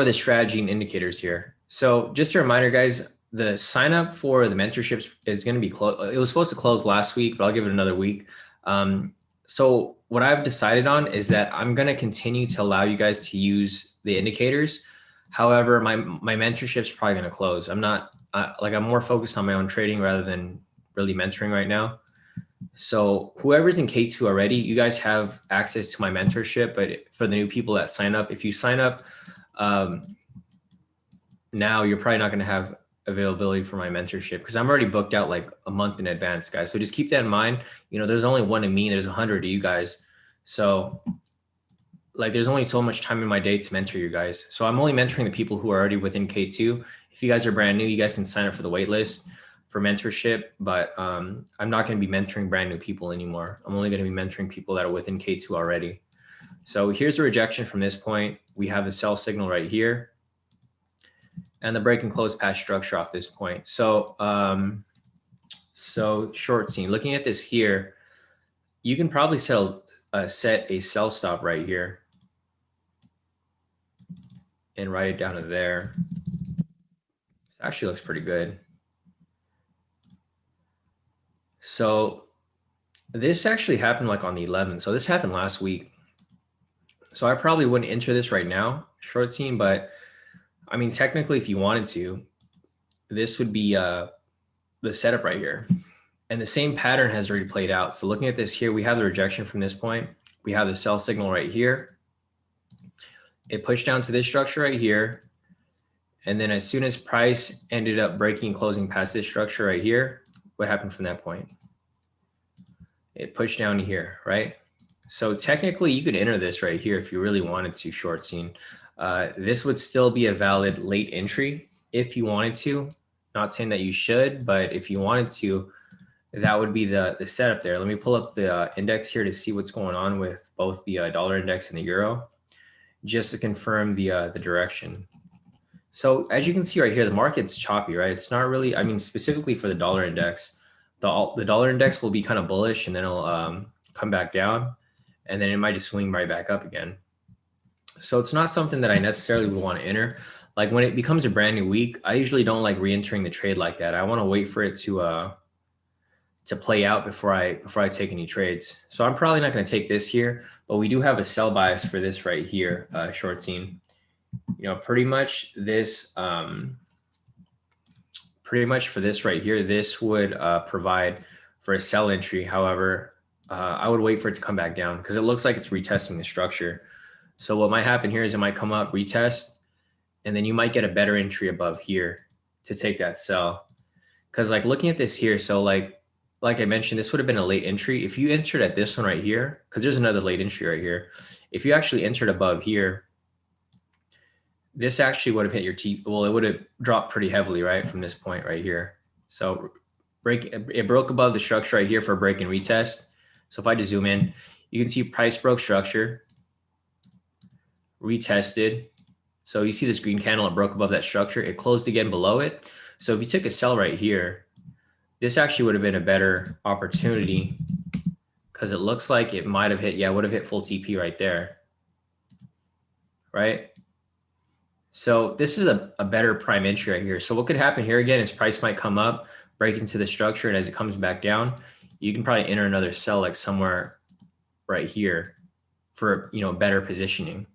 the strategy and indicators here. So just a reminder, guys, the sign up for the mentorships is going to be closed. It was supposed to close last week, but I'll give it another week. So what I've decided on is that I'm going to continue to allow you guys to use the indicators. However, my mentorship is probably going to close. I'm not I'm more focused on my own trading rather than really mentoring right now. So whoever's in K2 already, you guys have access to my mentorship. But for the new people that sign up, if you sign up now, you're probably not going to have availability for my mentorship because I'm already booked out like a month in advance, guys. So just keep that in mind. There's only one of me, there's 100 of you guys. So like there's only so much time in my day to mentor you guys. So I'm only mentoring the people who are already within K2. If you guys are brand new, you guys can sign up for the wait list for mentorship, but I'm not going to be mentoring brand new people anymore. I'm only going to be mentoring people that are within K2 already. So here's the rejection from this point. We have the sell signal right here and the break and close path structure off this point. So, so short scene, looking at this here, you can probably set a sell stop right here and write it down to there. It actually looks pretty good. So this actually happened like on the 11th. So this happened last week. So I probably wouldn't enter this right now, short scene, but I mean, technically, if you wanted to, this would be the setup right here. And the same pattern has already played out. So looking at this here, we have the rejection from this point. We have the sell signal right here. It pushed down to this structure right here. And then as soon as price ended up breaking and closing past this structure right here, what happened from that point? It pushed down to here, right? So technically you could enter this right here if you really wanted to, short scene. This would still be a valid late entry if you wanted to. Not saying that you should, but if you wanted to, that would be the setup there. Let me pull up the index here to see what's going on with both the dollar index and the euro, just to confirm the direction. So as you can see right here, the market's choppy, right? It's not really, I mean, specifically for the dollar index, the dollar index will be kind of bullish and then it'll come back down and then it might just swing right back up again. So it's not something that I necessarily would want to enter. like when it becomes a brand new week, I usually don't like re-entering the trade like that. I want to wait for it to play out before I take any trades. So I'm probably not going to take this here, but we do have a sell bias for this right here, short scene. You know, pretty much for this right here, this would provide for a sell entry. However, I would wait for it to come back down because it looks like it's retesting the structure. So what might happen here is it might come up, retest, and then you might get a better entry above here to take that sell. Because like looking at this here, so like I mentioned, this would have been a late entry. If you entered at this one right here, because there's another late entry right here. If you actually entered above here, this actually would have hit your well, it would have dropped pretty heavily, right, from this point right here. So it broke above the structure right here for a break and retest. So if I just zoom in, you can see price broke structure, retested. So you see this green candle, it broke above that structure. It closed again below it. So if you took a sell right here, this actually would have been a better opportunity because it looks like it might have hit, yeah, would have hit full TP right there, right? So this is a better prime entry right here. So what could happen here again is price might come up, break into the structure, and as it comes back down, you can probably enter another sell like somewhere right here for, you know, better positioning.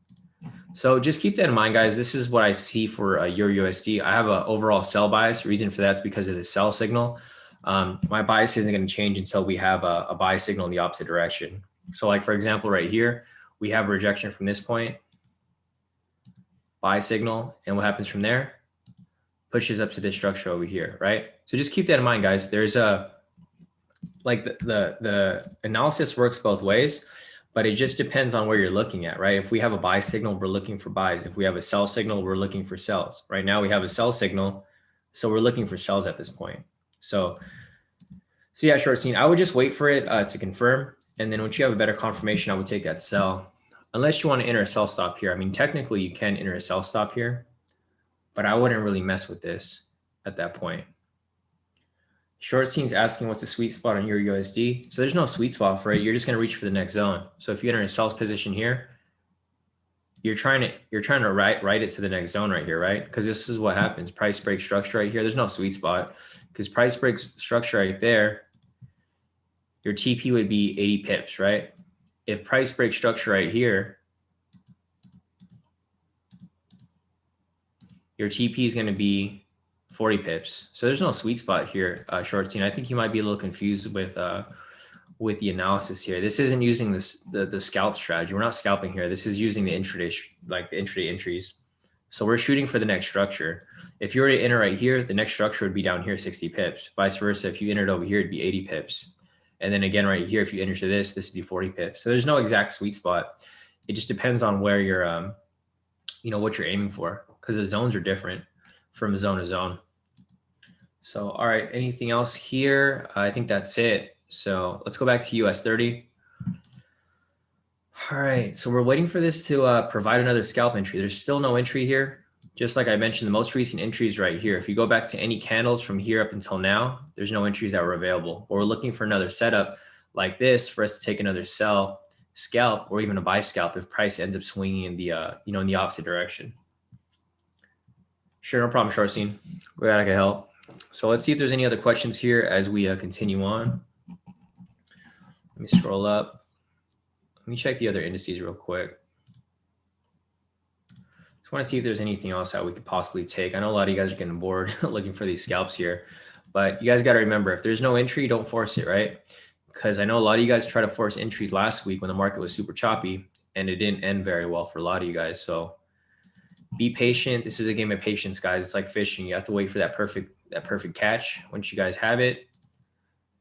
So just keep that in mind, guys. This is what I see for Euro USD. I have an overall sell bias. Reason for that is because of the sell signal. My bias isn't going to change until we have a buy signal in the opposite direction. So like, for example, right here, we have a rejection from this point, buy signal, and what happens from there? Pushes up to this structure over here, right? So just keep that in mind, guys. There's like the analysis works both ways, but it just depends on where you're looking at, right? If we have a buy signal, we're looking for buys. If we have a sell signal, we're looking for sells. Right now we have a sell signal, so we're looking for sells at this point. So yeah, short scene, I would just wait for it to confirm. And then once you have a better confirmation, I would take that sell. Unless you want to enter a sell stop here. I mean, technically you can enter a sell stop here, but I wouldn't really mess with this at that point. Short scene's asking what's the sweet spot on Euro USD. So there's no sweet spot for it. You're just going to reach for the next zone. So if you enter a sell position here, you're trying to write it to the next zone right here, right? Because this is what happens. Price break structure right here. There's no sweet spot because price breaks structure right there. Your TP would be 80 pips, right? If price break structure right here, your TP is going to be 40 pips. So there's no sweet spot here, short scene. I think you might be a little confused with the analysis here. This isn't using the scalp strategy. We're not scalping here. This is using the intraday, like the intraday entries. So we're shooting for the next structure. If you were to enter right here, the next structure would be down here, 60 pips. Vice versa, if you entered over here, it'd be 80 pips. And then again, right here, if you enter to this would be 40 pips. So there's no exact sweet spot. It just depends on where you're, you know, what you're aiming for, because the zones are different from zone to zone. So, all right, anything else here? I think that's it. So let's go back to US30. All right, so we're waiting for this to provide another scalp entry. There's still no entry here. Just like I mentioned, the most recent entries right here. If you go back to any candles from here up until now, there's no entries that were available. But we're looking for another setup like this for us to take another sell, scalp, or even a buy scalp if price ends up swinging in the you know, in the opposite direction. Sure, no problem, short scene. Glad I could help. So let's see if there's any other questions here as we continue on. Let me scroll up. Let me check the other indices real quick. Just want to see if there's anything else that we could possibly take. I know a lot of you guys are getting bored looking for these scalps here, but you guys got to remember, if there's no entry, don't force it, right? Because I know a lot of you guys tried to force entries last week when the market was super choppy and it didn't end very well for a lot of you guys. So be patient. This is a game of patience, guys. It's like fishing. You have to wait for that perfect catch. Once you guys have it,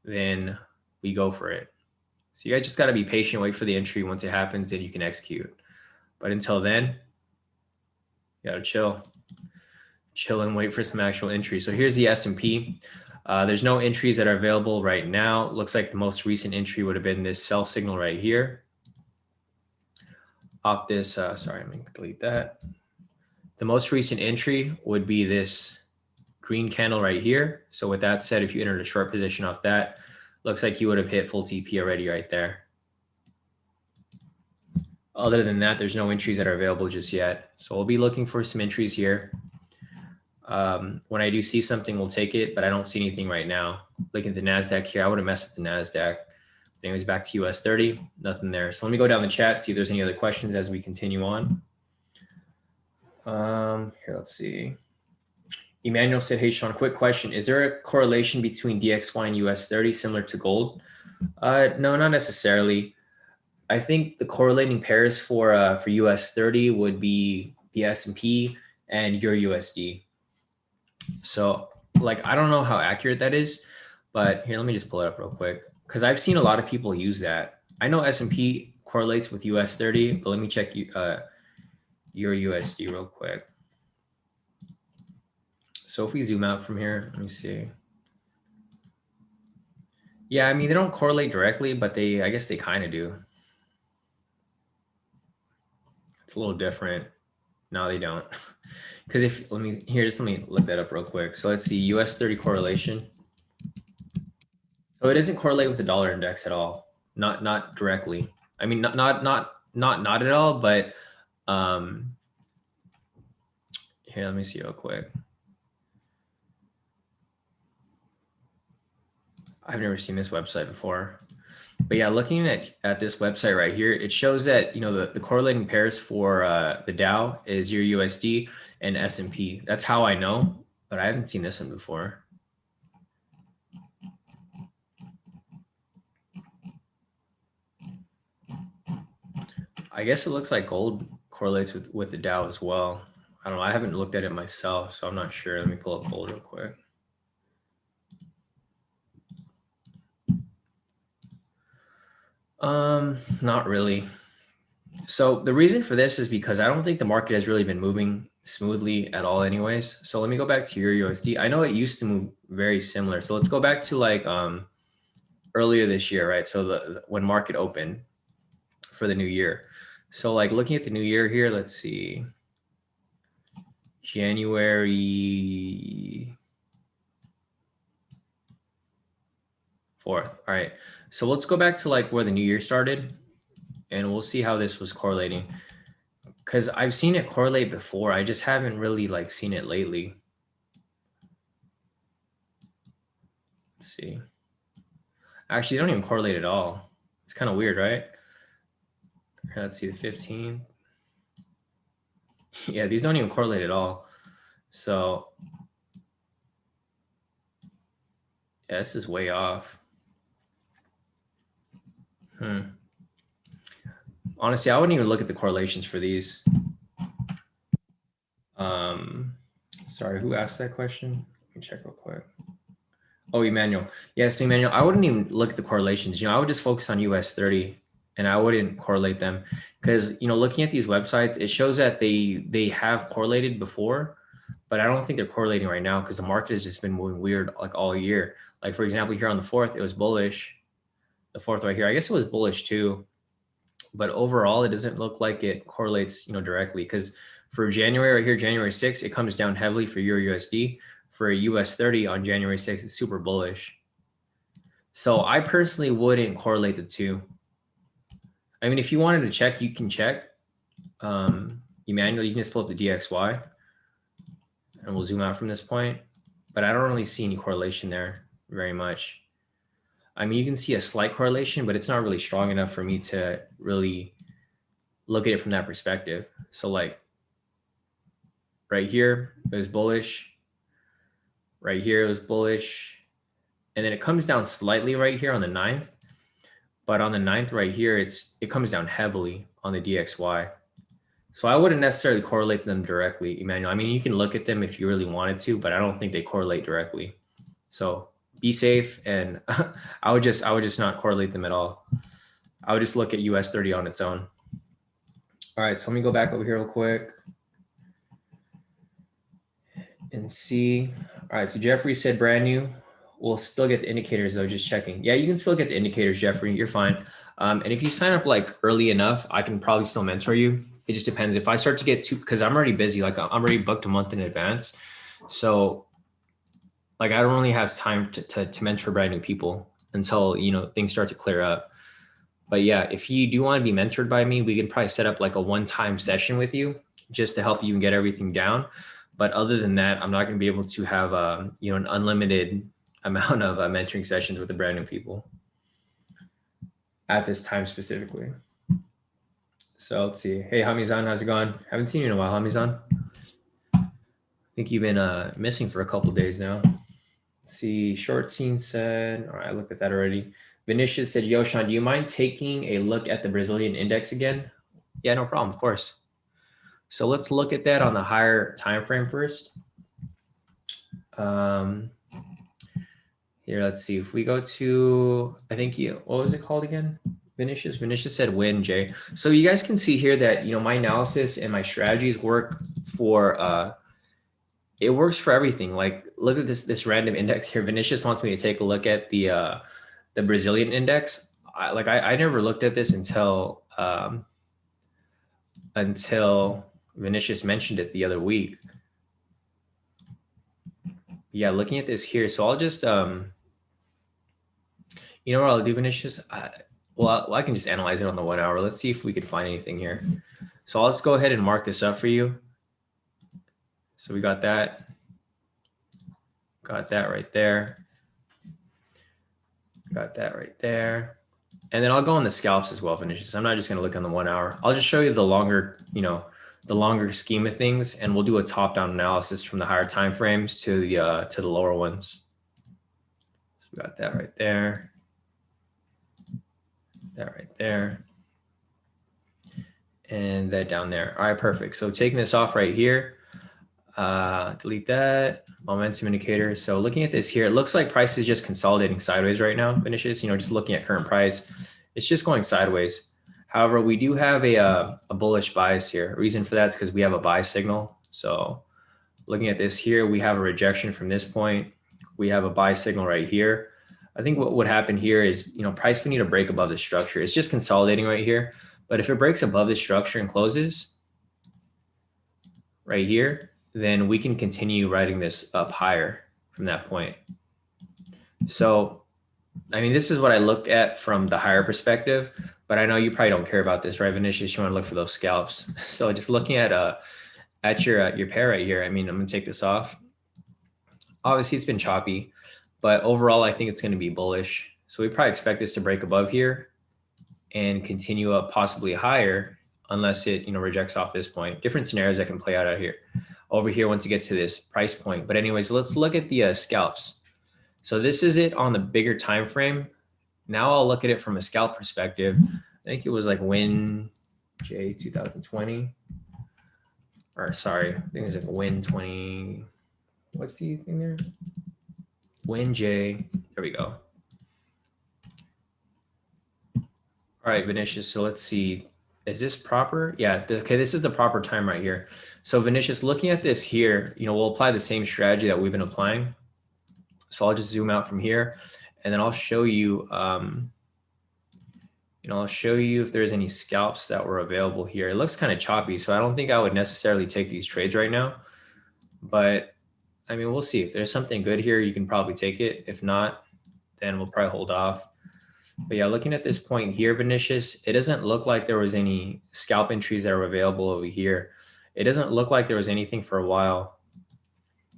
then we go for it. So you guys just got to be patient, wait for the entry. Once it happens, then you can execute. But until then, you got to chill and wait for some actual entry. So here's the S&P. There's no entries that are available right now. Looks like the most recent entry would have been this sell signal right here. Off this, sorry, I'm going to delete that. The most recent entry would be this green candle right here. So with that said, if you entered a short position off that, looks like you would have hit full TP already right there. Other than that, there's no entries that are available just yet. So we'll be looking for some entries here. When I do see something, we'll take it, but I don't see anything right now. Looking at the Nasdaq here, I wouldn't mess with the Nasdaq. Anyways, back to US30, nothing there. So let me go down the chat, see if there's any other questions as we continue on. Here, let's see. Emmanuel said, hey, Shawn, quick question. Is there a correlation between Dx1 and US30 similar to gold? No, not necessarily. I think the correlating pairs for US30 would be the S&P and your USD. So like, I don't know how accurate that is, but here, let me just pull it up real quick, because I've seen a lot of people use that. I know S&P correlates with US30, but let me check your USD real quick. So if we zoom out from here, let me see. Yeah, I mean, they don't correlate directly, but I guess they kind of do. It's a little different. No, they don't. Because let me look that up real quick. So let's see, US30 correlation. So it doesn't correlate with the dollar index at all. Not directly. I mean, not at all, but here, let me see real quick. I've never seen this website before. But yeah, looking at this website right here, it shows that, you know, the correlating pairs for the Dow is your USD and S&P. That's how I know, but I haven't seen this one before. I guess it looks like gold correlates with the Dow as well. I don't know. I haven't looked at it myself, so I'm not sure. Let me pull up gold real quick. Not really. So the reason for this is because I don't think the market has really been moving smoothly at all anyways. So let me go back to your USD. I know it used to move very similar. So let's go back to like earlier this year, right? So when market opened for the new year. So like looking at the new year here, let's see. January 4th. All right. So let's go back to like where the new year started, and we'll see how this was correlating, because I've seen it correlate before. I just haven't really like seen it lately. Let's see. Actually, they don't even correlate at all. It's kind of weird, right? Let's see the 15th. Yeah, these don't even correlate at all. So yeah, this is way off. Honestly, I wouldn't even look at the correlations for these. Sorry, who asked that question? Let me check real quick. Oh, Emmanuel. Yes, Emmanuel, I wouldn't even look at the correlations. You know, I would just focus on US30, and I wouldn't correlate them, because, you know, looking at these websites, it shows that they have correlated before, but I don't think they're correlating right now, because the market has just been moving weird like all year. Like, for example, here on the 4th, it was bullish. The 4th right here, I guess it was bullish too, but overall, it doesn't look like it correlates, you know, directly, because for January right here, January 6th, it comes down heavily for Euro USD. For a US30 on January 6th, it's super bullish. So I personally wouldn't correlate the two. I mean, if you wanted to check, you can check. Emmanuel, you can just pull up the DXY, and we'll zoom out from this point. But I don't really see any correlation there very much. I mean, you can see a slight correlation, but it's not really strong enough for me to really look at it from that perspective. So like right here, it was bullish. Right here, it was bullish. And then it comes down slightly right here on the 9th. But on the 9th right here, it comes down heavily on the DXY. So I wouldn't necessarily correlate them directly, Emmanuel. I mean, you can look at them if you really wanted to, but I don't think they correlate directly. So be safe, and I would just not correlate them at all. I would just look at US30 on its own. All right, so let me go back over here real quick and see. All right, so Jeffrey said brand new. We'll still get the indicators though, just checking. Yeah, you can still get the indicators, Jeffrey. You're fine. And if you sign up like early enough, I can probably still mentor you. It just depends. If I start to get too, because I'm already busy, like I'm already booked a month in advance. So like I don't really have time to mentor brand new people until, you know, things start to clear up. But yeah, if you do want to be mentored by me, we can probably set up like a one-time session with you just to help you get everything down. But other than that, I'm not going to be able to have, you know, an unlimited amount of mentoring sessions with the brand new people at this time specifically. So let's see. Hey, Hamizan, how's it going? Haven't seen you in a while, Hamizan. I think you've been missing for a couple of days now. Let's see, Short Scene said, all right, I looked at that already. Vinicius said, yo, Shawn, do you mind taking a look at the Brazilian index again? Yeah, no problem, of course. So let's look at that on the higher time frame first. Here, let's see. If we go to, I think what was it called again? Vinicius. Vinicius said win, Jay. So you guys can see here that, you know, my analysis and my strategies work for it works for everything. Like, look at this random index here. Vinicius wants me to take a look at the Brazilian index. I never looked at this until Vinicius mentioned it the other week. Yeah, looking at this here. So I'll just you know what I'll do, Vinicius? Well, I can just analyze it on the 1 hour. Let's see if we could find anything here. So I'll just go ahead and mark this up for you. So we got that. Got that right there. Got that right there. And then I'll go on the scalps as well, Vinicius. I'm not just going to look on the 1 hour. I'll just show you the longer, you know, the longer scheme of things, and we'll do a top-down analysis from the higher time frames to the lower ones. So we got that right there. That right there. And that down there. All right, perfect. So taking this off right here, delete that, momentum indicator. So looking at this here, it looks like price is just consolidating sideways right now, Vinicius. You know, just looking at current price, it's just going sideways. However, we do have a bullish bias here. Reason for that is because we have a buy signal. So looking at this here, we have a rejection from this point. We have a buy signal right here. I think what would happen here is, you know, price would need to break above the structure. It's just consolidating right here. But if it breaks above the structure and closes right here, then we can continue riding this up higher from that point. So, I mean, this is what I look at from the higher perspective, but I know you probably don't care about this, right, Vinicius? You want to look for those scalps. So just looking at your pair right here, I mean, I'm going to take this off. Obviously, it's been choppy, but overall, I think it's going to be bullish. So we probably expect this to break above here and continue up possibly higher unless it, you know, rejects off this point. Different scenarios that can play out here. Over here once it gets to this price point. But anyways, let's look at the scalps. So this is it on the bigger time frame. Now I'll look at it from a scalp perspective. I think it was like Win J 2020. Or sorry, I think it was like Win 20. What's the thing there? Win J. There we go. All right, Vinicius. So let's see. Is this proper? Yeah. Okay, this is the proper time right here. So Vinicius, looking at this here, you know, we'll apply the same strategy that we've been applying. So I'll just zoom out from here, and then I'll show you, you know, I'll show you if there's any scalps that were available here. It looks kind of choppy, so I don't think I would necessarily take these trades right now. But I mean, we'll see. If there's something good here, you can probably take it. If not, then we'll probably hold off. But yeah, looking at this point here, Vinicius, it doesn't look like there was any scalp entries that were available over here. It doesn't look like there was anything for a while.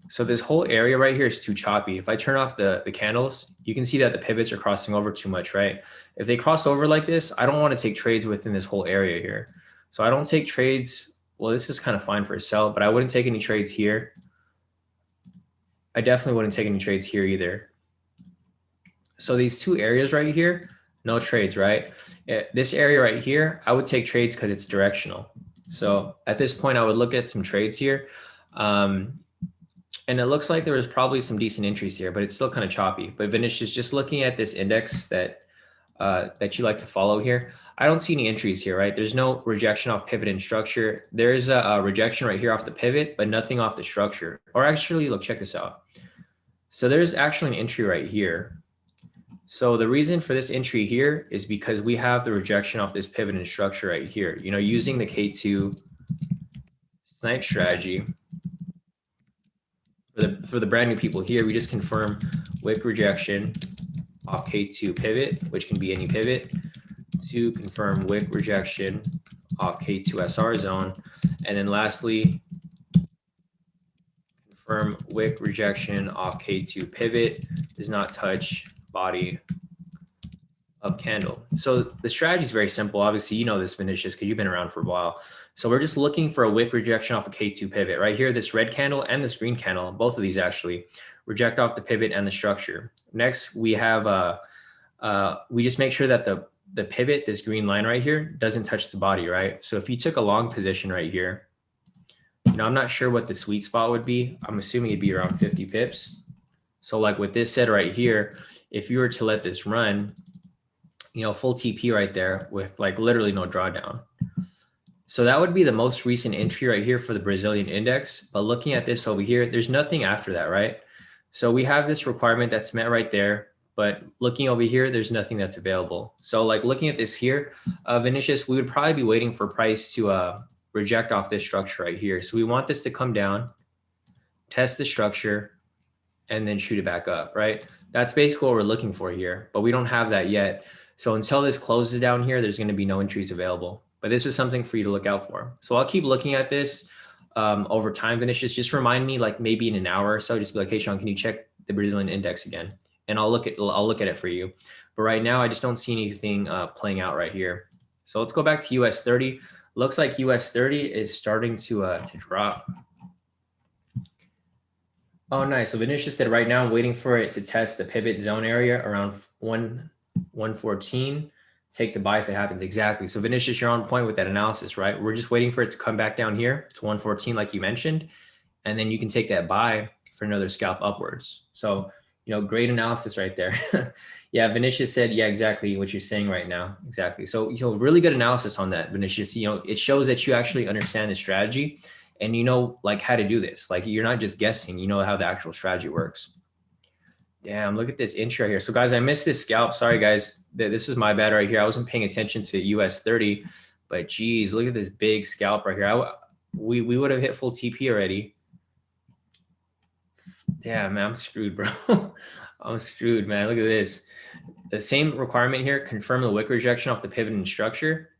So this whole area right here is too choppy. If I turn off the candles, you can see that the pivots are crossing over too much, right? If they cross over like this, I don't want to take trades within this whole area here. So I don't take trades. Well, this is kind of fine for a sell, but I wouldn't take any trades here. I definitely wouldn't take any trades here either. So these two areas right here, no trades, right? This area right here, I would take trades because it's directional. So at this point, I would look at some trades here. And it looks like there was probably some decent entries here, but it's still kind of choppy. But Vinicius, just looking at this index that you like to follow here, I don't see any entries here, right? There's no rejection off pivot and structure. There's a rejection right here off the pivot, but nothing off the structure. Or actually, look, check this out. So there's actually an entry right here. So the reason for this entry here is because we have the rejection off this pivot and structure right here. You know, using the K² snipe strategy, for the brand new people here, we just confirm wick rejection off K² pivot, which can be any pivot, to confirm wick rejection off K² SR zone. And then lastly, Confirm wick rejection off K2 pivot, does not touch body of candle. So the strategy is very simple. Obviously, you know this, Vinicius, because you've been around for a while. So we're just looking for a wick rejection off a K2 pivot. Right here, this red candle and this green candle, both of these actually, reject off the pivot and the structure. Next, we have we just make sure that the pivot, this green line right here, doesn't touch the body, right? So if you took a long position right here, you know, I'm not sure what the sweet spot would be. I'm assuming it'd be around 50 pips. So like with this said right here, if you were to let this run, you know, full TP right there with like literally no drawdown. So that would be the most recent entry right here for the Brazilian index. But looking at this over here, there's nothing after that, right? So we have this requirement that's met right there. But looking over here, there's nothing that's available. So like looking at this here, Vinicius, we would probably be waiting for price to reject off this structure right here. So we want this to come down, test the structure, and then shoot it back up, right? That's basically what we're looking for here, but we don't have that yet. So until this closes down here, there's going to be no entries available. But this is something for you to look out for. So I'll keep looking at this over time, Vinicius. Just remind me, like maybe in an hour or so, just be like, hey, Shawn, can you check the Brazilian index again? And I'll look at it for you. But right now, I just don't see anything playing out right here. So let's go back to US30. Looks like US30 is starting to drop. Oh, nice. So Vinicius said right now I'm waiting for it to test the pivot zone area around 114. Take the buy if it happens. Exactly. So Vinicius, you're on point with that analysis, right? We're just waiting for it to come back down here to 114, like you mentioned, and then you can take that buy for another scalp upwards. So, you know, great analysis right there. Yeah, Vinicius said, yeah, exactly what you're saying right now. Exactly. So, you know, really good analysis on that, Vinicius. You know, it shows that you actually understand the strategy and you know, like how to do this. Like you're not just guessing, you know how the actual strategy works. Damn, look at this intro here. So guys, I missed this scalp. Sorry guys, this is my bad right here. I wasn't paying attention to US30, but geez, look at this big scalp right here. We would have hit full TP already. Damn, man, I'm screwed, bro. I'm screwed, man. Look at this. The same requirement here, confirm the wick rejection off the pivot and structure.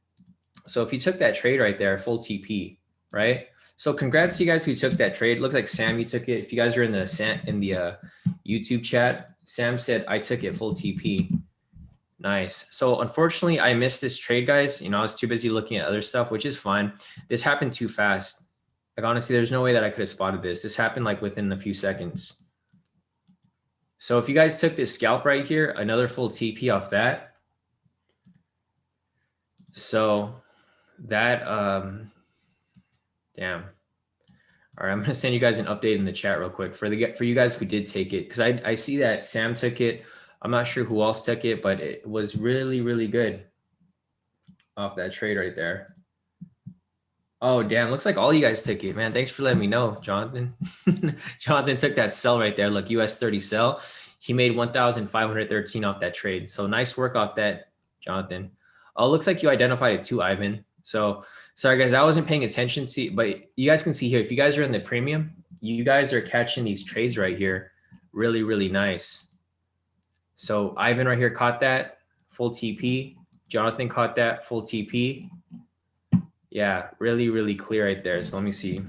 So if you took that trade right there, full TP, right? So congrats to you guys who took that trade. Looks like Sam, you took it. If you guys are in the YouTube chat, Sam said, I took it full TP. Nice. So unfortunately, I missed this trade, guys. You know, I was too busy looking at other stuff, which is fine. This happened too fast. Like, honestly, there's no way that I could have spotted this. This happened like within a few seconds. So if you guys took this scalp right here, another full TP off that. So that, damn. All right, I'm going to send you guys an update in the chat real quick for you guys who did take it, because I see that Sam took it. I'm not sure who else took it, but it was really, really good off that trade right there. Oh, damn. Looks like all you guys took it, man. Thanks for letting me know, Jonathan. Jonathan took that sell right there. Look, US30 sell. He made 1,513 off that trade. So nice work off that, Jonathan. Oh, looks like you identified it too, Ivan. So sorry, guys, I wasn't paying attention to, but you guys can see here, if you guys are in the premium, you guys are catching these trades right here. Really, really nice. So Ivan right here caught that full TP. Jonathan caught that full TP. Yeah, really, really clear right there. So let me see.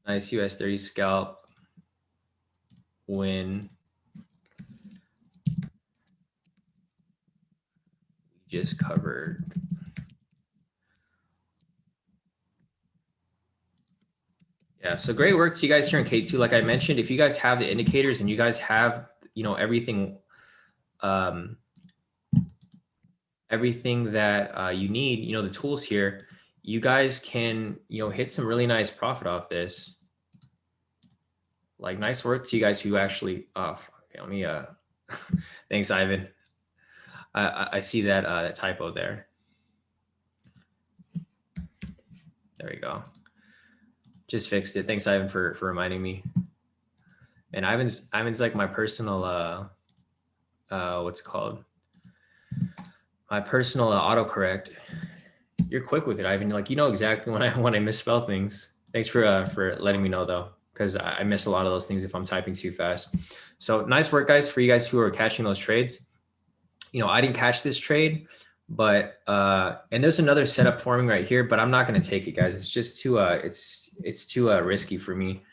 Nice US30 scalp win. Just covered. Yeah, so great work to you guys here in K2. Like I mentioned, if you guys have the indicators and you guys have, you know, everything that you need, you know, the tools here, you guys can, you know, hit some really nice profit off this. Like nice work to you guys who actually, okay, let me, thanks, Ivan. I see that, that typo there. There we go. Just fixed it. Thanks, Ivan, for reminding me. And Ivan's like my personal, what's it called? My personal autocorrect. You're quick with it, Ivan. Like, you know exactly when I misspell things. Thanks for letting me know though, because I miss a lot of those things if I'm typing too fast. So nice work, guys, for you guys who are catching those trades. You know, I didn't catch this trade, But and there's another setup forming right here, but I'm not going to take it, guys. It's just too it's too risky for me.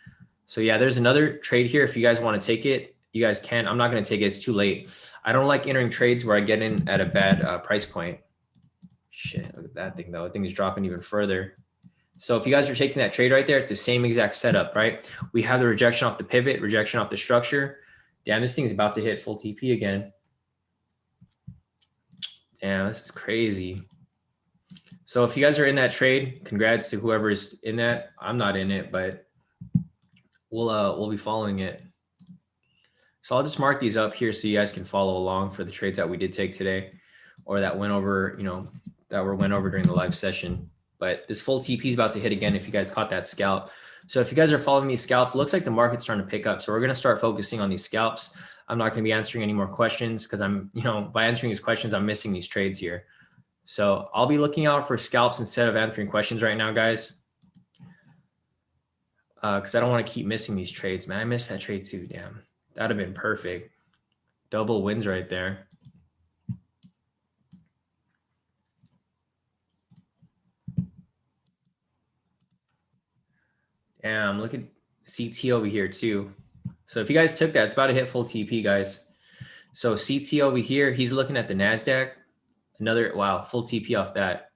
So yeah, there's another trade here. If you guys want to take it, you guys can. I'm not going to take it. It's too late. I don't like entering trades where I get in at a bad price point. Shit, look at that thing though. I think it's dropping even further. So if you guys are taking that trade right there, it's the same exact setup, right? We have the rejection off the pivot, rejection off the structure. Damn, this thing's about to hit full TP again. Damn, this is crazy. So if you guys are in that trade, congrats to whoever's in that. I'm not in it, but we'll be following it. So I'll just mark these up here so you guys can follow along for the trades that we did take today, or that went over, you know, that went over during the live session. But this full TP is about to hit again if you guys caught that scalp. So if you guys are following these scalps, it looks like the market's starting to pick up. So we're going to start focusing on these scalps. I'm not going to be answering any more questions because I'm, you know, by answering these questions, I'm missing these trades here. So I'll be looking out for scalps instead of answering questions right now, guys. Because I don't want to keep missing these trades, man. I missed that trade too. Damn, that'd have been perfect. Double wins right there. Damn, look at CT over here too. So if you guys took that, it's about to hit full TP, guys. So CT over here, he's looking at the Nasdaq. Another, wow, full TP off that.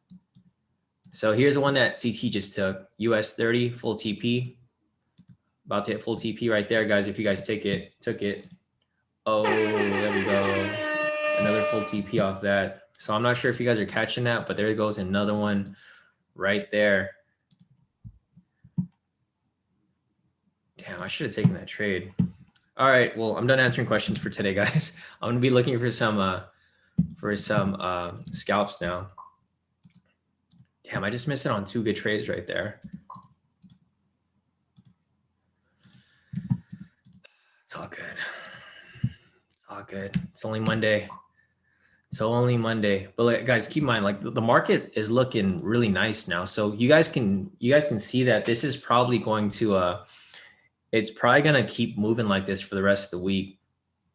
So here's the one that CT just took, US30, full TP. About to hit full TP right there, guys. If you guys took it. Oh, there we go. Another full TP off that. So I'm not sure if you guys are catching that, but there goes another one right there. Damn, I should have taken that trade. All right, well, I'm done answering questions for today, guys. I'm gonna be looking for some scalps now. Damn, I just missed it on 2 good trades right there. It's all good. It's all good. It's only Monday. It's only Monday. But like, guys, keep in mind, like the market is looking really nice now. So you guys can see that this is probably going to it's probably gonna keep moving like this for the rest of the week.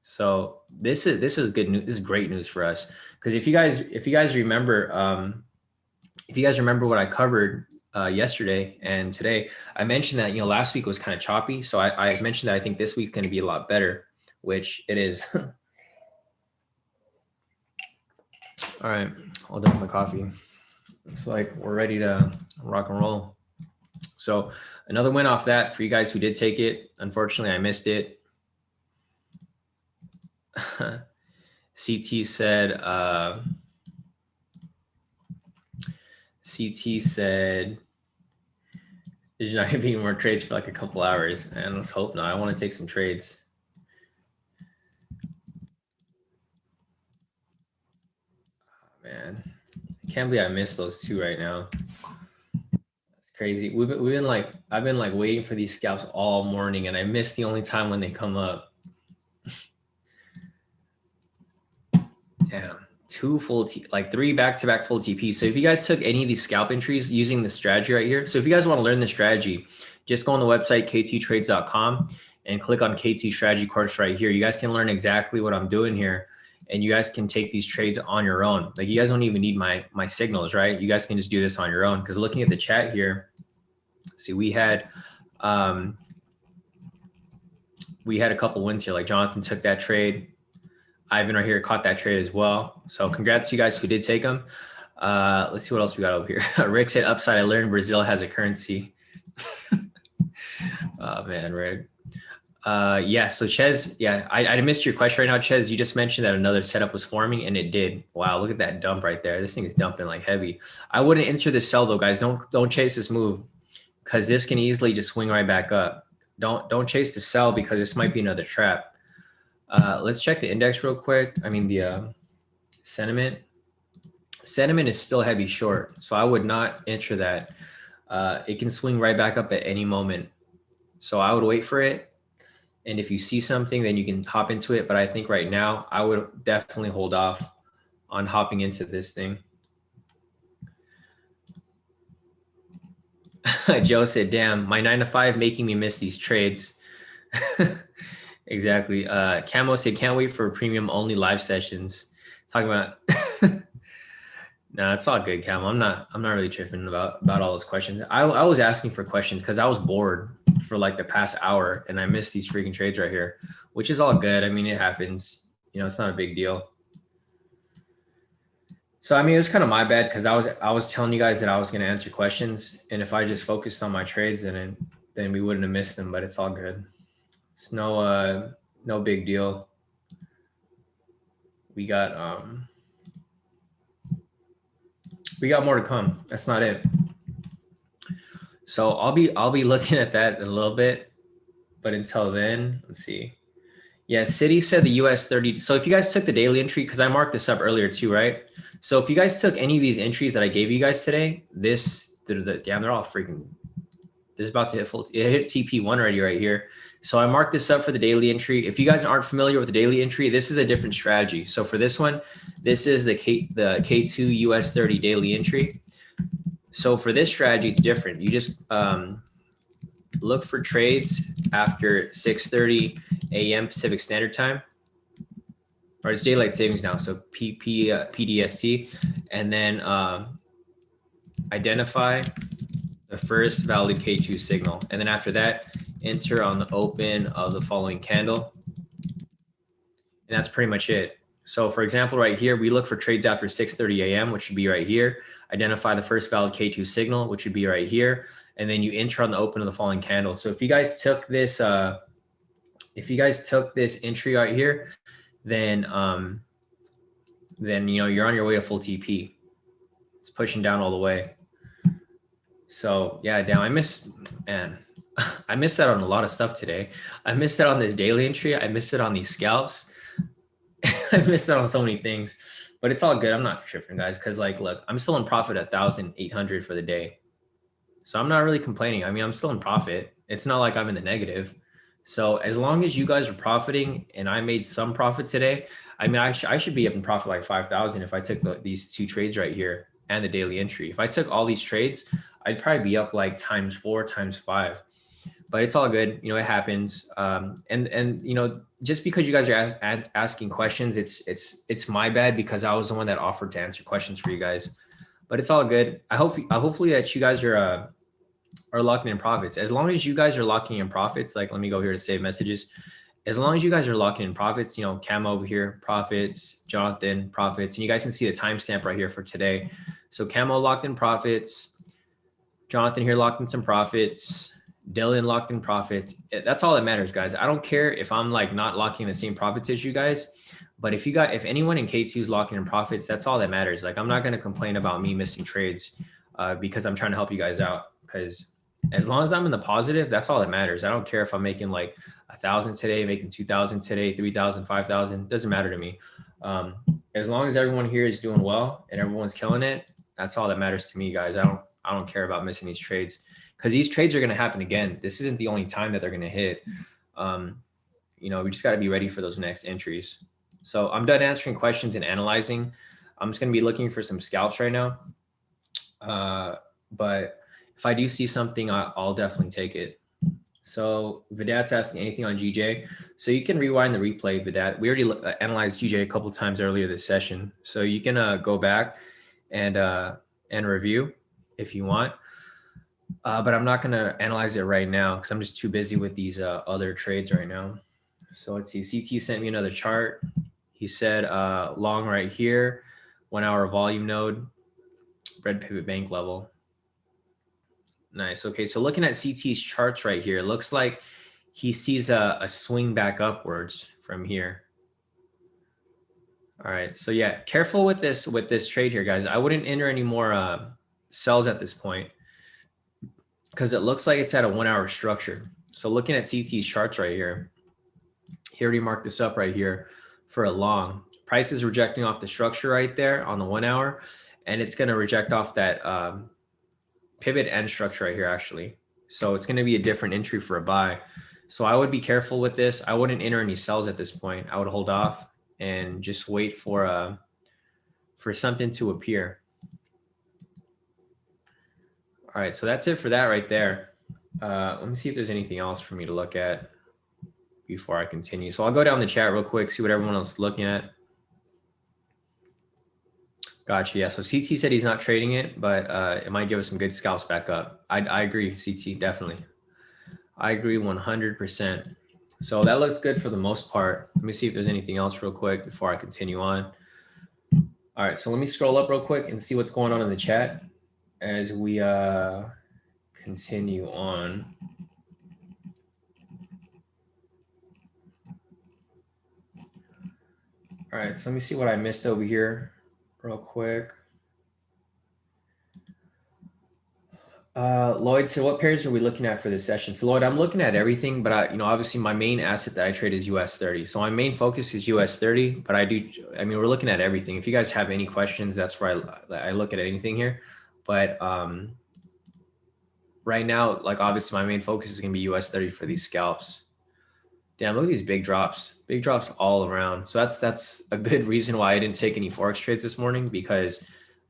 So this is good news. This is great news for us. Because if you guys remember what I covered yesterday and today, I mentioned that, you know, last week was kind of choppy. So I mentioned that I think this week's going to be a lot better, which it is. All right, all done with my coffee. Looks like we're ready to rock and roll. So another win off that for you guys who did take it. Unfortunately, I missed it. CT said there's not gonna be more trades for like a couple hours, and let's hope not. I want to take some trades. Oh, man, I can't believe I missed those 2 right now. That's crazy. I've been like waiting for these scalps all morning, and I missed the only time when they come up. Damn. 2 full, like 3 back-to-back full TP. So if you guys took any of these scalp entries using the strategy right here, so if you guys want to learn the strategy, just go on the website, k2trades.com, and click on K2 strategy course right here. You guys can learn exactly what I'm doing here, and you guys can take these trades on your own. Like you guys don't even need my signals, right? You guys can just do this on your own. Because looking at the chat here, see, we had a couple wins here. Like Jonathan took that trade. Ivan right here caught that trade as well. So congrats to you guys who did take them. Let's see what else we got over here. Rick said, upside, I learned Brazil has a currency. Oh, man, Rick. Yeah, so Ches, yeah, I missed your question right now, Ches. You just mentioned that another setup was forming, and it did. Wow, look at that dump right there. This thing is dumping like heavy. I wouldn't enter this sell, though, guys. Don't chase this move because this can easily just swing right back up. Don't chase the sell because this might be another trap. Let's check the index real quick. I mean, the sentiment. Sentiment is still heavy short, so I would not enter that. It can swing right back up at any moment. So I would wait for it. And if you see something, then you can hop into it. But I think right now, I would definitely hold off on hopping into this thing. Joe said, damn, my 9 to 5 making me miss these trades. Exactly. Camo said, can't wait for premium only live sessions. Talking about No, it's all good, Cam. I'm not really tripping about all those questions. I was asking for questions because I was bored for like the past hour and I missed these freaking trades right here, which is all good. I mean, it happens. You know, it's not a big deal. So I mean, it was kind of my bad because I was telling you guys that I was going to answer questions, and if I just focused on my trades, then we wouldn't have missed them. But it's all good. It's no big deal. We got more to come. That's not it. So I'll be looking at that in a little bit, but until then, let's see. Yeah, Citi said the US30. So if you guys took the daily entry, because I marked this up earlier too, right? So if you guys took any of these entries that I gave you guys today, damn, they're all freaking. This is about to hit it hit TP1 already right here. So I marked this up for the daily entry. If you guys aren't familiar with the daily entry, this is a different strategy. So for this one, this is the K² US30 daily entry. So for this strategy, it's different. You just look for trades after 6:30 a.m. Pacific Standard Time, or it's daylight savings now, so PDST, and then identify the first valid K2 signal, and then after that, enter on the open of the following candle, and that's pretty much it. So for example, right here, we look for trades after 6:30 a.m., which should be right here. Identify the first valid K2 signal, which would be right here. And then you enter on the open of the following candle. So if you guys took this, entry right here, then you know, you're on your way to full TP. It's pushing down all the way. So yeah, down. I missed that on a lot of stuff today. I missed that on this daily entry. I missed it on these scalps. I missed out on so many things, but it's all good. I'm not tripping, guys, because like, look, I'm still in profit at 1,800 for the day. So I'm not really complaining. I mean, I'm still in profit. It's not like I'm in the negative. So as long as you guys are profiting and I made some profit today, I mean, I should be up in profit like 5,000 if I took these two trades right here and the daily entry. If I took all these trades, I'd probably be up like ×4, ×5. But it's all good. You know, it happens. And you know, just because you guys are asking questions, it's my bad because I was the one that offered to answer questions for you guys. But it's all good. Hopefully that you guys are locking in profits. As long as you guys are locking in profits, like let me go here to save messages. As long as you guys are locking in profits, you know, Cam over here, profits, Jonathan, profits, and you guys can see the timestamp right here for today. So Camo locked in profits, Jonathan here locked in some profits, Dylan locked in profits. That's all that matters, guys. I don't care if I'm like not locking the same profits as you guys, but if anyone in K2 is locking in profits, that's all that matters. Like I'm not going to complain about me missing trades because I'm trying to help you guys out. Because as long as I'm in the positive, that's all that matters. I don't care if I'm making like 1,000 today, making 2,000 today, 3,000, 5,000. Doesn't matter to me. As long as everyone here is doing well and everyone's killing it, that's all that matters to me, guys. I don't care about missing these trades because these trades are going to happen again. This isn't the only time that they're going to hit. You know, we just got to be ready for those next entries. So I'm done answering questions and analyzing. I'm just going to be looking for some scalps right now. But if I do see something, I'll definitely take it. So Vidat's asking anything on GJ. So you can rewind the replay, Vidat. We already analyzed GJ a couple of times earlier this session. So you can go back and review if you want. But I'm not going to analyze it right now because I'm just too busy with these other trades right now. So let's see. CT sent me another chart. He said long right here, 1 hour volume node, red pivot bank level. Nice. Okay, so looking at CT's charts right here, it looks like he sees a swing back upwards from here. All right, so yeah, careful with this trade here, guys. I wouldn't enter any more sells at this point because it looks like it's at a 1 hour structure. So looking at CT's charts right here, he already marked this up right here for a long. Price is rejecting off the structure right there on the 1 hour, and it's going to reject off that pivot and structure right here actually. So it's going to be a different entry for a buy. So I would be careful with this. I wouldn't enter any sells at this point. I would hold off and just wait for something to appear. All right, so that's it for that right there. Let me see if there's anything else for me to look at before I continue. So I'll go down the chat real quick, see what everyone else is looking at. Gotcha. Yeah. So CT said he's not trading it, but it might give us some good scalps back up. I agree, CT, definitely. I agree 100%. So that looks good for the most part. Let me see if there's anything else real quick before I continue on. All right. So let me scroll up real quick and see what's going on in the chat as we continue on. All right. So let me see what I missed over here real quick. Lloyd, so what pairs are we looking at for this session? So Lloyd, I'm looking at everything, but obviously my main asset that I trade is US30. So my main focus is US30, but we're looking at everything. If you guys have any questions, that's where I look at anything here. But right now, like obviously my main focus is gonna be US30 for these scalps. Damn, look at these big drops all around. So that's a good reason why I didn't take any Forex trades this morning, because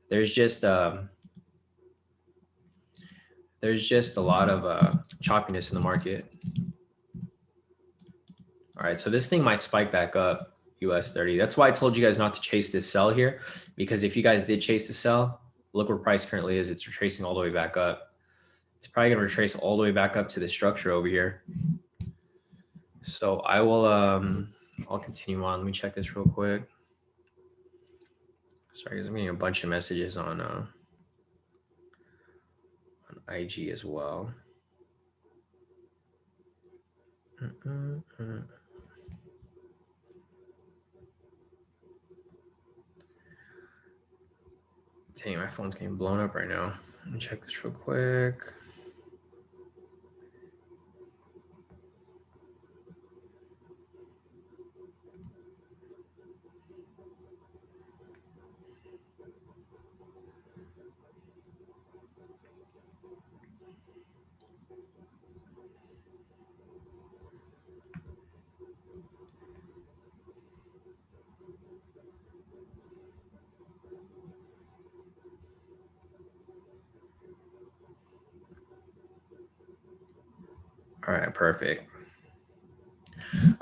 there's just a lot of choppiness in the market. All right, so this thing might spike back up, US30. That's why I told you guys not to chase this sell here, because if you guys did chase the sell, look where price currently is. It's retracing all the way back up. It's probably going to retrace all the way back up to the structure over here. So I will, I'll continue on. Let me check this real quick. Sorry, because I'm getting a bunch of messages on IG as well. Dang, my phone's getting blown up right now. Let me check this real quick. All right, perfect.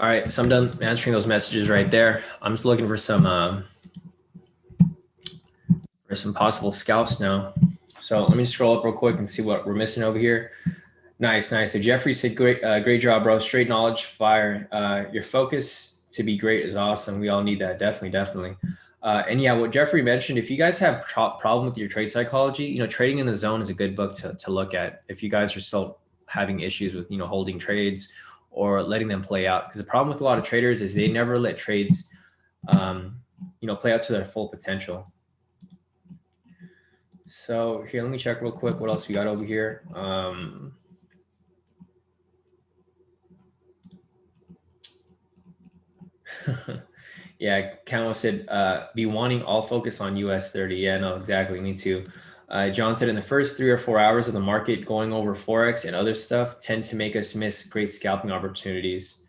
All right, so I'm done answering those messages right there. I'm just looking for some possible scalps now. So let me scroll up real quick and see what we're missing over here. Nice. So Jeffrey said, great job, bro. Straight knowledge, fire. Your focus to be great is awesome. We all need that. Definitely. And yeah, what Jeffrey mentioned, if you guys have problem with your trade psychology, Trading in the Zone is a good book to look at if you guys are still having issues with, holding trades or letting them play out. Because the problem with a lot of traders is they never let trades, play out to their full potential. So here, let me check real quick what else we got over here. Yeah, Camo said, be wanting all focus on US30. Yeah, no, exactly. Me too. John said, in the first 3 or 4 hours of the market, going over Forex and other stuff tend to make us miss great scalping opportunities.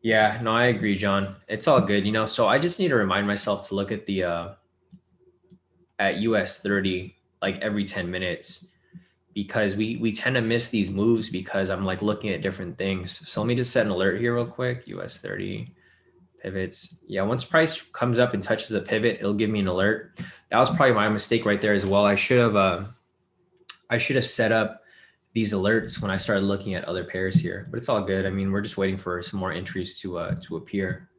Yeah, no, I agree, John. It's all good, So I just need to remind myself to look at the at US30 like every 10 minutes, because we tend to miss these moves because I'm like looking at different things. So let me just set an alert here real quick. US30 pivots. Yeah, once price comes up and touches a pivot, it'll give me an alert. That was probably my mistake right there as well. I should have set up these alerts when I started looking at other pairs here, but it's all good. I mean, we're just waiting for some more entries to appear.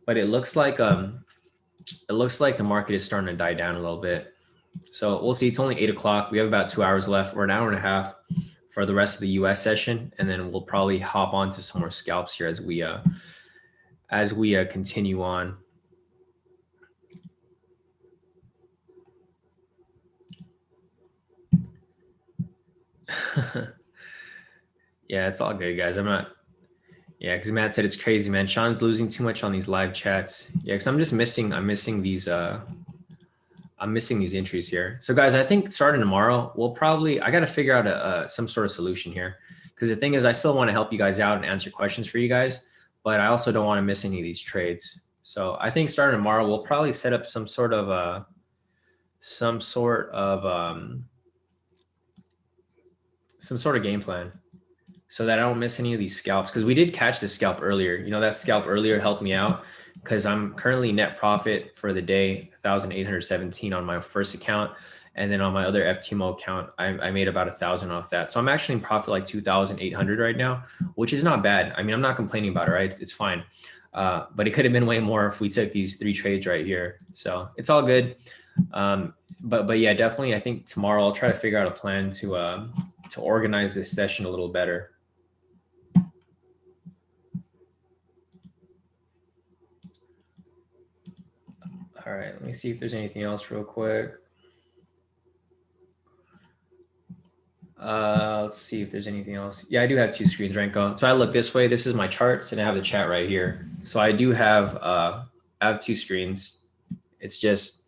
But it looks like the market is starting to die down a little bit. So we'll see. It's only 8 o'clock. We have about 2 hours left, or an hour and a half for the rest of the US session, and then we'll probably hop on to some more scalps here as we continue on. Yeah, it's all good, guys. Yeah, because Matt said it's crazy, man. Shawn's losing too much on these live chats. Yeah, because I'm missing these entries here. So guys, I think starting tomorrow, I got to figure out some sort of solution here. Because the thing is, I still want to help you guys out and answer questions for you guys, but I also don't want to miss any of these trades. So I think starting tomorrow, we'll probably set up some sort of game plan so that I don't miss any of these scalps. Because we did catch this scalp earlier. That scalp earlier helped me out because I'm currently net profit for the day, 1,817 on my first account. And then on my other FTMO account, I made about 1,000 off that. So I'm actually in profit like 2,800 right now, which is not bad. I mean, I'm not complaining about it, right? It's fine. But it could have been way more if we took these 3 trades right here. So it's all good. But yeah, definitely, I think tomorrow I'll try to figure out a plan to organize this session a little better. All right, let me see if there's anything else real quick. Let's see if there's anything else. Yeah, I do have 2 screens, Renko. So I look this way. This is my charts, and I have the chat right here. So I do have I have 2 screens. It's just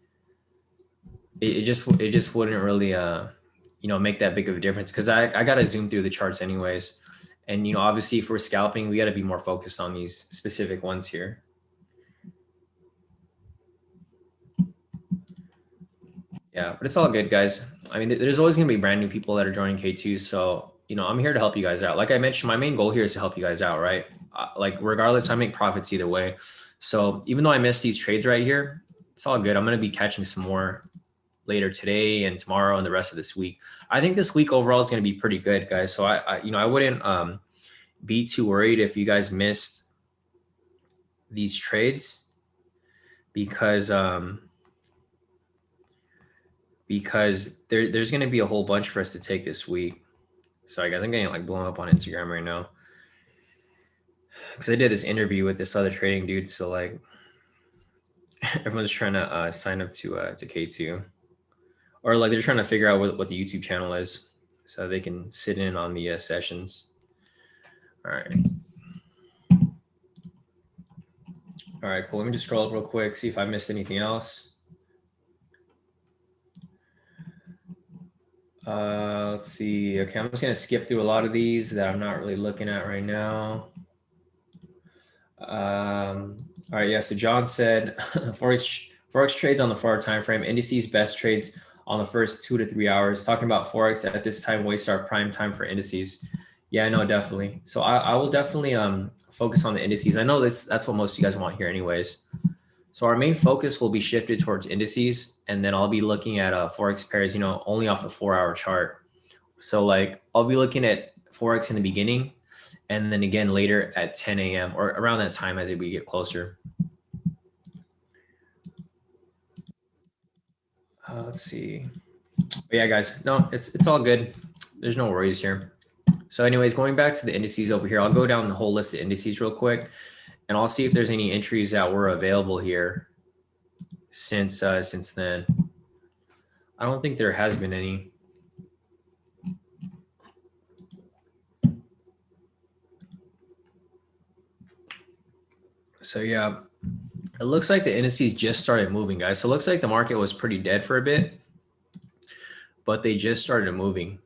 it just wouldn't really you know, make that big of a difference because I gotta zoom through the charts anyways. And you know, obviously, if we're scalping, we got to be more focused on these specific ones here. Yeah, but it's all good, guys. I mean, there's always going to be brand new people that are joining K2. So, you know, I'm here to help you guys out. Like I mentioned, my main goal here is to help you guys out, right? Like regardless, I make profits either way. So even though I missed these trades right here, it's all good. I'm going to be catching some more later today and tomorrow and the rest of this week. I think this week overall is going to be pretty good, guys. So I you know, I wouldn't be too worried if you guys missed these trades because there's going to be a whole bunch for us to take this week. Sorry, guys, I'm getting like blown up on Instagram right now because I did this interview with this other trading dude. So like everyone's trying to sign up to K2, or like they're trying to figure out what the YouTube channel is so they can sit in on the sessions. All right. All right, cool. Let me just scroll up real quick, see if I missed anything else. Let's see. Okay, I'm just gonna skip through a lot of these that I'm not really looking at right now. All right, yeah. So John said Forex trades on the 4-hour time frame. Indices best trades on the first 2 to 3 hours. Talking about Forex at this time, waste our prime time for indices. Yeah, no, definitely. So I will definitely focus on the indices. I know that's what most of you guys want here, anyways. So our main focus will be shifted towards indices, and then I'll be looking at Forex pairs, you know, only off the 4-hour chart. So like I'll be looking at Forex in the beginning, and then again later at 10 a.m. or around that time as we get closer. Let's see. But yeah, guys, no, it's all good. There's no worries here. So anyways, going back to the indices over here, I'll go down the whole list of indices real quick, and I'll see if there's any entries that were available here since then. I don't think there has been any. So yeah, it looks like the indices just started moving, guys. So it looks like the market was pretty dead for a bit, but they just started moving.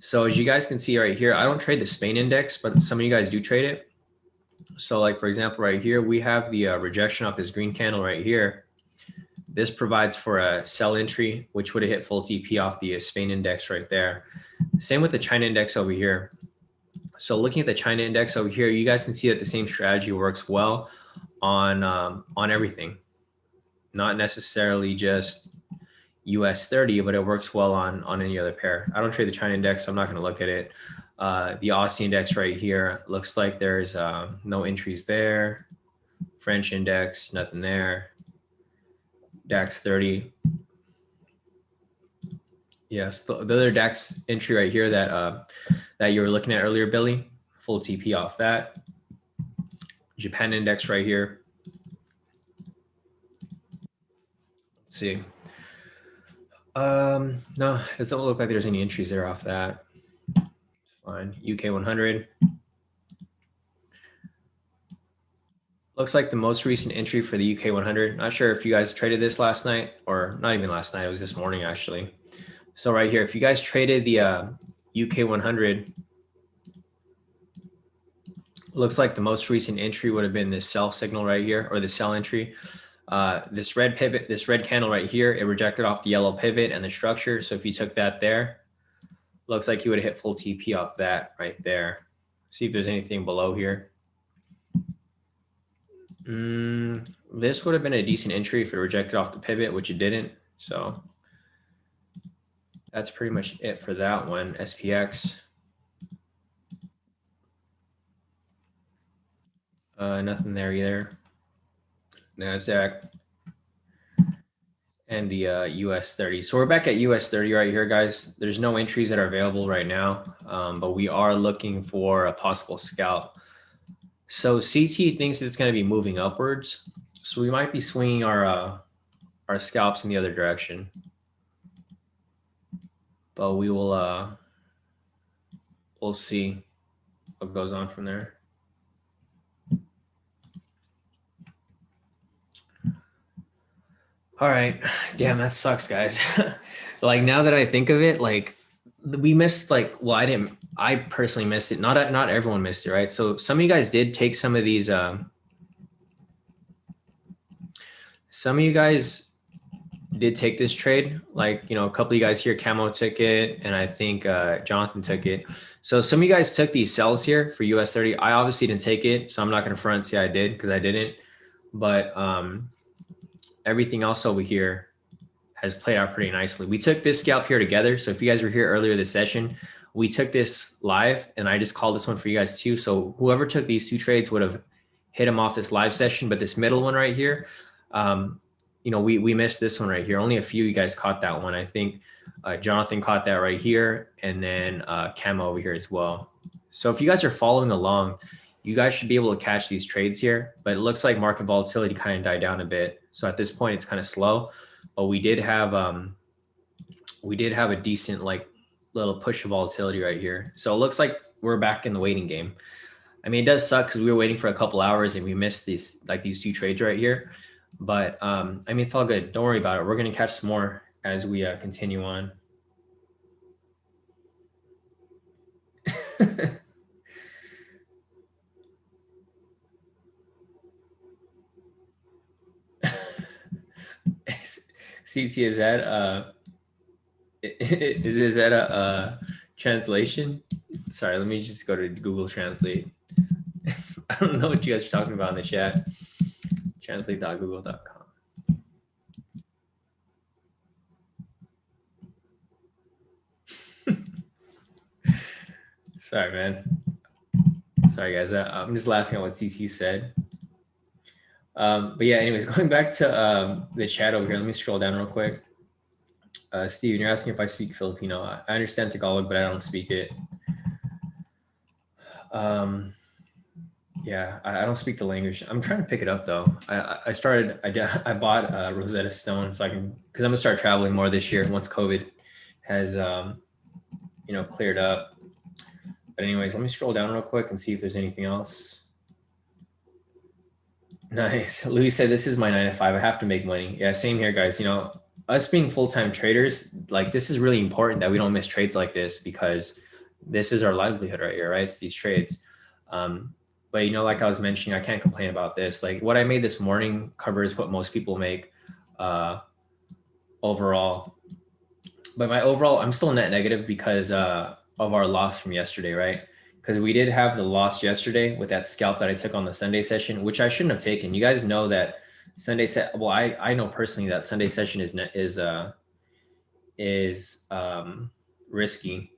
So as you guys can see right here, I don't trade the Spain index, but some of you guys do trade it. So like, for example, right here, we have the rejection off this green candle right here. This provides for a sell entry, which would have hit full TP off the Spain index right there. Same with the China index over here. So looking at the China index over here, you guys can see that the same strategy works well on everything, not necessarily just US30, but it works well on any other pair. I don't trade the China index, so I'm not going to look at it. The Aussie index right here looks like there's no entries there. French index, nothing there. DAX 30. Yes, the other DAX entry right here that you were looking at earlier, Billy, full TP off that. Japan index right here. Let's see. No, it doesn't look like there's any entries there off that. It's fine. UK 100. Looks like the most recent entry for the UK 100. Not sure if you guys traded this last night, or not even last night. It was this morning, actually. So right here, if you guys traded the UK 100, looks like the most recent entry would have been this sell signal right here, or the sell entry. This red pivot, this red candle right here, it rejected off the yellow pivot and the structure. So if you took that there, looks like you would have hit full TP off that right there. See if there's anything below here. This would have been a decent entry if it rejected off the pivot, which it didn't. So that's pretty much it for that one. SPX. Nothing there either. Nasdaq and the US30. So we're back at US30 right here, guys. There's no entries that are available right now, but we are looking for a possible scalp. So CT thinks it's going to be moving upwards. So we might be swinging our scalps in the other direction. But we will we'll see what goes on from there. All right. Damn, that sucks, guys. Like now that I think of it, like we missed well, I personally missed it. Not everyone missed it, right? So some of you guys did take some of these some of you guys did take this trade. Like, a couple of you guys here, Camo took it, and I think Jonathan took it. So some of you guys took these sells here for US30. I obviously didn't take it, so I'm not going to front say I did because I didn't. But everything else over here has played out pretty nicely. We took this scalp here together. So if you guys were here earlier this session, we took this live, and I just called this one for you guys too. So whoever took these two trades would have hit them off this live session, but this middle one right here, we missed this one right here. Only a few of you guys caught that one. I think Jonathan caught that right here, and then Camo over here as well. So if you guys are following along, you guys should be able to catch these trades here, but it looks like market volatility kind of died down a bit. So at this point, it's kind of slow, but we did have a decent little push of volatility right here. So it looks like we're back in the waiting game. I mean, it does suck because we were waiting for a couple hours and we missed these two trades right here. But I mean, it's all good. Don't worry about it. We're going to catch some more as we continue on. CT, is that a translation? Sorry, let me just go to Google Translate. I don't know what you guys are talking about in the chat. Translate.google.com. Sorry, man. Sorry, guys. I'm just laughing at what CT said. But yeah, anyways, going back to the chat over here, let me scroll down real quick. Steven, you're asking if I speak Filipino. I understand Tagalog, but I don't speak it. Yeah, I don't speak the language. I'm trying to pick it up though. I bought Rosetta Stone so I can, because I'm gonna start traveling more this year once COVID has cleared up. But anyways, let me scroll down real quick and see if there's anything else. Nice. Louis said, this is my 9 to 5. I have to make money. Yeah, same here, guys. Us being full-time traders, this is really important that we don't miss trades like this, because this is our livelihood right here, right? It's these trades. But like I was mentioning, I can't complain about this. Like what I made this morning covers what most people make overall. But my overall, I'm still net negative because of our loss from yesterday, right? Because we did have the loss yesterday with that scalp that I took on the Sunday session, which I shouldn't have taken. You guys know that Sunday set. Well, I know personally that Sunday session is risky.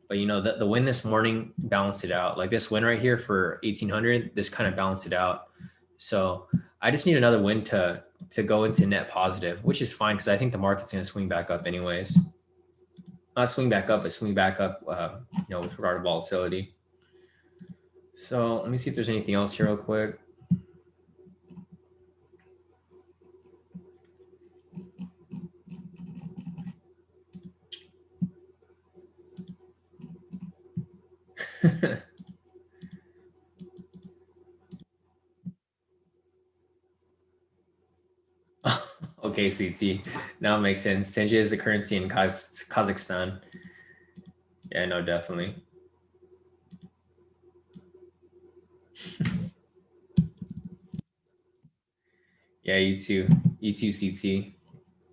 But the win this morning balanced it out. Like this win right here for 1800, this kind of balanced it out. So I just need another win to go into net positive, which is fine because I think the market's going to swing back up anyways. Not swing back up, but swing back up, with regard to volatility. So let me see if there's anything else here real quick. Okay, CT. Now it makes sense. Tenge is the currency in Kazakhstan. Yeah, no, definitely. Yeah, you too, CT.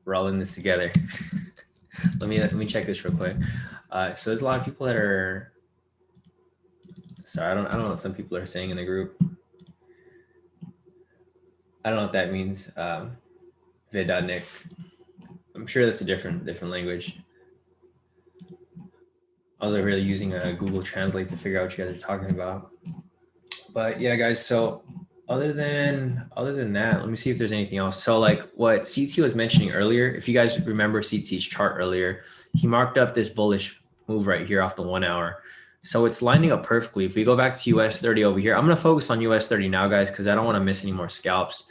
We're all in this together. let me check this real quick. So there's a lot of people that are. Sorry, I don't know what some people are saying in the group. I don't know what that means. Vid.Nick. I'm sure that's a different language. I was over here using a Google Translate to figure out what you guys are talking about. But yeah, guys. So other than that, let me see if there's anything else. So like what CT was mentioning earlier, if you guys remember CT's chart earlier, he marked up this bullish move right here off the 1 hour. So it's lining up perfectly. If we go back to US30 over here, I'm going to focus on US30 now, guys, because I don't want to miss any more scalps.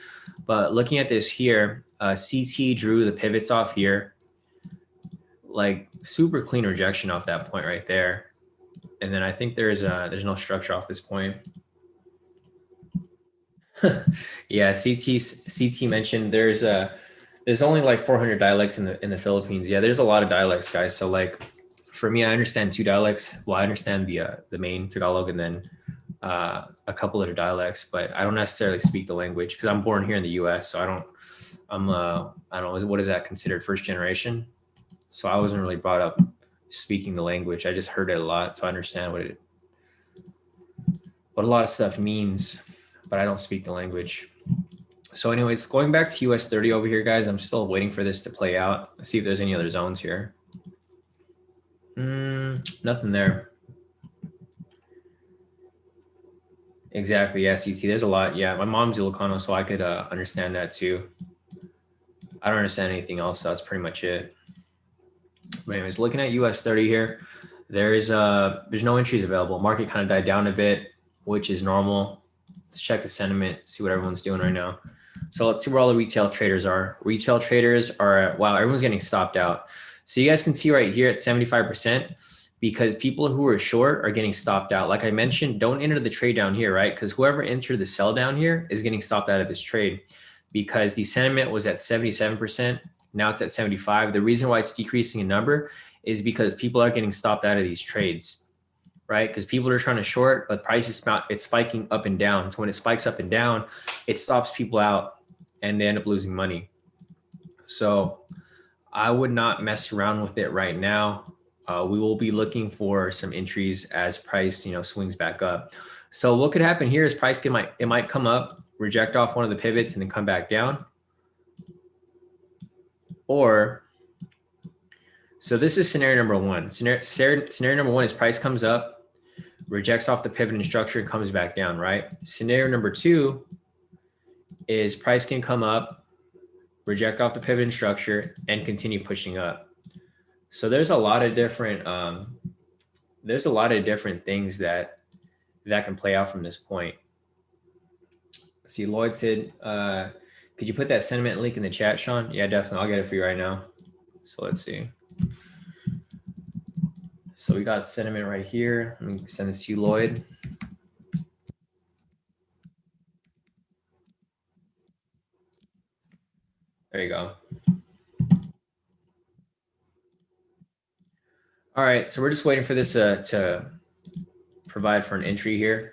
But looking at this here, CT drew the pivots off here, like super clean rejection off that point right there. And then I think there's no structure off this point. Yeah, CT mentioned there's only like 400 dialects in the Philippines. Yeah, there's a lot of dialects, guys. So like for me, I understand 2 dialects. Well, I understand the main Tagalog and then a couple other dialects, but I don't necessarily speak the language because I'm born here in the US. So I don't know, what is that considered, first generation? So I wasn't really brought up speaking the language. I just heard it a lot, so I understand what a lot of stuff means, but I don't speak the language. So anyways, going back to US30 over here, guys, I'm still waiting for this to play out. Let's see if there's any other zones here. Nothing there. Exactly. Yeah, CT. There's a lot. Yeah, my mom's Ilocano, so I could understand that too. I don't understand anything else. So that's pretty much it. But anyways, looking at US30 here, there's no entries available. Market kind of died down a bit, which is normal. Let's check the sentiment, see what everyone's doing right now. So let's see where all the retail traders are. Retail traders are, wow, everyone's getting stopped out. So you guys can see right here at 75%, because people who are short are getting stopped out. Like I mentioned, don't enter the trade down here, right? Because whoever entered the sell down here is getting stopped out of this trade, because the sentiment was at 77%. Now it's at 75. The reason why it's decreasing in number is because people are getting stopped out of these trades, right? Because people are trying to short, but price is it's spiking up and down. So when it spikes up and down, it stops people out and they end up losing money. So I would not mess around with it right now. We will be looking for some entries as price, swings back up. So what could happen here is price it might come up, reject off one of the pivots, and then come back down. Or, so this is scenario number one. Scenario number one is price comes up, rejects off the pivot and structure, and comes back down, right? Scenario number two is price can come up, reject off the pivot and structure, and continue pushing up. So there's a lot of different things that can play out from this point. Let's see, Lloyd said, could you put that sentiment link in the chat, Shawn? Yeah, definitely. I'll get it for you right now. So let's see. So we got sentiment right here. Let me send this to you, Lloyd. There you go. All right, so we're just waiting for this to provide for an entry here.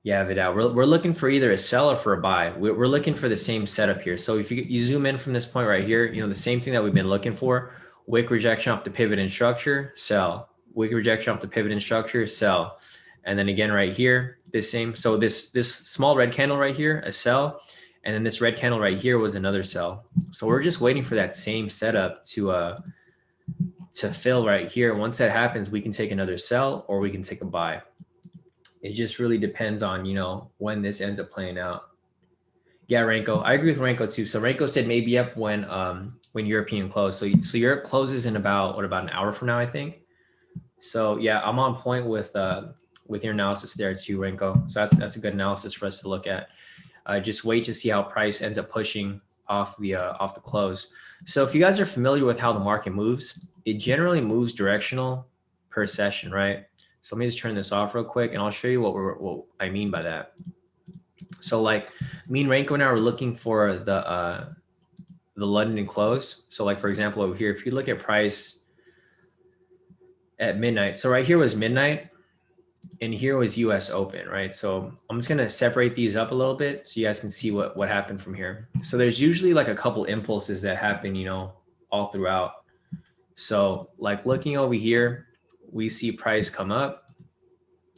Yeah, Vidal, we're looking for either a sell or for a buy. We're looking for the same setup here. So if you zoom in from this point right here, the same thing that we've been looking for: wick rejection off the pivot and structure, sell. Wick rejection off the pivot and structure, sell. And then again right here, this same. So this small red candle right here, a sell, and then this red candle right here was another sell. So we're just waiting for that same setup to fill right here. Once that happens, we can take another sell or we can take a buy. It just really depends on, when this ends up playing out. Yeah, Renko. I agree with Renko too. So Renko said maybe up when European close. So Europe closes in about an hour from now, I think. So yeah, I'm on point with your analysis there too, Renko. So that's a good analysis for us to look at. Just wait to see how price ends up pushing off the close. So if you guys are familiar with how the market moves, it generally moves directional per session, right? So let me just turn this off real quick and I'll show you what I mean by that. So like me and Renko and I were looking for the London close. So like, for example, over here, if you look at price at midnight, so right here was midnight and here was US open, right? So I'm just going to separate these up a little bit so you guys can see what happened from here. So there's usually like a couple impulses that happen, all throughout. So like looking over here, we see price come up,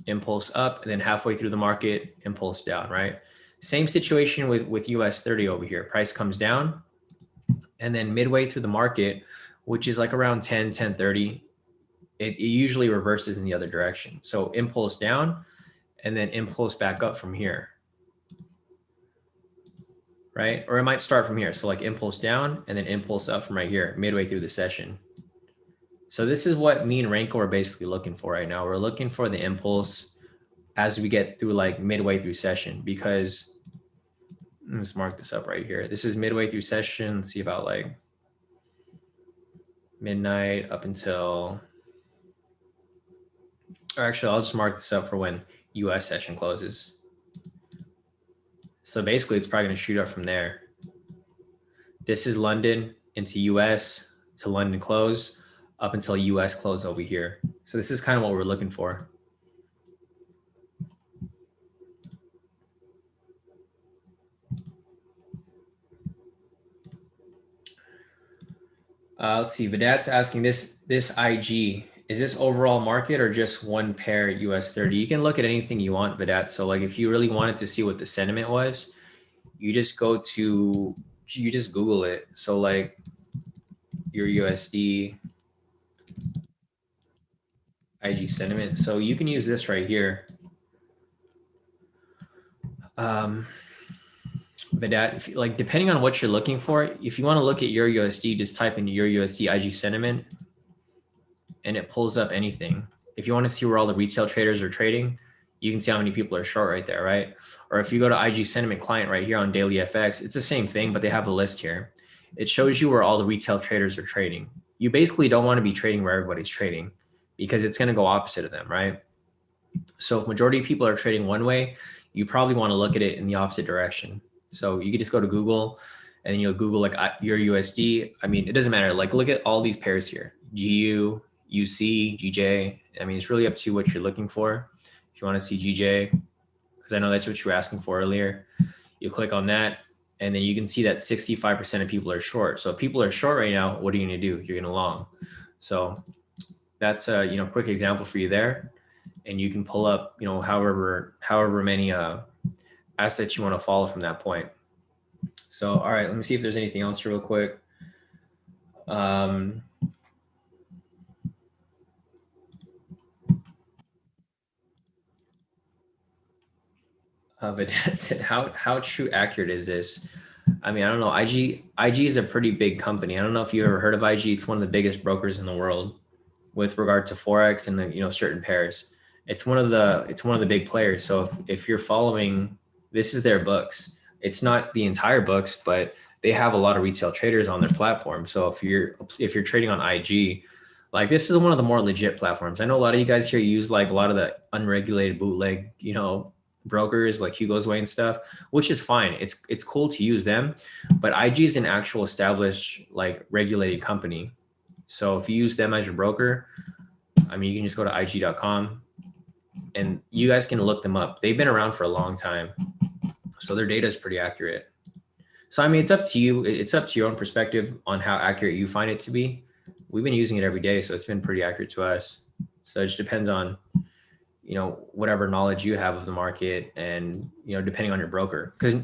impulse up, and then halfway through the market, impulse down, right? Same situation with US30 over here. Price comes down, and then midway through the market, which is like around 10:30, it usually reverses in the other direction. So impulse down, and then impulse back up from here, right? Or it might start from here. So like impulse down and then impulse up from right here, midway through the session. So this is what me and Renko are basically looking for right now. We're looking for the impulse as we get through like midway through session, because let's mark this up right here. This is midway through session. Let's see, about like midnight up until, or actually I'll just mark this up for when US session closes. So basically it's probably going to shoot up from there. This is London into US to London close up until US close over here. So this is kind of what we're looking for. Let's see, Vedat's asking this IG, is this overall market or just one pair US30? You can look at anything you want, Vedat. So like if you really wanted to see what the sentiment was, you just Google it. So like your USD IG sentiment. So you can use this right here. Vedat, like depending on what you're looking for, if you want to look at your USD, just type in your USD IG sentiment and it pulls up anything. If you want to see where all the retail traders are trading, you can see how many people are short right there, right? Or if you go to IG sentiment client right here on Daily FX, it's the same thing, but they have a list here. It shows you where all the retail traders are trading. You basically don't want to be trading where everybody's trading because it's going to go opposite of them, right? So if majority of people are trading one way, you probably want to look at it in the opposite direction. So you could just go to Google and you'll Google like your USD. I mean, it doesn't matter. Like look at all these pairs here, GU, UC, GJ. I mean, it's really up to what you're looking for. If you want to see GJ, because I know that's what you were asking for earlier, you click on that and then you can see that 65% of people are short. So if people are short right now, what are you going to do? You're going to long. So that's a quick example for you there. And you can pull up, however many assets you want to follow from that point. So, all right, let me see if there's anything else real quick. But that's it. How true accurate is this? I mean, I don't know. IG is a pretty big company. I don't know if you ever heard of IG. It's one of the biggest brokers in the world with regard to Forex and certain pairs. It's one of the big players. So if you're following, this is their books. It's not the entire books, but they have a lot of retail traders on their platform. So if you're trading on IG, like this is one of the more legit platforms. I know a lot of you guys here use like a lot of the unregulated bootleg, brokers like Hugo's Way and stuff, which is fine. It's cool to use them, but IG is an actual established like regulated company. So if you use them as your broker, I mean, you can just go to IG.com and you guys can look them up. They've been around for a long time. So their data is pretty accurate. So, I mean, it's up to you. It's up to your own perspective on how accurate you find it to be. We've been using it every day, so it's been pretty accurate to us. So it just depends on, whatever knowledge you have of the market and, depending on your broker. Because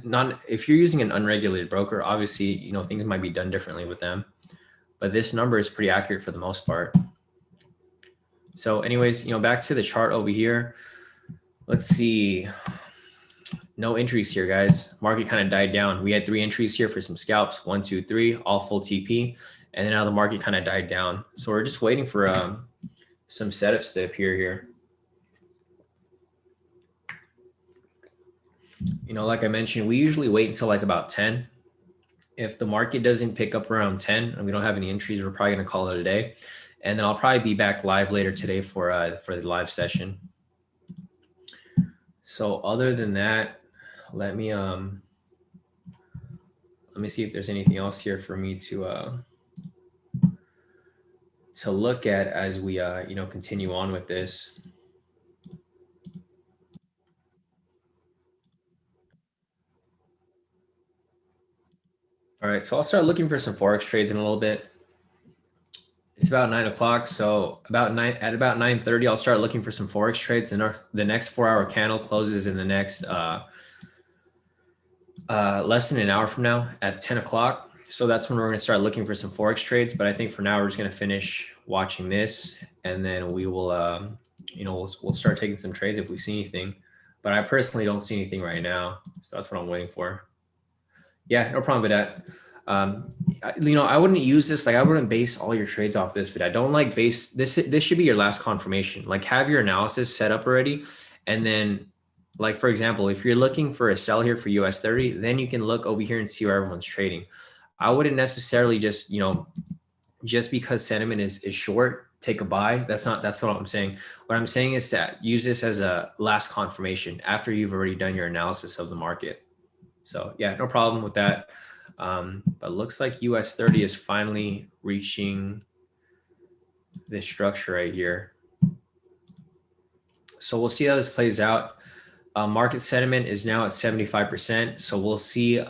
if you're using an unregulated broker, obviously, things might be done differently with them. But this number is pretty accurate for the most part. So anyways, back to the chart over here. Let's see. No entries here, guys. Market kind of died down. We had 3 entries here for some scalps. 1, 2, 3, all full TP. And then now the market kind of died down. So we're just waiting for some setups to appear here. Like I mentioned, we usually wait until like about 10. If the market doesn't pick up around 10 and we don't have any entries, we're probably going to call it a day. And then I'll probably be back live later today for the live session. So other than that, let me see if there's anything else here for me to look at as we continue on with this. All right, so I'll start looking for some Forex trades in a little bit. It's about 9 o'clock, so at about 9:30, I'll start looking for some Forex trades. The next 4-hour candle closes in the next less than an hour from now at 10 o'clock. So that's when we're going to start looking for some Forex trades. But I think for now, we're just going to finish watching this, and then we will, we'll start taking some trades if we see anything. But I personally don't see anything right now. So that's what I'm waiting for. Yeah, no problem with that. I wouldn't use this. Like, I wouldn't base all your trades off this, but I don't like base this. This should be your last confirmation. Like, have your analysis set up already. And then, like, for example, if you're looking for a sell here for US30, then you can look over here and see where everyone's trading. I wouldn't necessarily just, just because sentiment is short, take a buy. That's not what I'm saying. What I'm saying is that use this as a last confirmation after you've already done your analysis of the market. So yeah, no problem with that. But looks like US30 is finally reaching this structure right here. So we'll see how this plays out. Market sentiment is now at 75%. So we'll see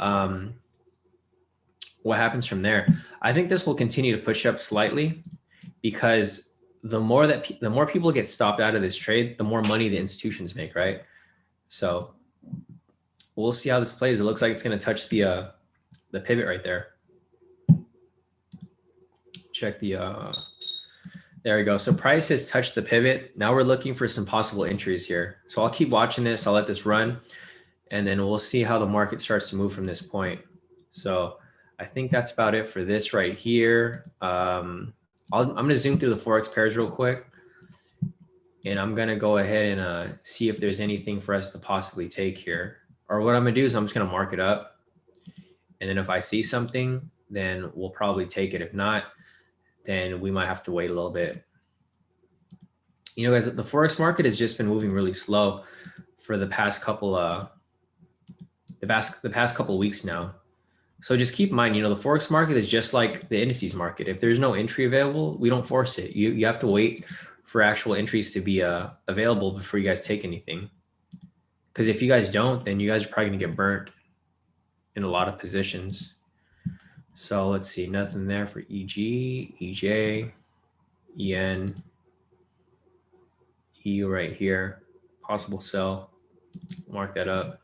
what happens from there. I think this will continue to push up slightly because the more people get stopped out of this trade, the more money the institutions make, right? So we'll see how this plays. It looks like it's going to touch the pivot right there. Check there we go. So price has touched the pivot. Now we're looking for some possible entries here. So I'll keep watching this. I'll let this run, and then we'll see how the market starts to move from this point. So I think that's about it for this right here. I'm going to zoom through the Forex pairs real quick, and I'm going to go ahead and see if there's anything for us to possibly take here. Or what I'm going to do is I'm just going to mark it up. And then if I see something, then we'll probably take it. If not, then we might have to wait a little bit. Guys, the Forex market has just been moving really slow for the past couple weeks now. So just keep in mind, the Forex market is just like the indices market. If there's no entry available, we don't force it. You have to wait for actual entries to be available before you guys take anything. Because if you guys don't, then you guys are probably gonna get burnt in a lot of positions. So let's see, nothing there for EG, EJ, EN, EU right here, possible sell, mark that up.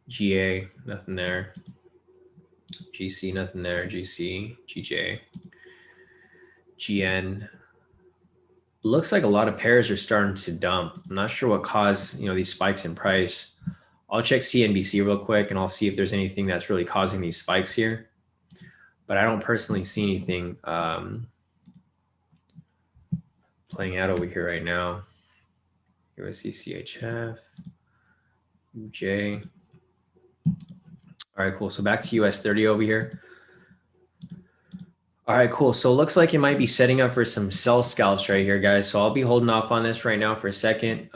GA, nothing there. GC, nothing there. GC, GJ, GN. Looks like a lot of pairs are starting to dump. I'm not sure what caused, these spikes in price. I'll check CNBC real quick and I'll see if there's anything that's really causing these spikes here. But I don't personally see anything playing out over here right now. USD CHF, UJ. All right, cool. So back to US30 over here. All right, cool. So it looks like it might be setting up for some sell scalps right here, guys. So I'll be holding off on this right now for a second.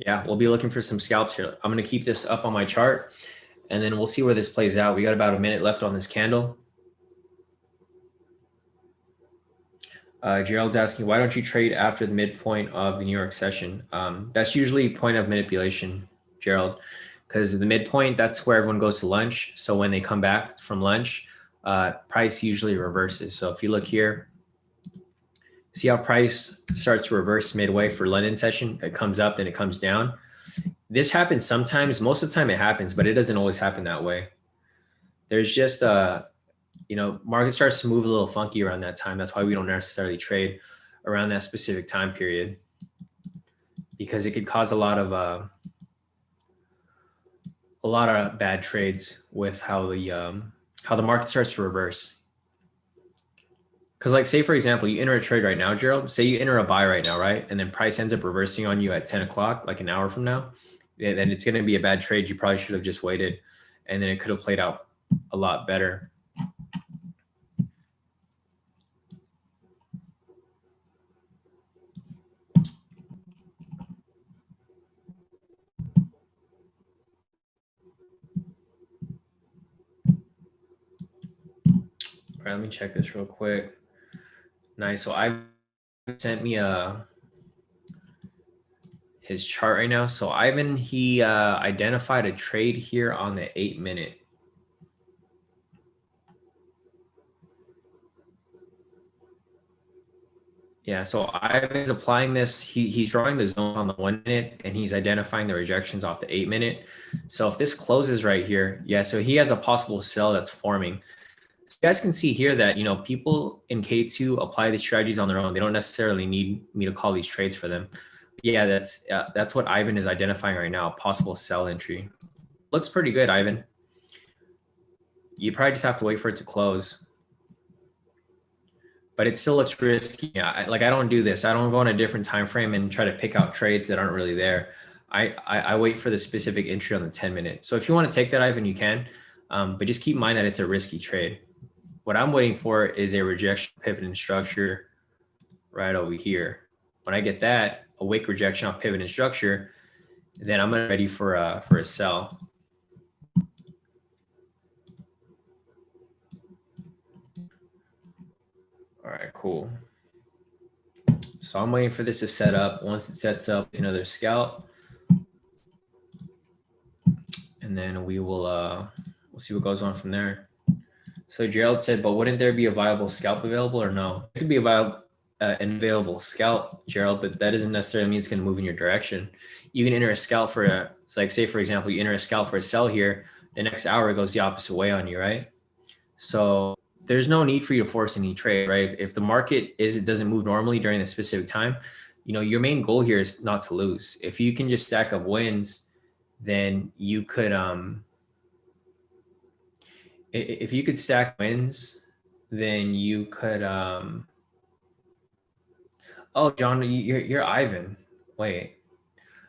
Yeah, we'll be looking for some scalps here. I'm going to keep this up on my chart, and then we'll see where this plays out. We got about a minute left on this candle. Gerald's asking, why don't you trade after the midpoint of the New York session? That's usually point of manipulation, Gerald, because the midpoint, that's where everyone goes to lunch. So when they come back from lunch, price usually reverses. So if you look here, see how price starts to reverse midway for London session? It comes up, then it comes down. This happens sometimes. Most of the time it happens, but it doesn't always happen that way. There's just, market starts to move a little funky around that time. That's why we don't necessarily trade around that specific time period, because it could cause a lot of bad trades with how the market starts to reverse. Because like, say, for example, you enter a trade right now, Gerald, say you enter a buy right now, right? And then price ends up reversing on you at 10 o'clock, like an hour from now, then it's going to be a bad trade. You probably should have just waited, and then it could have played out a lot better. All right, let me check this real quick. Nice. So I sent me his chart right now. So Ivan, he identified a trade here on the 8-minute. Yeah, so Ivan's applying this. He's drawing the zone on the 1 minute and he's identifying the rejections off the 8 minute. So if this closes right here, yeah, so he has a possible sell that's forming. So you guys can see here that, you know, people in K2 apply these strategies on their own. They don't necessarily need me to call these trades for them. Yeah, that's what Ivan is identifying right now, possible sell entry. Looks pretty good, Ivan. You probably just have to wait for it to close. But it still looks risky. Yeah, I don't do this. I don't go on a different time frame and try to pick out trades that aren't really there. I wait for the specific entry on the 10 minute. So if you want to take that, Ivan, you can, but just keep in mind that it's a risky trade. What I'm waiting for is a rejection pivot and structure right over here. When I get that, a wick rejection off pivot and structure, then I'm ready for a sell. All right, cool. So I'm waiting for this to set up. Once it sets up, another scalp, and then we will we'll see what goes on from there. So Gerald said, but wouldn't there be a viable scalp available or no? It could be a viable, an available scalp, Gerald, but that doesn't necessarily mean it's going to move in your direction. You can enter a scalp for it's like, say, for example, you enter a scalp for a sell here, the next hour it goes the opposite way on you, right? So there's no need for you to force any trade, right? If the market doesn't move normally during a specific time, you know, your main goal here is not to lose. If you can just stack up wins, then you could, if you could stack wins, then you could, oh, John, you're Ivan. Wait,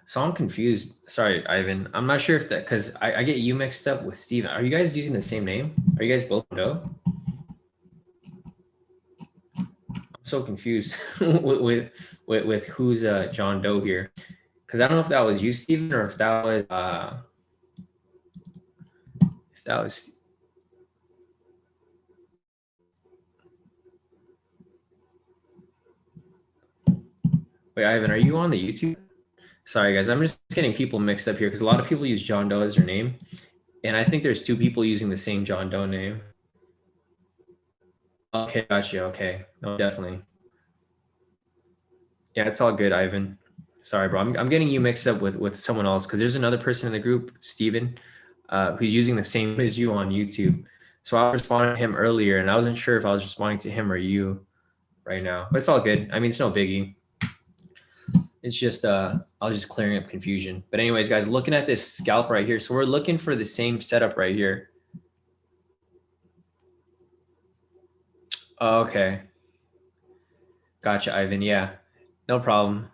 so I'm confused. Sorry, Ivan. I'm not sure if that, because I get you mixed up with Steven. Are you guys using the same name? Are you guys both Doe? I'm so confused with who's John Doe here, because I don't know if that was you, Steven, or if that was Wait, Ivan, are you on the YouTube? Sorry, guys. I'm just getting people mixed up here because a lot of people use John Doe as their name. And I think there's two people using the same John Doe name. Okay, gotcha. Okay. No, definitely. Yeah, it's all good, Ivan. Sorry, bro. I'm getting you mixed up with someone else because there's another person in the group, Steven, who's using the same as you on YouTube. So I was responding to him earlier and I wasn't sure if I was responding to him or you right now. But it's all good. I mean, it's no biggie. It's just, I was just clearing up confusion. But anyways, guys, looking at this scalp right here. So we're looking for the same setup right here. Okay. Gotcha, Ivan. Yeah, no problem.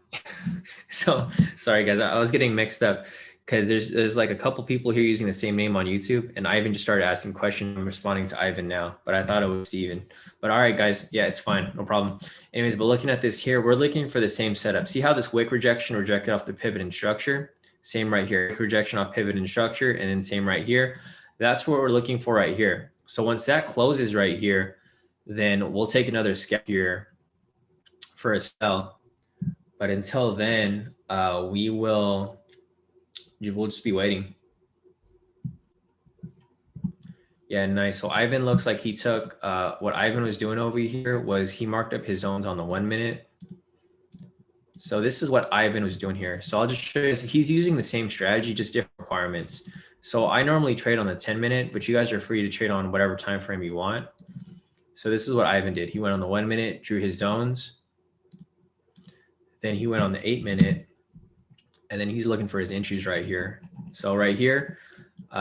So sorry, guys. I was getting mixed up because there's like a couple people here using the same name on YouTube, and Ivan just started asking questions. I'm responding to Ivan now, but I thought it was Steven. But all right, guys. Yeah, it's fine. No problem. Anyways, but looking at this here, we're looking for the same setup. See how this wick rejection rejected off the pivot and structure? Same right here. Wick rejection off pivot and structure, and then same right here. That's what we're looking for right here. So once that closes right here, then we'll take another scalp here for a sell. But until then, we'll just be waiting. Yeah, nice. So Ivan looks like he took what Ivan was doing over here was he marked up his zones on the 1 minute. So this is what Ivan was doing here. So I'll just show you, he's using the same strategy, just different requirements. So I normally trade on the 10 minute, but you guys are free to trade on whatever time frame you want. So this is what Ivan did. He went on the 1 minute, drew his zones. Then he went on the 8 minute, and then he's looking for his entries right here. So right here,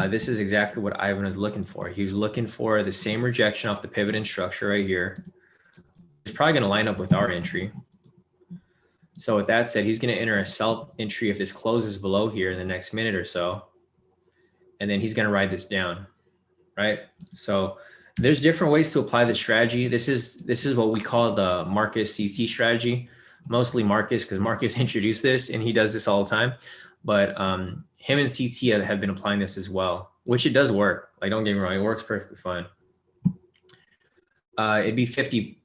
this is exactly what Ivan was looking for. He was looking for the same rejection off the pivot and structure right here. It's probably going to line up with our entry. So with that said, he's going to enter a sell entry if this closes below here in the next minute or so. And then he's going to ride this down, right? So there's different ways to apply the strategy. This is what we call the Marcus CC strategy. Mostly Marcus, because Marcus introduced this and he does this all the time. But him and CT have been applying this as well, which it does work. Like, don't get me wrong, it works perfectly fine. It'd be 50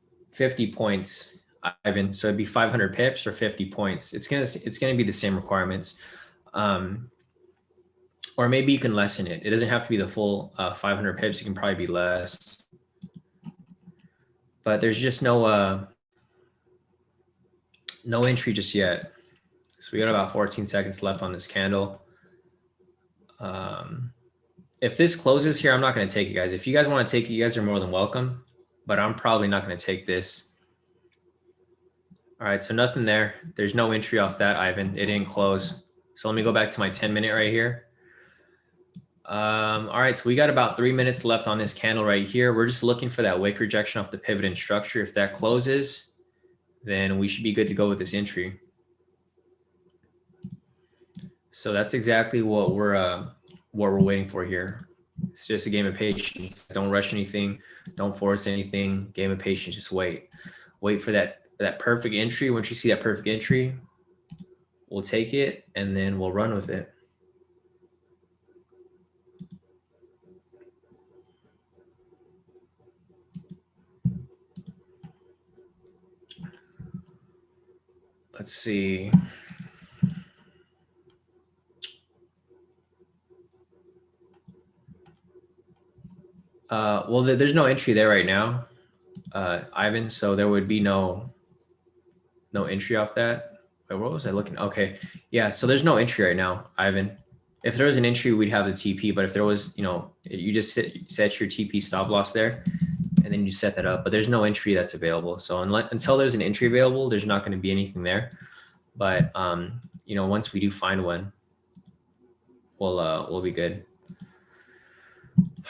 points, Ivan. So it'd be 500 pips or 50 points. It's gonna be the same requirements. Or maybe you can lessen it. It doesn't have to be the full 500 pips. It can probably be less. But there's just no No entry just yet. So we got about 14 seconds left on this candle. If this closes here, I'm not going to take it, guys. If you guys want to take it, you guys are more than welcome, but I'm probably not going to take this. All right, so nothing there. There's no entry off that, Ivan. It didn't close. So let me go back to my 10-minute right here. All right, so we got about 3 minutes left on this candle right here. We're just looking for that wick rejection off the pivot and structure. If that closes, then we should be good to go with this entry. So that's exactly what we're waiting for here. It's just a game of patience. Don't rush anything. Don't force anything. Game of patience. Just wait. Wait for that perfect entry. Once you see that perfect entry, we'll take it and then we'll run with it. Let's see. Well, there's no entry there right now, Ivan. So there would be no entry off that. Wait, what was I looking? Okay, yeah. So there's no entry right now, Ivan. If there was an entry, we'd have the TP. But if there was, you just set your TP stop loss there, and then you set that up. But there's no entry that's available. So until there's an entry available, there's not going to be anything there. But once we do find one, we'll be good.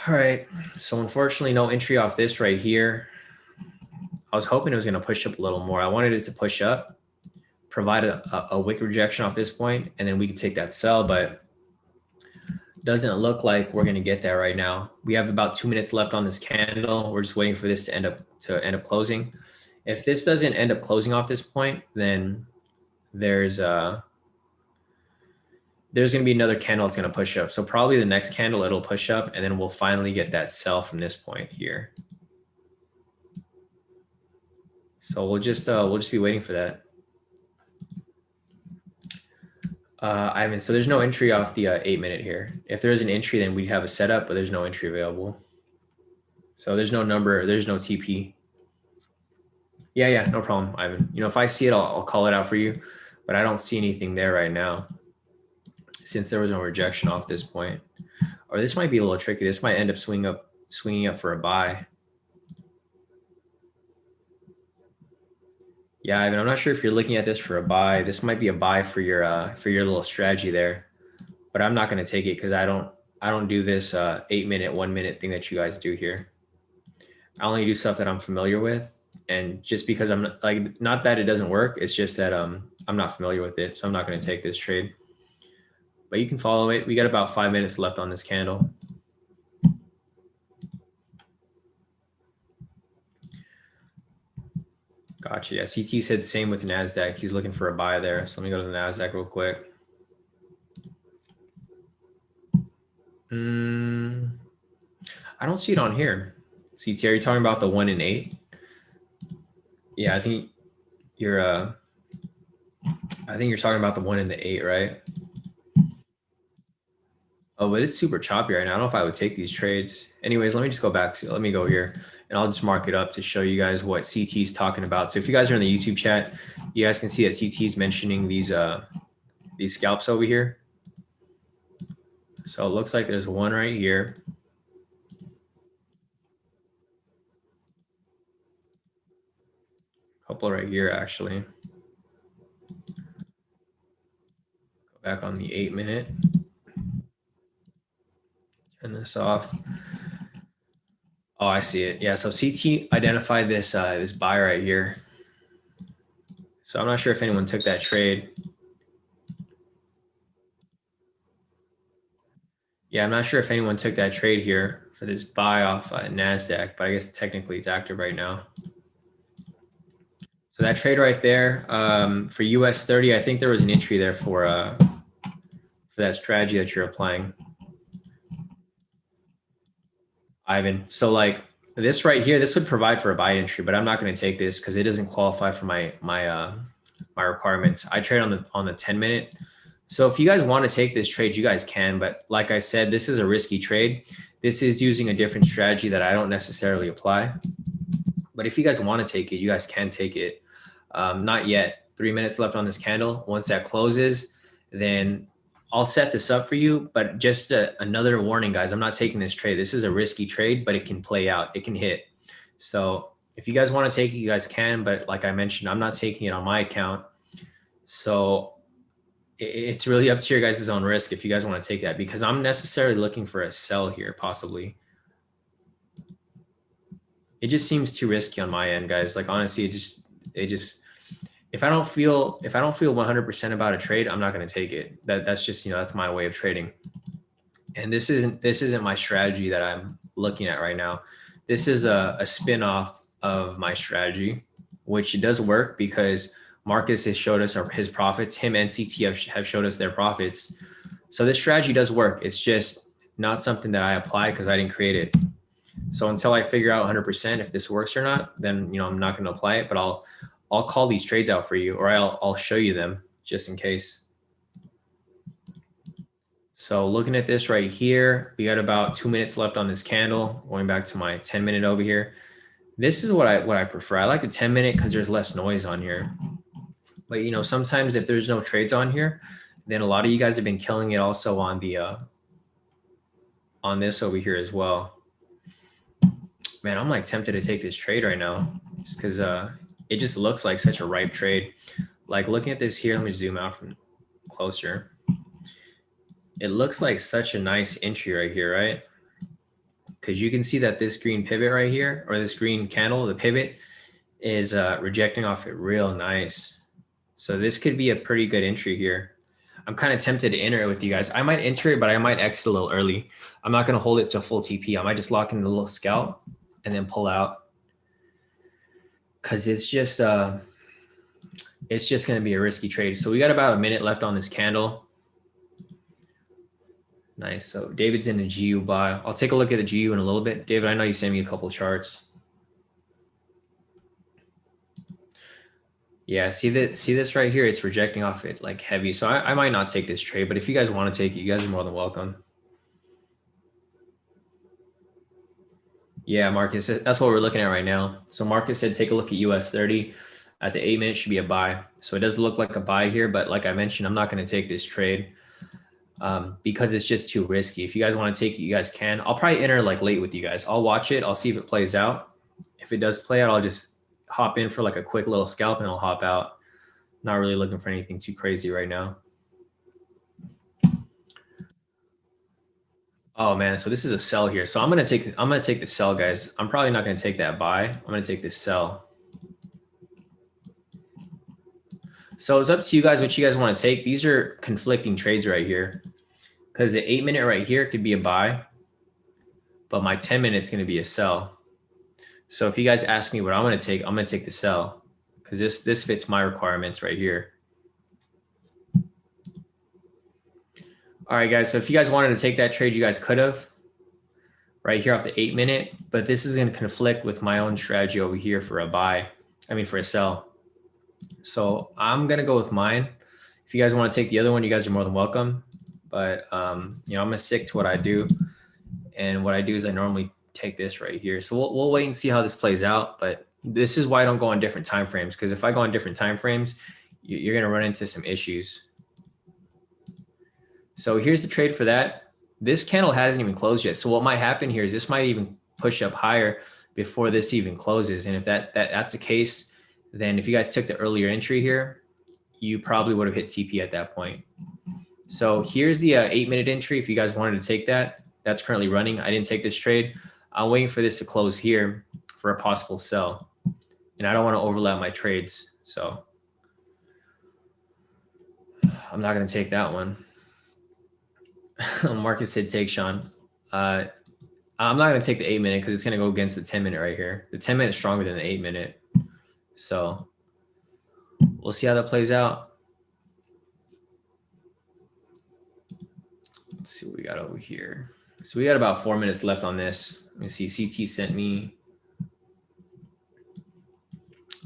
All right. So unfortunately, no entry off this right here. I was hoping it was going to push up a little more. I wanted it to push up, provide a wick rejection off this point, and then we could take that sell, but doesn't look like we're going to get there right now. We have about 2 minutes left on this candle. We're just waiting for this to end up closing. If this doesn't end up closing off this point, then there's going to be another candle that's going to push up. So probably the next candle, it'll push up, and then we'll finally get that sell from this point here. So we'll just be waiting for that. Ivan, so there's no entry off the 8-minute here. If there's an entry, then we'd have a setup, but there's no entry available. So there's no number, there's no TP. Yeah, no problem, Ivan. If I see it, I'll call it out for you, but I don't see anything there right now since there was no rejection off this point. Or this might be a little tricky. This might end up swinging up for a buy. Yeah, Ivan, I'm not sure if you're looking at this for a buy. This might be a buy for your little strategy there, but I'm not going to take it because I don't do this 8-minute, 1-minute thing that you guys do here. I only do stuff that I'm familiar with, and just because I'm not that it doesn't work, it's just that I'm not familiar with it, so I'm not going to take this trade. But you can follow it. We got about 5 minutes left on this candle. Gotcha. Yeah, CT said the same with Nasdaq. He's looking for a buy there. So let me go to the Nasdaq real quick. I don't see it on here. CT, are you talking about the 1 and 8? Yeah, I think you're talking about the 1 and the 8, right? Oh, but it's super choppy right now. I don't know if I would take these trades. Anyways, let me just go back to, let me go here and I'll just mark it up to show you guys what CT is talking about. So if you guys are in the YouTube chat, you guys can see that CT is mentioning these scalps over here. So it looks like there's one right here. A couple right here, actually. Go back on the 8-minute. Turn this off. Oh, I see it. Yeah, so CT identified this this buy right here. So I'm not sure if anyone took that trade. Yeah, I'm not sure if anyone took that trade here for this buy off Nasdaq, but I guess technically it's active right now. So that trade right there for US30, I think there was an entry there for that strategy that you're applying, Ivan. So like this right here, this would provide for a buy entry, but I'm not going to take this because it doesn't qualify for my requirements. I trade on the 10-minute. So if you guys want to take this trade, you guys can. But like I said, this is a risky trade. This is using a different strategy that I don't necessarily apply. But if you guys want to take it, you guys can take it. Not yet. 3 minutes left on this candle. Once that closes, then I'll set this up for you. But just another warning, guys, I'm not taking this trade. This is a risky trade, but it can play out. It can hit. So if you guys want to take it, you guys can. But like I mentioned, I'm not taking it on my account. So it's really up to your guys' own risk if you guys want to take that, because I'm necessarily looking for a sell here, possibly. It just seems too risky on my end, guys. Like honestly, if I don't feel 100% about a trade, I'm not going to take it. That's just, that's my way of trading. And this isn't my strategy that I'm looking at right now. This is a spin-off of my strategy, which does work because Marcus has showed us his profits. Him and CT have showed us their profits. So this strategy does work. It's just not something that I apply because I didn't create it. So until I figure out 100% if this works or not, then I'm not going to apply it. But I'll call these trades out for you, or I'll show you them just in case. So looking at this right here, we got about 2 minutes left on this candle. Going back to my 10-minute over here. This is what I prefer. I like the 10-minute because there's less noise on here. But sometimes if there's no trades on here, then a lot of you guys have been killing it also on the on this over here as well. Man, I'm like tempted to take this trade right now just because it just looks like such a ripe trade. Like looking at this here, let me zoom out from closer. It looks like such a nice entry right here, right? Because you can see that this green pivot right here, or this green candle, the pivot is rejecting off it real nice. So this could be a pretty good entry here. I'm kind of tempted to enter it with you guys. I might enter it, but I might exit a little early. I'm not going to hold it to full TP. I might just lock in the little scalp and then pull out. Because it's just going to be a risky trade. So we got about a minute left on this candle. Nice. So David's in the GU buy. I'll take a look at the GU in a little bit. David, I know you sent me a couple charts. Yeah, see this right here? It's rejecting off it like heavy. So I might not take this trade, but if you guys want to take it, you guys are more than welcome. Yeah, Marcus, that's what we're looking at right now. So Marcus said, take a look at US30 at the 8-minute should be a buy. So it does look like a buy here, but like I mentioned, I'm not going to take this trade because it's just too risky. If you guys want to take it, you guys can. I'll probably enter like late with you guys. I'll watch it. I'll see if it plays out. If it does play out, I'll just hop in for like a quick little scalp and I'll hop out. Not really looking for anything too crazy right now. Oh man, so this is a sell here. So I'm gonna take the sell, guys. I'm probably not gonna take that buy. I'm gonna take this sell. So it's up to you guys what you guys want to take. These are conflicting trades right here. Because the 8-minute right here could be a buy, but my 10-minute is gonna be a sell. So if you guys ask me what I'm gonna take the sell. Because this fits my requirements right here. All right, guys. So if you guys wanted to take that trade, you guys could have right here off the 8-minute, but this is going to conflict with my own strategy over here for a buy. I mean, for a sell. So I'm going to go with mine. If you guys want to take the other one, you guys are more than welcome. But, I'm going to stick to what I do. And what I do is I normally take this right here. So we'll wait and see how this plays out. But this is why I don't go on different time frames. Because if I go on different time frames, you're going to run into some issues. So here's the trade for that. This candle hasn't even closed yet. So what might happen here is this might even push up higher before this even closes. And if that's the case, then if you guys took the earlier entry here, you probably would have hit TP at that point. So here's the 8-minute entry. If you guys wanted to take that, that's currently running. I didn't take this trade. I'm waiting for this to close here for a possible sell. And I don't want to overlap my trades. So I'm not going to take that one. Marcus said take Shawn. I'm not going to take the 8-minute because it's going to go against the 10-minute right here. The 10-minute is stronger than the 8-minute. So we'll see how that plays out. Let's see what we got over here. So we got about 4 minutes left on this. Let me see. CT sent me.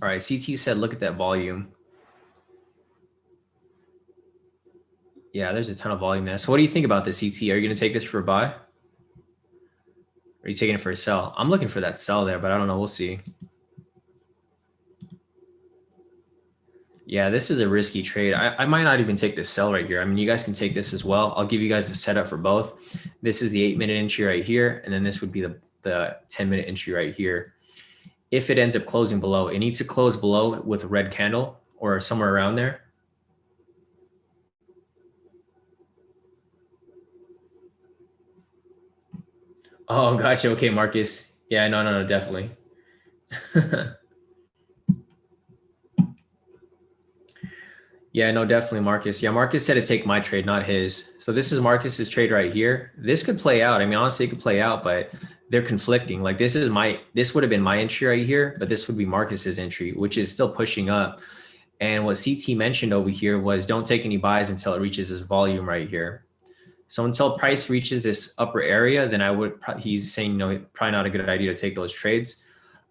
All right. CT said, look at that volume. Yeah, there's a ton of volume there. So what do you think about this, CT? Are you going to take this for a buy? Or are you taking it for a sell? I'm looking for that sell there, but I don't know. We'll see. Yeah, this is a risky trade. I might not even take this sell right here. I mean, you guys can take this as well. I'll give you guys a setup for both. This is the 8-minute entry right here, and then this would be the 10-minute entry right here. If it ends up closing below, it needs to close below with a red candle or somewhere around there. Oh, gotcha. Okay, Marcus. Yeah, no, definitely. Yeah, no, definitely, Marcus. Yeah, Marcus said to take my trade, not his. So this is Marcus's trade right here. This could play out. I mean, honestly, it could play out, but they're conflicting. Like this would have been my entry right here, but this would be Marcus's entry, which is still pushing up. And what CT mentioned over here was don't take any buys until it reaches this volume right here. So until price reaches this upper area, then he's saying, no, probably not a good idea to take those trades.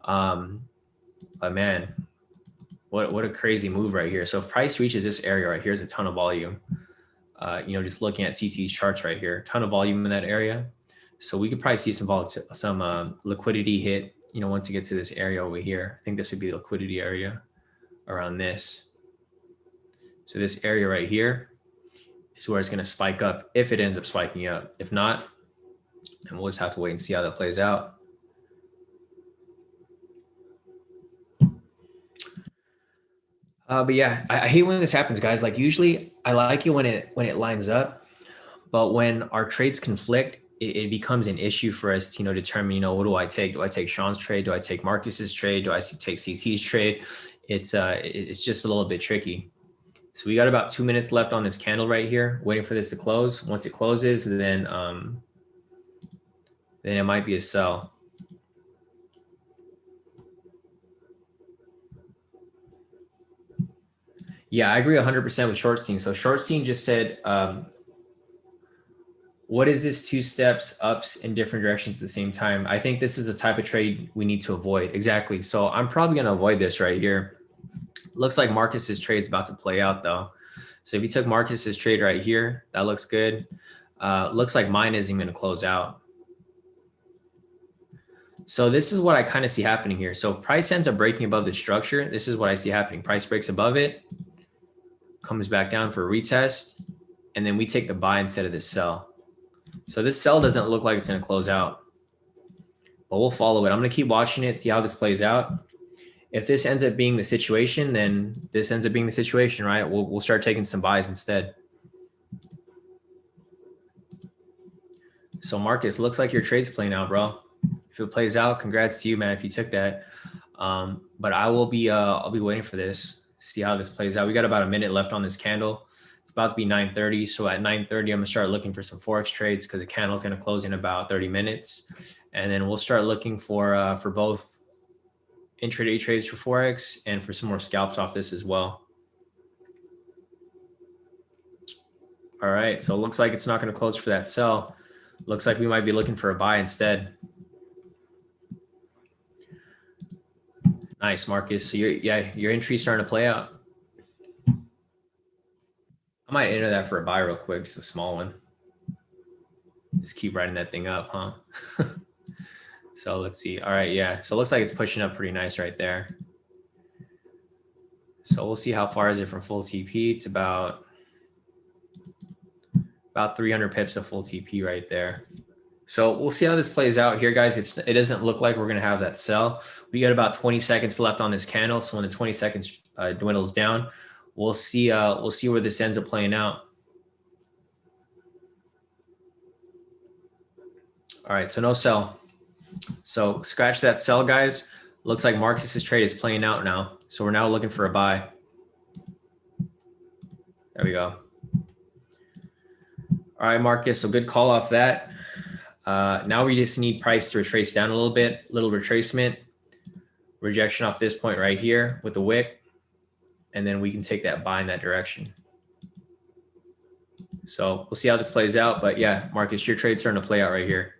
But man, what a crazy move right here. So if price reaches this area right here, is a ton of volume. Just looking at CC's charts right here, ton of volume in that area. So we could probably see some liquidity hit, once it gets to this area over here. I think this would be the liquidity area around this. So this area right here is where it's going to spike up if it ends up spiking up. If not, and we'll just have to wait and see how that plays out. But yeah, I hate when this happens, guys. Like usually I like it when it lines up, but when our trades conflict, it becomes an issue for us to, determine, what do I take? Do I take Shawn's trade? Do I take Marcus's trade? Do I take CT's trade? It's just a little bit tricky. So we got about 2 minutes left on this candle right here, waiting for this to close. Once it closes, then it might be a sell. Yeah, I agree 100% with Shortstein. So Shortstein just said, what is this 2 steps ups in different directions at the same time? I think this is the type of trade we need to avoid. Exactly. So I'm probably going to avoid this right here. Looks like Marcus's trade's about to play out though. So if you took Marcus's trade right here, that looks good. Looks like mine isn't going to close out. So this is what I kind of see happening here. So if price ends up breaking above the structure, this is what I see happening. Price breaks above it, comes back down for a retest, and then we take the buy instead of this sell. So this sell doesn't look like it's going to close out, but we'll follow it. I'm going to keep watching it, see how this plays out. If this ends up being the situation, then this ends up being the situation, right? We'll start taking some buys instead. So Marcus, looks like your trade's playing out, bro. If it plays out, congrats to you, man, if you took that. But I'll be waiting for this, see how this plays out. We got about a minute left on this candle. It's about to be 9:30. So at 9:30, I'm gonna start looking for some Forex trades because the candle's gonna close in about 30 minutes. And then we'll start looking for both intraday trades for Forex and for some more scalps off this as well. All right, so it looks like it's not gonna close for that sell. Looks like we might be looking for a buy instead. Nice, Marcus. So your entry's starting to play out. I might enter that for a buy real quick, just a small one. Just keep riding that thing up, huh? So let's see. All right, yeah. So it looks like it's pushing up pretty nice right there. So we'll see how far is it from full TP. It's about 300 pips of full TP right there. So we'll see how this plays out here, guys. It doesn't look like we're going to have that sell. We got about 20 seconds left on this candle. So when the 20 seconds dwindles down, we'll see where this ends up playing out. All right, so no sell. So scratch that sell, guys. Looks like Marcus's trade is playing out now. So we're now looking for a buy. There we go. All right, Marcus, so good call off that. Now we just need price to retrace down a little bit, little retracement, rejection off this point right here with the wick, and then we can take that buy in that direction. So we'll see how this plays out, but yeah, Marcus, your trade's starting to play out right here.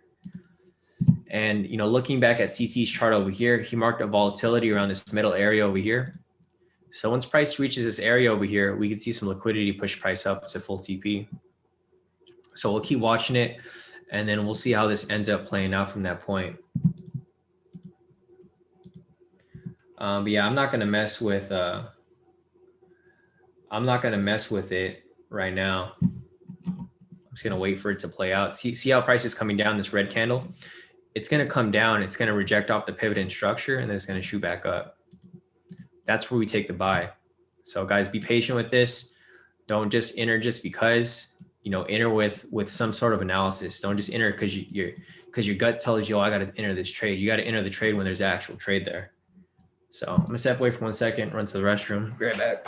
And, looking back at CC's chart over here, he marked a volatility around this middle area over here. So once price reaches this area over here, we can see some liquidity push price up to full TP. So we'll keep watching it, and then we'll see how this ends up playing out from that point. But yeah, I'm not going to mess with I'm not going to mess with it right now. I'm just going to wait for it to play out. See how price is coming down, this red candle? It's going to come down. It's going to reject off the pivot and structure, and then it's going to shoot back up. That's where we take the buy. So guys, be patient with this. Don't just enter just because, you know, enter with some sort of analysis. Don't just enter because your gut tells you, oh, I got to enter this trade. You got to enter the trade when there's actual trade there. So I'm going to step away for 1 second, run to the restroom, be right back.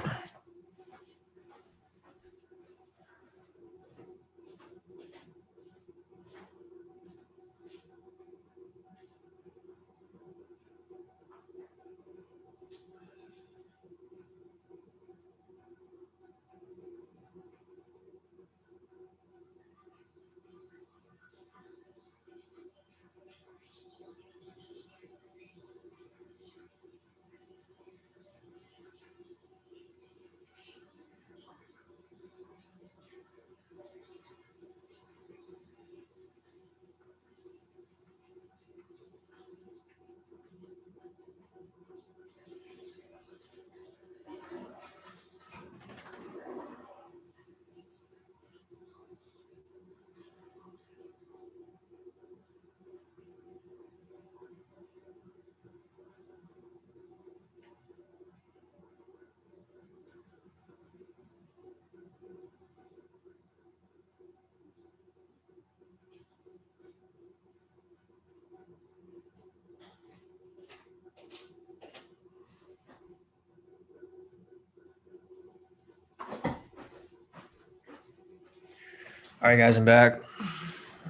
All right, guys, I'm back.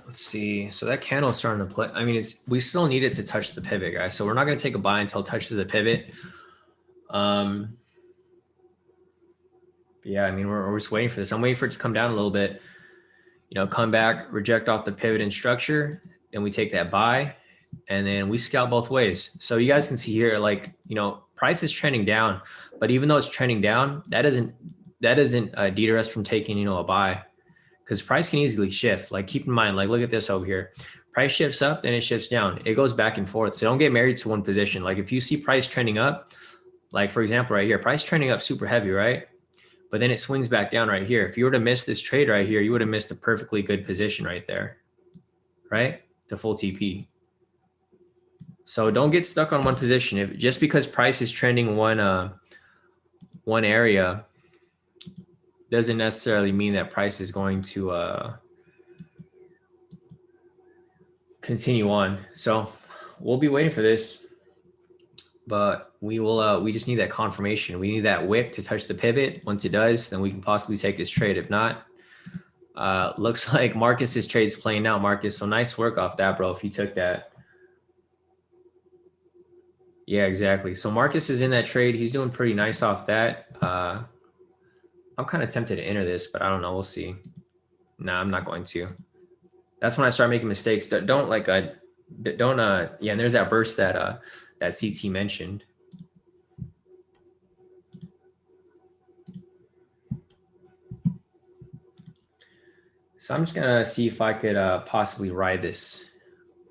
Let's see. So that candle is starting to play. I mean, we still need it to touch the pivot, guys. So we're not going to take a buy until it touches the pivot. Yeah, I mean, we're just waiting for this. I'm waiting for it to come down a little bit, you know, come back, reject off the pivot and structure. Then we take that buy, and then we scalp both ways. So you guys can see here, like, you know, price is trending down, but even though it's trending down, that doesn't deter us from taking, you know, a buy, because price can easily shift. Like, keep in mind, like, look at this over here. Price shifts up, then it shifts down. It goes back and forth. So don't get married to one position. Like, if you see price trending up, like for example, right here, price trending up super heavy, right? But then it swings back down right here. If you were to miss this trade right here, you would have missed a perfectly good position right there, right? The full TP. So don't get stuck on one position. If just because price is trending one area doesn't necessarily mean that price is going to continue on. So we'll be waiting for this, but we will. We just need that confirmation. We need that wick to touch the pivot. Once it does, then we can possibly take this trade. If not, looks like Marcus's trade's playing out, Marcus. So nice work off that, bro. If you took that. Yeah, exactly. So Marcus is in that trade. He's doing pretty nice off that. I'm kind of tempted to enter this, but I don't know. We'll see. Nah, I'm not going to. That's when I start making mistakes. Don't like yeah, and there's that burst that that CT mentioned. So I'm just gonna see if I could possibly ride this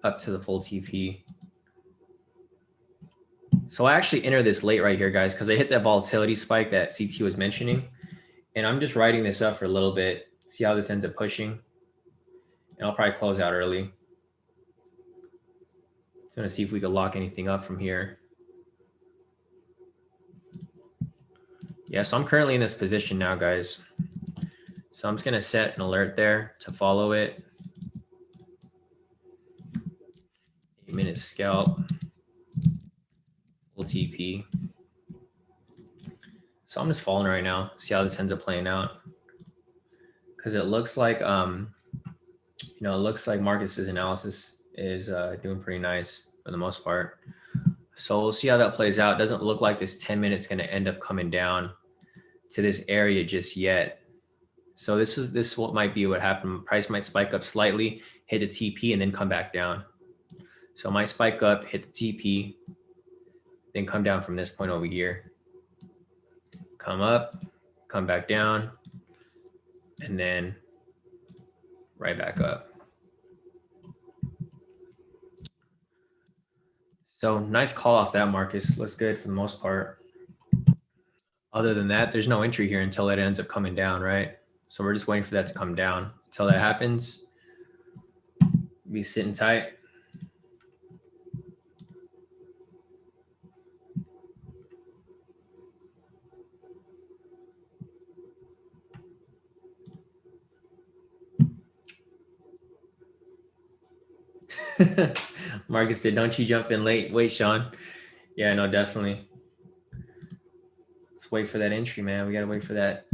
up to the full TP. So I actually entered this late right here, guys, because I hit that volatility spike that CT was mentioning. And I'm just riding this up for a little bit, see how this ends up pushing. And I'll probably close out early. Just gonna see if we could lock anything up from here. Yeah, so I'm currently in this position now, guys. So I'm just gonna set an alert there to follow it. 8-minute scalp, full TP. So I'm just following right now, see how this ends up playing out. Because it looks like, you know, it looks like Marcus's analysis is doing pretty nice for the most part. So we'll see how that plays out. It doesn't look like this 10 minutes going to end up coming down to this area just yet. So this what might be what happened. Price might spike up slightly, hit the TP, and then come back down. So it might spike up, hit the TP, then come down from this point over here. Come up, come back down, and then right back up. So nice call off that, Marcus. Looks good for the most part. Other than that, there's no entry here until it ends up coming down, right? So we're just waiting for that to come down. Until that happens, be sitting tight. Marcus said, don't you jump in late. Wait, Shawn. Yeah, no, definitely. Let's wait for that entry, man. We got to wait for that.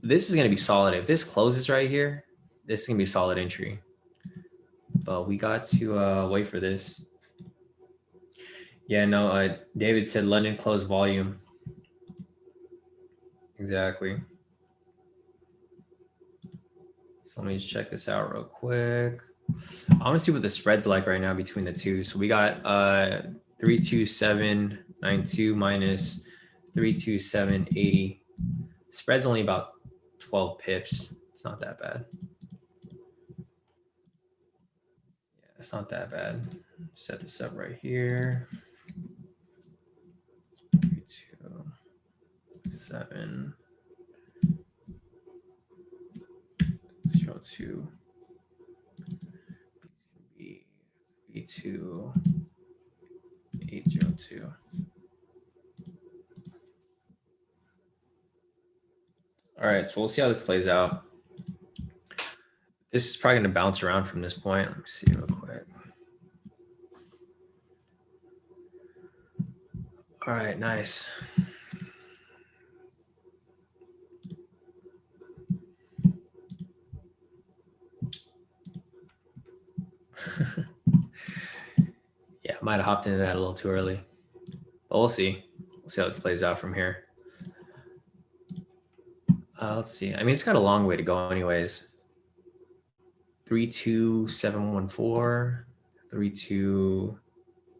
This is going to be solid. If this closes right here, this is going to be a solid entry. But we got to wait for this. Yeah, no, David said London closed volume. Exactly. So let me just check this out real quick. I want to see what the spread's like right now between the two. So we got 32792 minus 32780. Spread's only about 12 pips. It's not that bad. Yeah, it's not that bad. Set this up right here. 327 02 32802. All right, so we'll see how this plays out. This is probably going to bounce around from this point. Let me see real quick. All right, nice. Yeah, I might have hopped into that a little too early. But we'll see. We'll see how this plays out from here. Let's see. I mean, it's got a long way to go anyways. 32714, 32.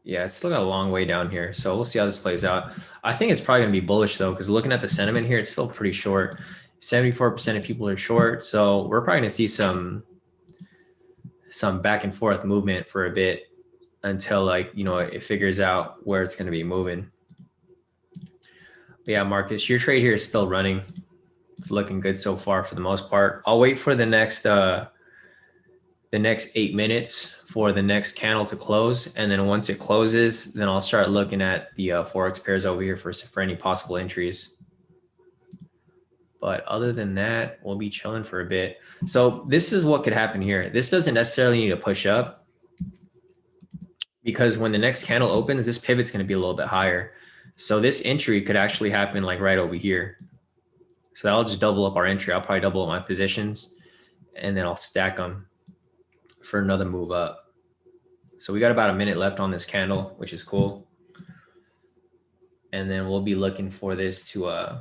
Yeah, it's still got a long way down here. So we'll see how this plays out. I think it's probably going to be bullish though, because looking at the sentiment here, it's still pretty short. 74% of people are short. So we're probably going to see some back and forth movement for a bit until it figures out where it's going to be moving. But yeah, Marcus, your trade here is still running. It's looking good so far for the most part. I'll wait for the next 8 minutes for the next candle to close. And then once it closes, then I'll start looking at the Forex pairs over here for any possible entries. But other than that, we'll be chilling for a bit. So this is what could happen here. This doesn't necessarily need to push up, because when the next candle opens, this pivot's going to be a little bit higher. So this entry could actually happen like right over here. So I'll just double up our entry. I'll probably double up my positions, and then I'll stack them for another move up. So we got about a minute left on this candle, which is cool. And then we'll be looking for this to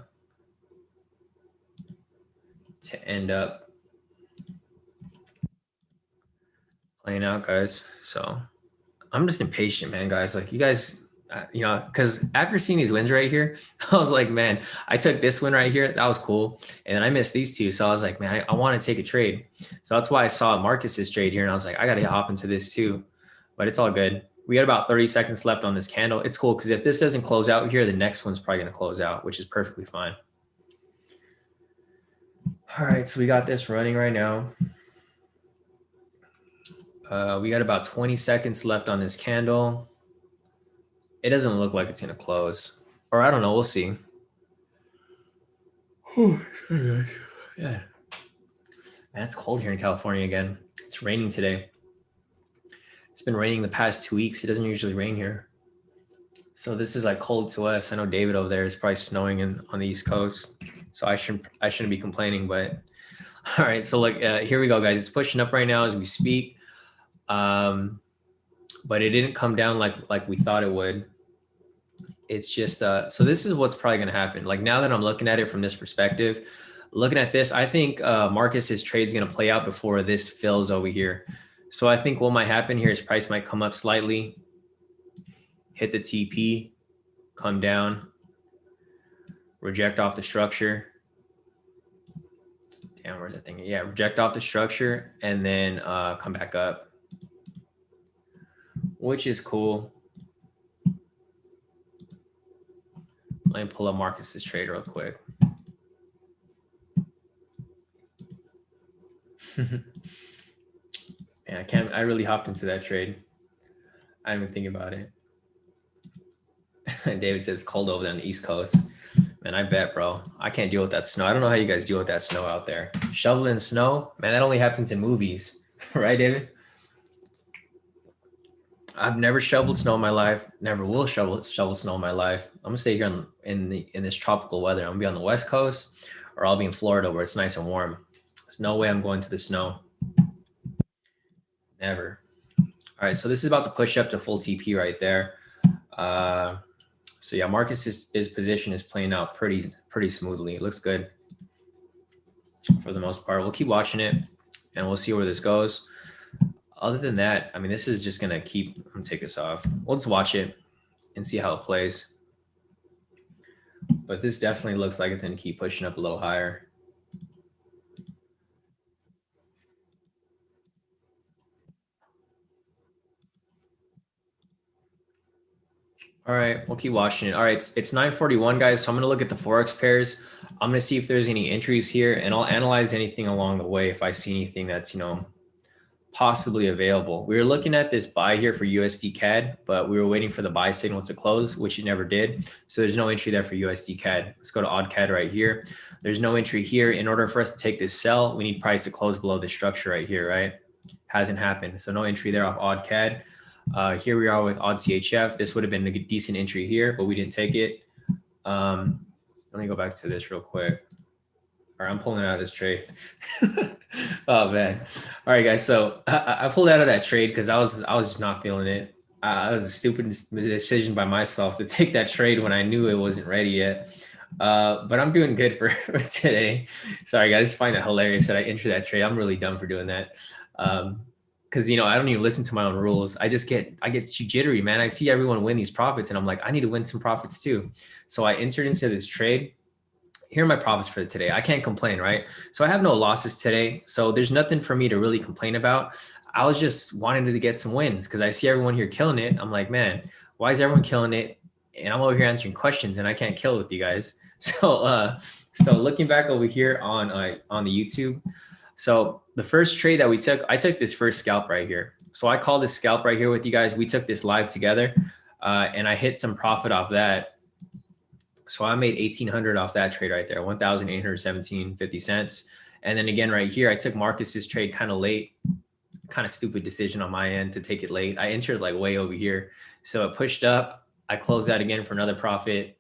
end up playing out, guys. So I'm just impatient, man, guys. Like, you guys, because after seeing these wins right here, I was like, man, I took this win right here. That was cool. And then I missed these two. So I was like, man, I want to take a trade. So that's why I saw Marcus's trade here. And I was like, I got to hop into this too. But it's all good. We got about 30 seconds left on this candle. It's cool, because if this doesn't close out here, the next one's probably going to close out, which is perfectly fine. All right, so we got this running right now. We got about 20 seconds left on this candle. It doesn't look like it's going to close. Or I don't know. We'll see. Oh, sorry, guys. Yeah. Man, it's cold here in California again. It's raining today. It's been raining the past 2 weeks. It doesn't usually rain here. So this is like cold to us. I know David over there is probably snowing on the East Coast. So I shouldn't be complaining, but all right. So here we go, guys. It's pushing up right now as we speak. But it didn't come down like we thought it would. It's just, so this is what's probably going to happen. Like, now that I'm looking at it from this perspective, looking at this, I think Marcus's trade is going to play out before this fills over here. So I think what might happen here is price might come up slightly, hit the TP, come down, reject off the structure. Damn, where's that thing? Yeah, reject off the structure, and then come back up, which is cool. Let me pull up Marcus's trade real quick. Yeah, I really hopped into that trade. I didn't even think about it. David says cold over there on the East Coast. Man, I bet, bro. I can't deal with that snow. I don't know how you guys deal with that snow out there. Shoveling snow, man, that only happens in movies. Right, David? I've never shoveled snow in my life. Never will shovel snow in my life. I'm gonna stay here in this tropical weather. I'm gonna be on the West Coast, or I'll be in Florida where it's nice and warm. There's no way I'm going to the snow. Never. All right, so this is about to push up to full TP right there. So yeah, Marcus's position is playing out pretty smoothly. It looks good for the most part. We'll keep watching it, and we'll see where this goes. Other than that, I mean, this is just gonna keep. I'm gonna take this off. We'll just watch it and see how it plays. But this definitely looks like it's gonna keep pushing up a little higher. All right, we'll keep watching it. All right, it's 9:41, guys. So I'm gonna look at the Forex pairs. I'm gonna see if there's any entries here, and I'll analyze anything along the way if I see anything that's, you know, possibly available. We were looking at this buy here for USD CAD, but we were waiting for the buy signal to close, which it never did. So there's no entry there for USD CAD. Let's go to odd CAD right here. There's no entry here. In order for us to take this sell, we need price to close below the structure right here, right? Hasn't happened. So no entry there off odd CAD. Here we are with odd CHF. This would have been a decent entry here, but we didn't take it. Let me go back to this real quick. All right, I'm pulling out of this trade. Oh man. All right, guys. So I pulled out of that trade because I was just not feeling it. It was a stupid decision by myself to take that trade when I knew it wasn't ready yet. But I'm doing good for today. Sorry, guys. I find it hilarious that I entered that trade. I'm really dumb for doing that. Because, you know, I don't even listen to my own rules. I get jittery, man. I see everyone win these profits, and I'm like, I need to win some profits too. So I entered into this trade. Here are my profits for today. I can't complain, right? So I have no losses today. So there's nothing for me to really complain about. I was just wanting to get some wins because I see everyone here killing it. I'm like, man, why is everyone killing it? And I'm over here answering questions, and I can't kill with you guys. So looking back over here on the YouTube. So the first trade that we took, I took this first scalp right here. So I call this scalp right here with you guys. We took this live together, and I hit some profit off that. So I made 1,800 off that trade right there, 1,817.50 cents. And then again, right here, I took Marcus's trade kind of late, kind of stupid decision on my end to take it late. I entered like way over here. So it pushed up. I closed out again for another profit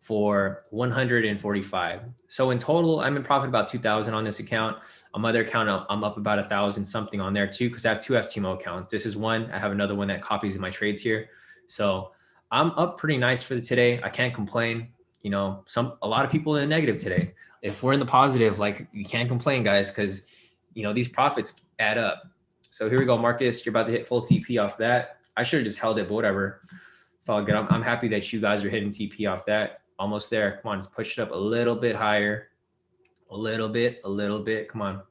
for 145. So in total, I'm in profit about 2,000 on this account. On my other account, I'm up about 1,000 something on there too, because I have two FTMO accounts. This is one. I have another one that copies my trades here. So I'm up pretty nice for today. I can't complain. You know, a lot of people in the negative today. If we're in the positive, like, you can't complain, guys, because, you know, these profits add up. So here we go, Marcus. You're about to hit full TP off that. I should have just held it, but whatever. It's all good. I'm happy that you guys are hitting TP off that. Almost there. Come on, just push it up a little bit higher. A little bit. Come on.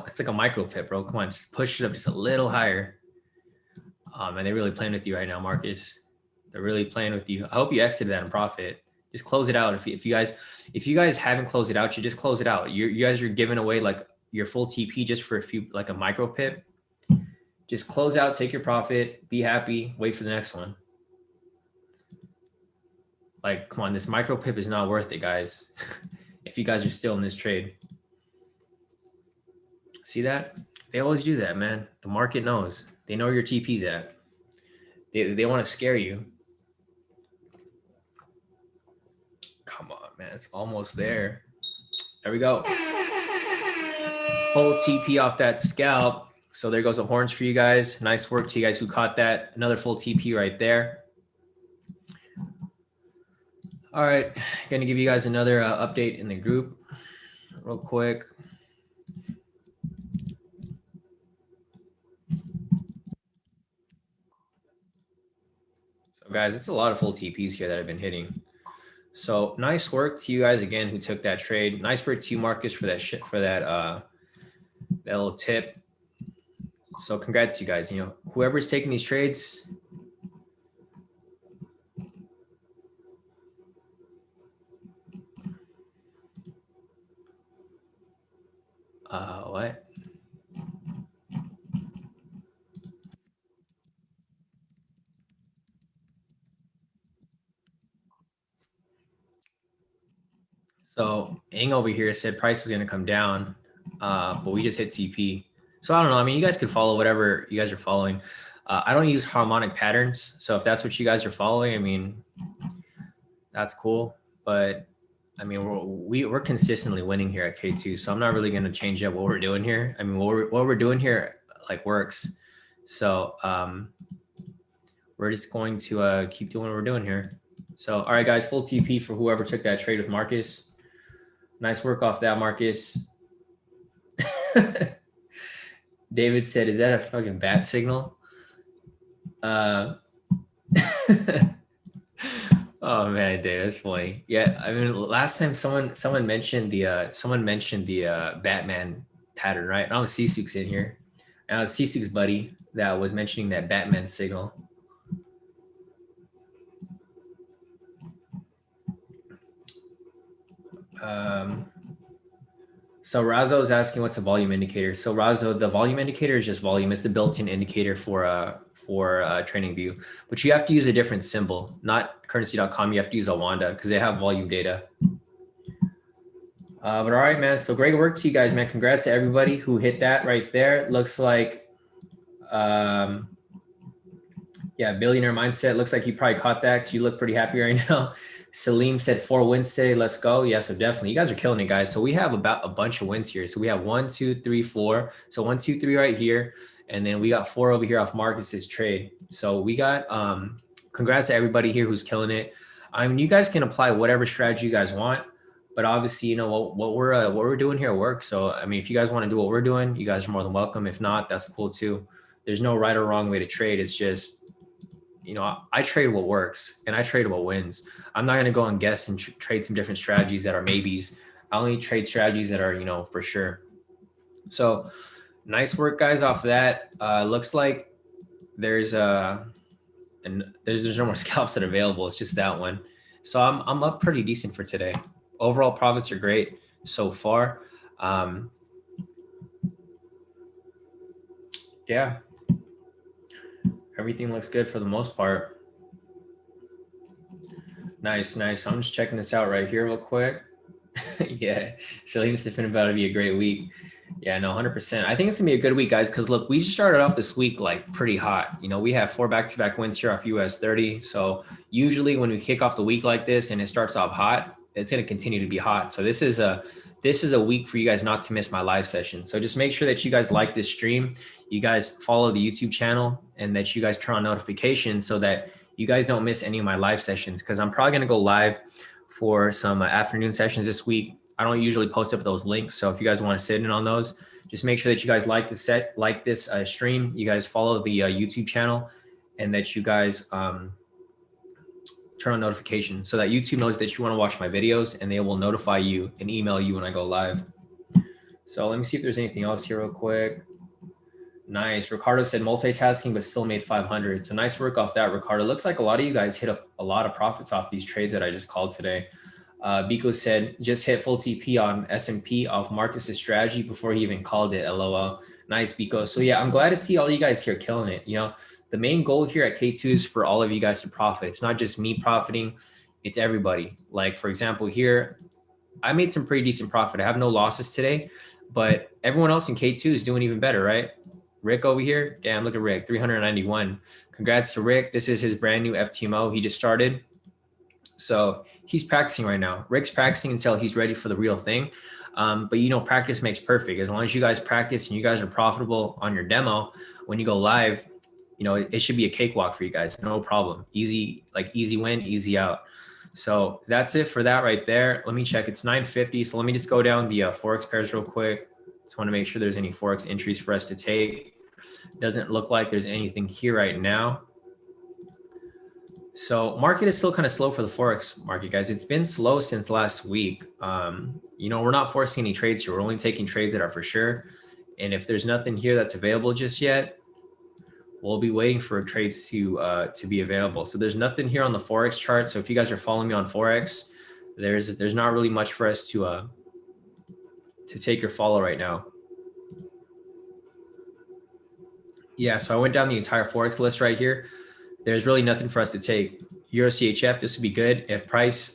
It's like a micro pip, bro. Come on, just push it up just a little higher. Man, they're really playing with you right now, Marcus. They're really playing with you. I hope you exited that in profit. Just close it out. If you guys haven't closed it out, you just close it out. You guys are giving away like your full TP just for like a micro pip. Just close out, take your profit, be happy, wait for the next one. Like, come on, this micro pip is not worth it, guys. If you guys are still in this trade. See that? They always do that, man. The market knows. They know where your TP's at. They want to scare you. Come on, man. It's almost there. There we go. Full TP off that scalp. So there goes the horns for you guys. Nice work to you guys who caught that. Another full TP right there. All right. Going to give you guys another update in the group real quick. So guys, it's a lot of full TPs here that I've been hitting. So nice work to you guys again who took that trade. Nice work to you, Marcus, for that little tip. So congrats, you guys. You know, whoever's taking these trades, What? So Ing over here said price was going to come down, but we just hit TP. So I don't know. I mean, you guys could follow whatever you guys are following. I don't use harmonic patterns. So if that's what you guys are following, I mean, that's cool. But I mean, we're consistently winning here at K2. So I'm not really going to change up what we're doing here. I mean, what we're doing here like works. So we're just going to keep doing what we're doing here. So, all right, guys, full TP for whoever took that trade with Marcus. Nice work off that, Marcus. David said, is that a fucking bat signal? Oh man, Dave, that's funny. Yeah, I mean, last time someone mentioned the Batman pattern, right? I don't see Suk's in here. And it was Suk's buddy that was mentioning that Batman signal. So Razo is asking what's a volume indicator. So Razo, the volume indicator is just volume. It's the built-in indicator for Trading View, but you have to use a different symbol, not currency.com. You have to use Awanda because they have volume data. But all right, man. So great work to you guys, man. Congrats to everybody who hit that right there. Looks like, yeah, billionaire mindset. Looks like you probably caught that. You look pretty happy right now. Salim said 4 wins today. Let's go. Yeah, so definitely. You guys are killing it, guys. So we have about a bunch of wins here. So we have 1, 2, 3, 4. So 1, 2, 3 right here. And then we got 4 over here off Marcus's trade. So we got, congrats to everybody here who's killing it. I mean, you guys can apply whatever strategy you guys want, but obviously, you know, what we're doing here works. So, I mean, if you guys want to do what we're doing, you guys are more than welcome. If not, that's cool too. There's no right or wrong way to trade. It's just, you know, I trade what works and I trade what wins. I'm not going to go and guess and trade some different strategies that are maybes. I only trade strategies that are, you know, for sure. So nice work, guys, off that. Looks like there's no more scalps that are available. It's just that one. So I'm up pretty decent for today. Overall profits are great so far. Yeah. Everything looks good for the most part. Nice, nice. I'm just checking this out right here real quick. Yeah. Salim Sifin about to be a great week. Yeah, no, 100%. I think it's gonna be a good week, guys, because look, we just started off this week like pretty hot. You know, we have 4 back-to-back wins here off US30. So usually when we kick off the week like this and it starts off hot, it's gonna continue to be hot. So this is a week for you guys not to miss my live session. So just make sure that you guys like this stream, you guys follow the YouTube channel, and that you guys turn on notifications so that you guys don't miss any of my live sessions, because I'm probably gonna go live for some afternoon sessions this week. I don't usually post up those links. So if you guys want to sit in on those, just make sure that you guys like this stream, you guys follow the YouTube channel, and that you guys turn on notifications so that YouTube knows that you want to watch my videos, and they will notify you and email you when I go live. So let me see if there's anything else here real quick. Nice. Ricardo said multitasking, but still made 500. So nice work off that, Ricardo. Looks like a lot of you guys hit up a lot of profits off these trades that I just called today. Biko said, just hit full TP on S&P off Marcus's strategy before he even called it. LOL. Nice, Biko. So yeah, I'm glad to see all you guys here killing it. You know, the main goal here at K2 is for all of you guys to profit. It's not just me profiting, it's everybody. Like, for example, here, I made some pretty decent profit. I have no losses today, but everyone else in K2 is doing even better, right? Rick over here, damn, look at Rick, 391. Congrats to Rick. This is his brand new FTMO. He just started. So he's practicing right now. Rick's practicing until he's ready for the real thing. But you know, practice makes perfect. As long as you guys practice and you guys are profitable on your demo, when you go live, you know, it should be a cakewalk for you guys. No problem. Easy, like easy win, easy out. So that's it for that right there. Let me check. It's 9:50. So let me just go down the Forex pairs real quick. Just want to make sure there's any Forex entries for us to take. Doesn't look like there's anything here right now. So market is still kind of slow for the Forex market, guys. It's been slow since last week. You know, we're not forcing any trades here. We're only taking trades that are for sure. And if there's nothing here that's available just yet, we'll be waiting for trades to be available. So there's nothing here on the Forex chart. So if you guys are following me on Forex, there's not really much for us to take your follow right now. Yeah, so I went down the entire Forex list right here. There's really nothing for us to take. Euro CHF, this would be good if price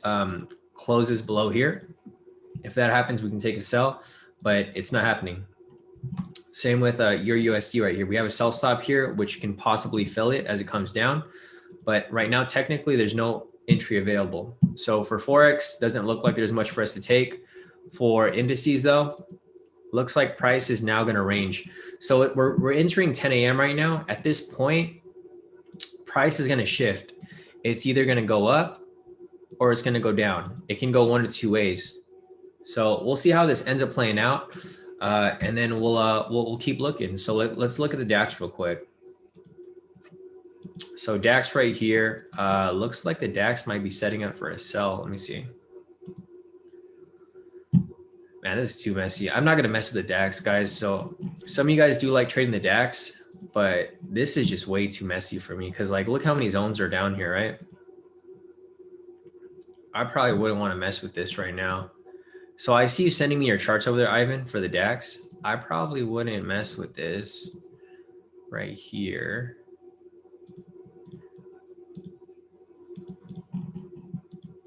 closes below here. If that happens, we can take a sell, but it's not happening. Same with Euro USD right here. We have a sell stop here, which can possibly fill it as it comes down. But right now, technically, there's no entry available. So for Forex, doesn't look like there's much for us to take. For indices, though, looks like price is now going to range. So we're entering 10 a.m. right now. At this point, price is going to shift. It's either going to go up or it's going to go down. It can go one of two ways. So we'll see how this ends up playing out, and then we'll keep looking. So let's look at the DAX real quick. So DAX right here, looks like the DAX might be setting up for a sell. Let me see. Man, this is too messy. I'm not going to mess with the DAX, guys. So some of you guys do like trading the DAX, but this is just way too messy for me because, like, look how many zones are down here, right? I probably wouldn't want to mess with this right now. So I see you sending me your charts over there, Ivan, for the DAX. I probably wouldn't mess with this right here.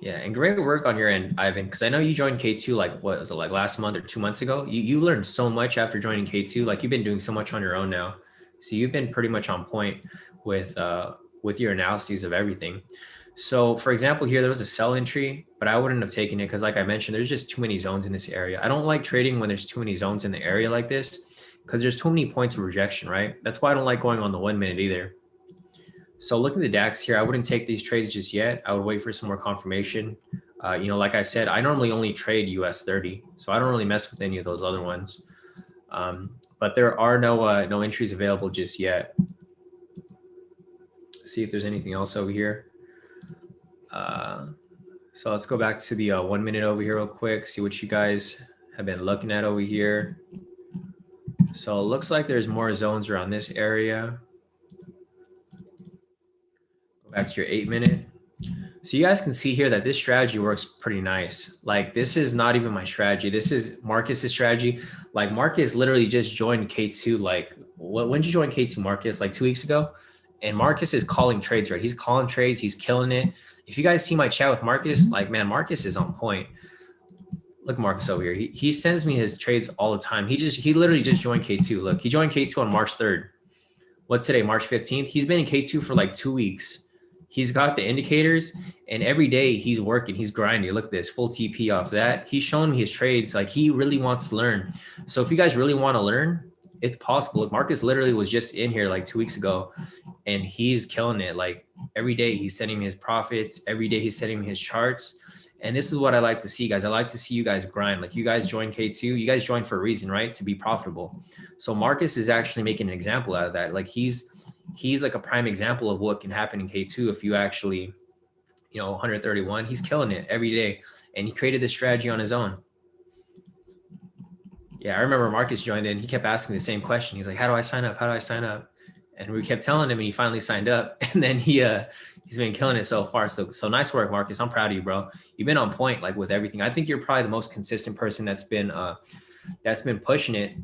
Yeah, and great work on your end, Ivan, because I know you joined K2 like, what was it, like last month or 2 months ago? You learned so much after joining K2. Like, you've been doing so much on your own now. So you've been pretty much on point with your analyses of everything. So for example, here, there was a sell entry, but I wouldn't have taken it because, like I mentioned, there's just too many zones in this area. I don't like trading when there's too many zones in the area like this because there's too many points of rejection, right? That's why I don't like going on the 1 minute either. So looking at the DAX here, I wouldn't take these trades just yet. I would wait for some more confirmation. Like I said, I normally only trade US30, so I don't really mess with any of those other ones. But there are no entries available just yet. See if there's anything else over here. So let's go back to the 1 minute over here real quick, see what you guys have been looking at over here. So it looks like there's more zones around this area. Go back to your 8 minute. So you guys can see here that this strategy works pretty nice. Like, this is not even my strategy. This is Marcus's strategy. Like, Marcus literally just joined K2. Like, when did you join K2, Marcus? Like 2 weeks ago? And Marcus is calling trades, right? He's calling trades. He's killing it. If you guys see my chat with Marcus, like, man, Marcus is on point. Look, Marcus over here. He sends me his trades all the time. He literally just joined K2. Look, he joined K2 on March 3rd. What's today, March 15th? He's been in K2 for like 2 weeks. He's got the indicators, and every day he's working, he's grinding. Look at this, full TP off that. He's showing me his trades. Like, he really wants to learn. So if you guys really want to learn, it's possible. Look, Marcus literally was just in here like 2 weeks ago, and he's killing it. Like, every day he's sending me his profits. Every day he's sending me his charts. And this is what I like to see, guys. I like to see you guys grind. Like, you guys join K2. You guys join for a reason, right? To be profitable. So Marcus is actually making an example out of that. Like, he's like a prime example of what can happen in K2 if you actually, 131. He's killing it every day. And he created this strategy on his own. Yeah, I remember Marcus joined in. He kept asking the same question. He's like, how do I sign up? How do I sign up? And we kept telling him, and he finally signed up. And then he's been killing it so far. So nice work, Marcus. I'm proud of you, bro. You've been on point, like, with everything. I think you're probably the most consistent person that's been pushing it,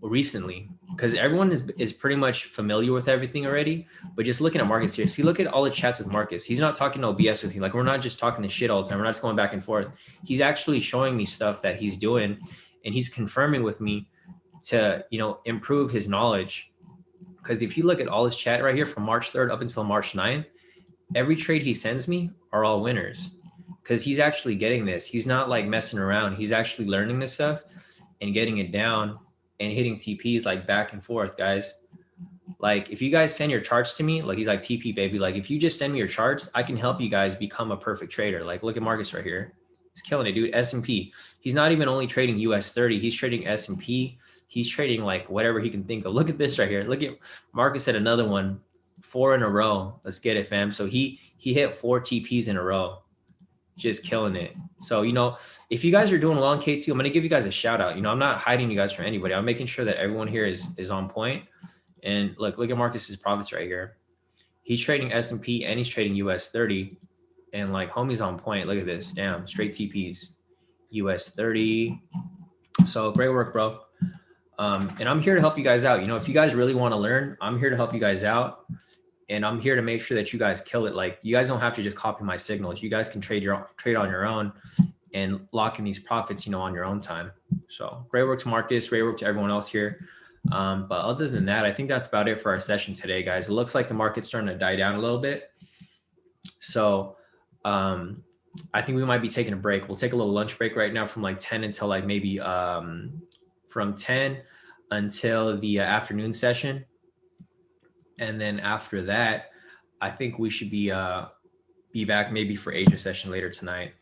recently, because everyone is pretty much familiar with everything already. But just looking at Marcus here, see, look at all the chats with Marcus. He's not talking no BS with you. Like, we're not just talking the shit all the time. We're not just going back and forth. He's actually showing me stuff that he's doing, and he's confirming with me to, improve his knowledge. Because if you look at all his chat right here from March 3rd up until March 9th, every trade he sends me are all winners, because he's actually getting this. He's not like messing around. He's actually learning this stuff and getting it down and hitting TPs like back and forth, guys. Like, if you guys send your charts to me, like, he's like, TP, baby. Like, if you just send me your charts, I can help you guys become a perfect trader. Like, look at Marcus right here. He's killing it, dude. S&P. He's not even only trading US30. He's trading S&P. He's trading like whatever he can think of. Look at this right here. Look at Marcus at another one, 4 in a row. Let's get it, fam. So he hit 4 TPs in a row. Just killing it. So, if you guys are doing well in K2, I'm going to give you guys a shout out. I'm not hiding you guys from anybody. I'm making sure that everyone here is on point. And look at Marcus's profits right here. He's trading S&P and he's trading US30, and like, homie's on point. Look at this. Damn, straight TPs, US30. So great work, bro. And I'm here to help you guys out. You know, if you guys really want to learn, I'm here to help you guys out. And I'm here to make sure that you guys kill it. Like, you guys don't have to just copy my signals. You guys can trade on your own and lock in these profits, you know, on your own time. So great work to Marcus, great work to everyone else here. But other than that, I think that's about it for our session today, guys. It looks like the market's starting to die down a little bit. So I think we might be taking a break. We'll take a little lunch break right now from like 10 until like maybe from 10 until the afternoon session. And then after that, I think we should be back maybe for Asia session later tonight.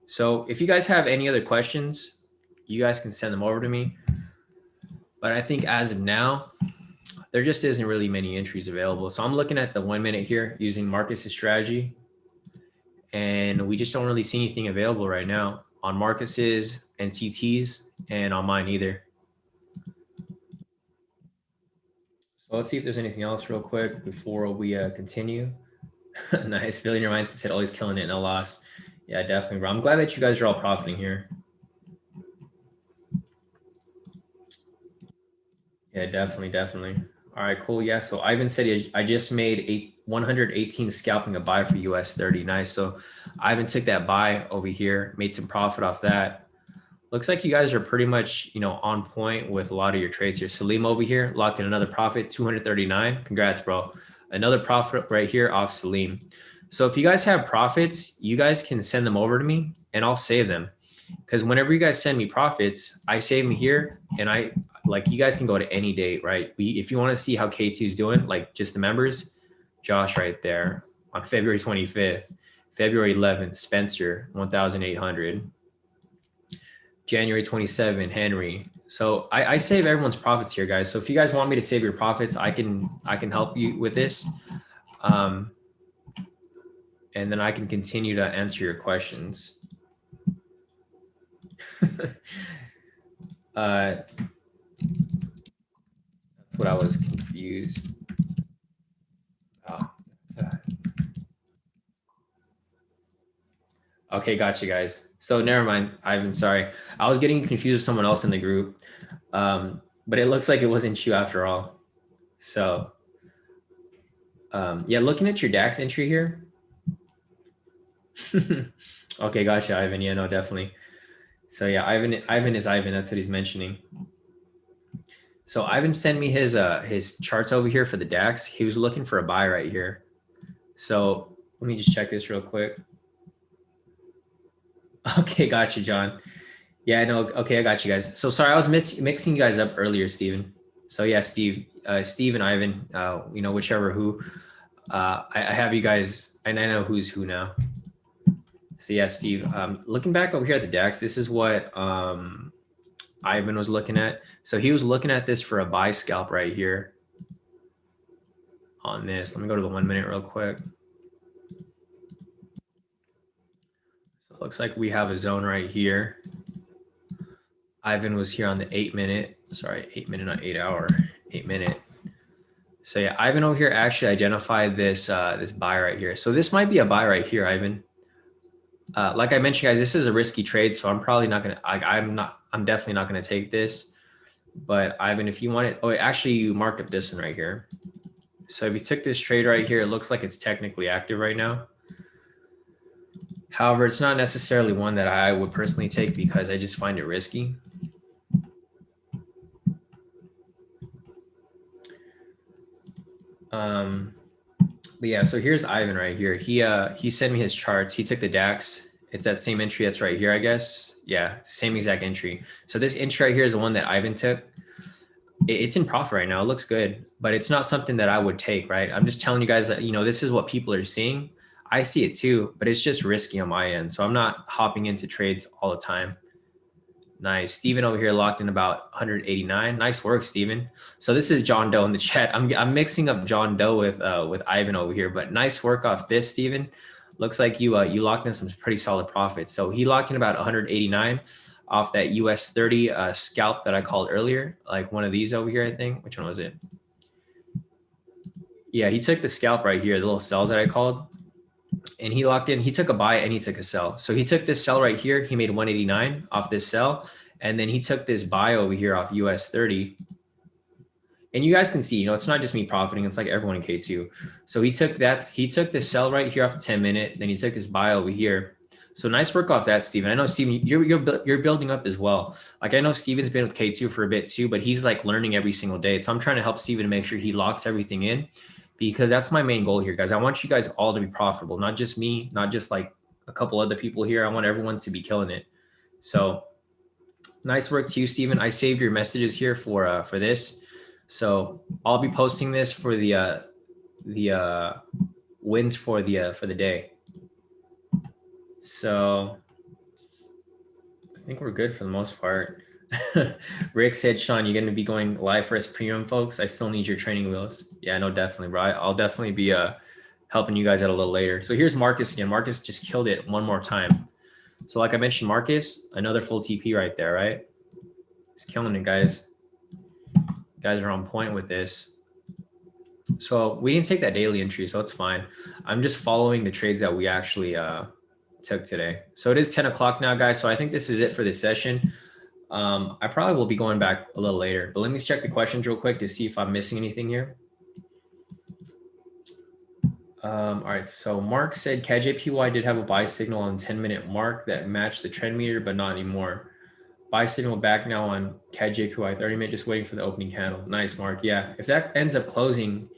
So if you guys have any other questions, you guys can send them over to me. But I think as of now, there just isn't really many entries available. So I'm looking at the 1 minute here using Marcus's strategy. And we just don't really see anything available right now on Marcus's and TT's and on mine either. So let's see if there's anything else real quick before we continue. Nice. Feeling your mindset said always killing it, no loss. Yeah, definitely, bro. I'm glad that you guys are all profiting here. Yeah, definitely. All right, cool. Yeah, so Ivan said I just made 118 scalping a buy for US30. Nice. So Ivan took that buy over here, made some profit off that. Looks like you guys are pretty much, you know, on point with a lot of your trades here. Salim over here locked in another profit, 239. Congrats, bro. Another profit right here off Salim. So if you guys have profits, you guys can send them over to me and I'll save them. Because whenever you guys send me profits, I save them here and you guys can go to any date, right? If you want to see how K2 is doing, like just the members, Josh right there on February 25th, February 11th, Spencer, 1,800. January 27, Henry. So I save everyone's profits here, guys. So if you guys want me to save your profits, I can help you with this. And then I can continue to answer your questions. That's what I was confused. Oh. Okay, gotcha, guys. So never mind, Ivan, sorry. I was getting confused with someone else in the group, but it looks like it wasn't you after all. So yeah, looking at your DAX entry here. Okay, gotcha, Ivan. Yeah, no, definitely. So yeah, Ivan is Ivan. That's what he's mentioning. So Ivan sent me his charts over here for the DAX. He was looking for a buy right here. So let me just check this real quick. Okay, gotcha, John. Yeah, no, okay, I got you guys. So sorry, I was mixing you guys up earlier, Steven. So yeah, Steve and Ivan, you know, whichever who. I have you guys, and I know who's who now. So yeah, Steve, looking back over here at the DAX, this is what Ivan was looking at. So he was looking at this for a buy scalp right here on this. Let me go to the 1 minute real quick. So it looks like we have a zone right here. Ivan was here on the 8 minute, sorry, 8 minute, not 8 hour, 8 minute. So yeah, Ivan over here actually identified this, this buy right here. So this might be a buy right here, Ivan. Like I mentioned, guys, this is a risky trade, so I'm probably not gonna. I'm definitely not gonna take this. But Ivan, if you want it, oh, actually, you marked up this one right here. So if you took this trade right here, it looks like it's technically active right now. However, it's not necessarily one that I would personally take because I just find it risky. But yeah, so here's Ivan right here. He sent me his charts. He took the DAX. It's that same entry that's right here, I guess. Yeah, same exact entry. So this entry right here is the one that Ivan took. It's in profit right now. It looks good, but it's not something that I would take, right? I'm just telling you guys that, you know, this is what people are seeing. I see it too, but it's just risky on my end. So I'm not hopping into trades all the time. Nice. Steven over here locked in about 189. Nice work, Steven. So this is John Doe in the chat. I'm mixing up John Doe with Ivan over here, but nice work off this, Steven. Looks like you locked in some pretty solid profits. So he locked in about 189 off that US30 scalp that I called earlier, like one of these over here, I think. Which one was it? Yeah, he took the scalp right here, the little cells that I called. And he locked in, he took a buy and he took a sell. So he took this sell right here. He made 189 off this sell. And then he took this buy over here off US30. And you guys can see, you know, it's not just me profiting. It's like everyone in K2. So he took this sell right here off the 10-minute. Then he took this buy over here. So nice work off that, Steven. I know, Steven, you're building up as well. Like I know Steven's been with K2 for a bit too, but he's like learning every single day. So I'm trying to help Steven to make sure he locks everything in, because that's my main goal here, guys. I want you guys all to be profitable, not just me, not just like a couple other people here. I want everyone to be killing it. So nice work to you, Steven. I saved your messages here for this. So I'll be posting this for the wins for the day. So I think we're good for the most part. Rick said, Shawn, you're going to be going live for us premium folks. I still need your training wheels. Yeah, no, definitely, bro. I'll definitely be helping you guys out a little later. So here's Marcus again. Marcus just killed it one more time. So like I mentioned, Marcus, another full TP right there, right? He's killing it, guys. Guys are on point with this. So we didn't take that daily entry, so it's fine. I'm just following the trades that we actually took today. So it is 10 o'clock now, guys. So I think this is it for this session. I probably will be going back a little later, but let me check the questions real quick to see if I'm missing anything here. All right, so Mark said KJPY did have a buy signal on 10-minute mark that matched the trend meter, but not anymore. Buy signal back now on KJPY 30-minute, just waiting for the opening candle. Nice, Mark. Yeah, if that ends up closing,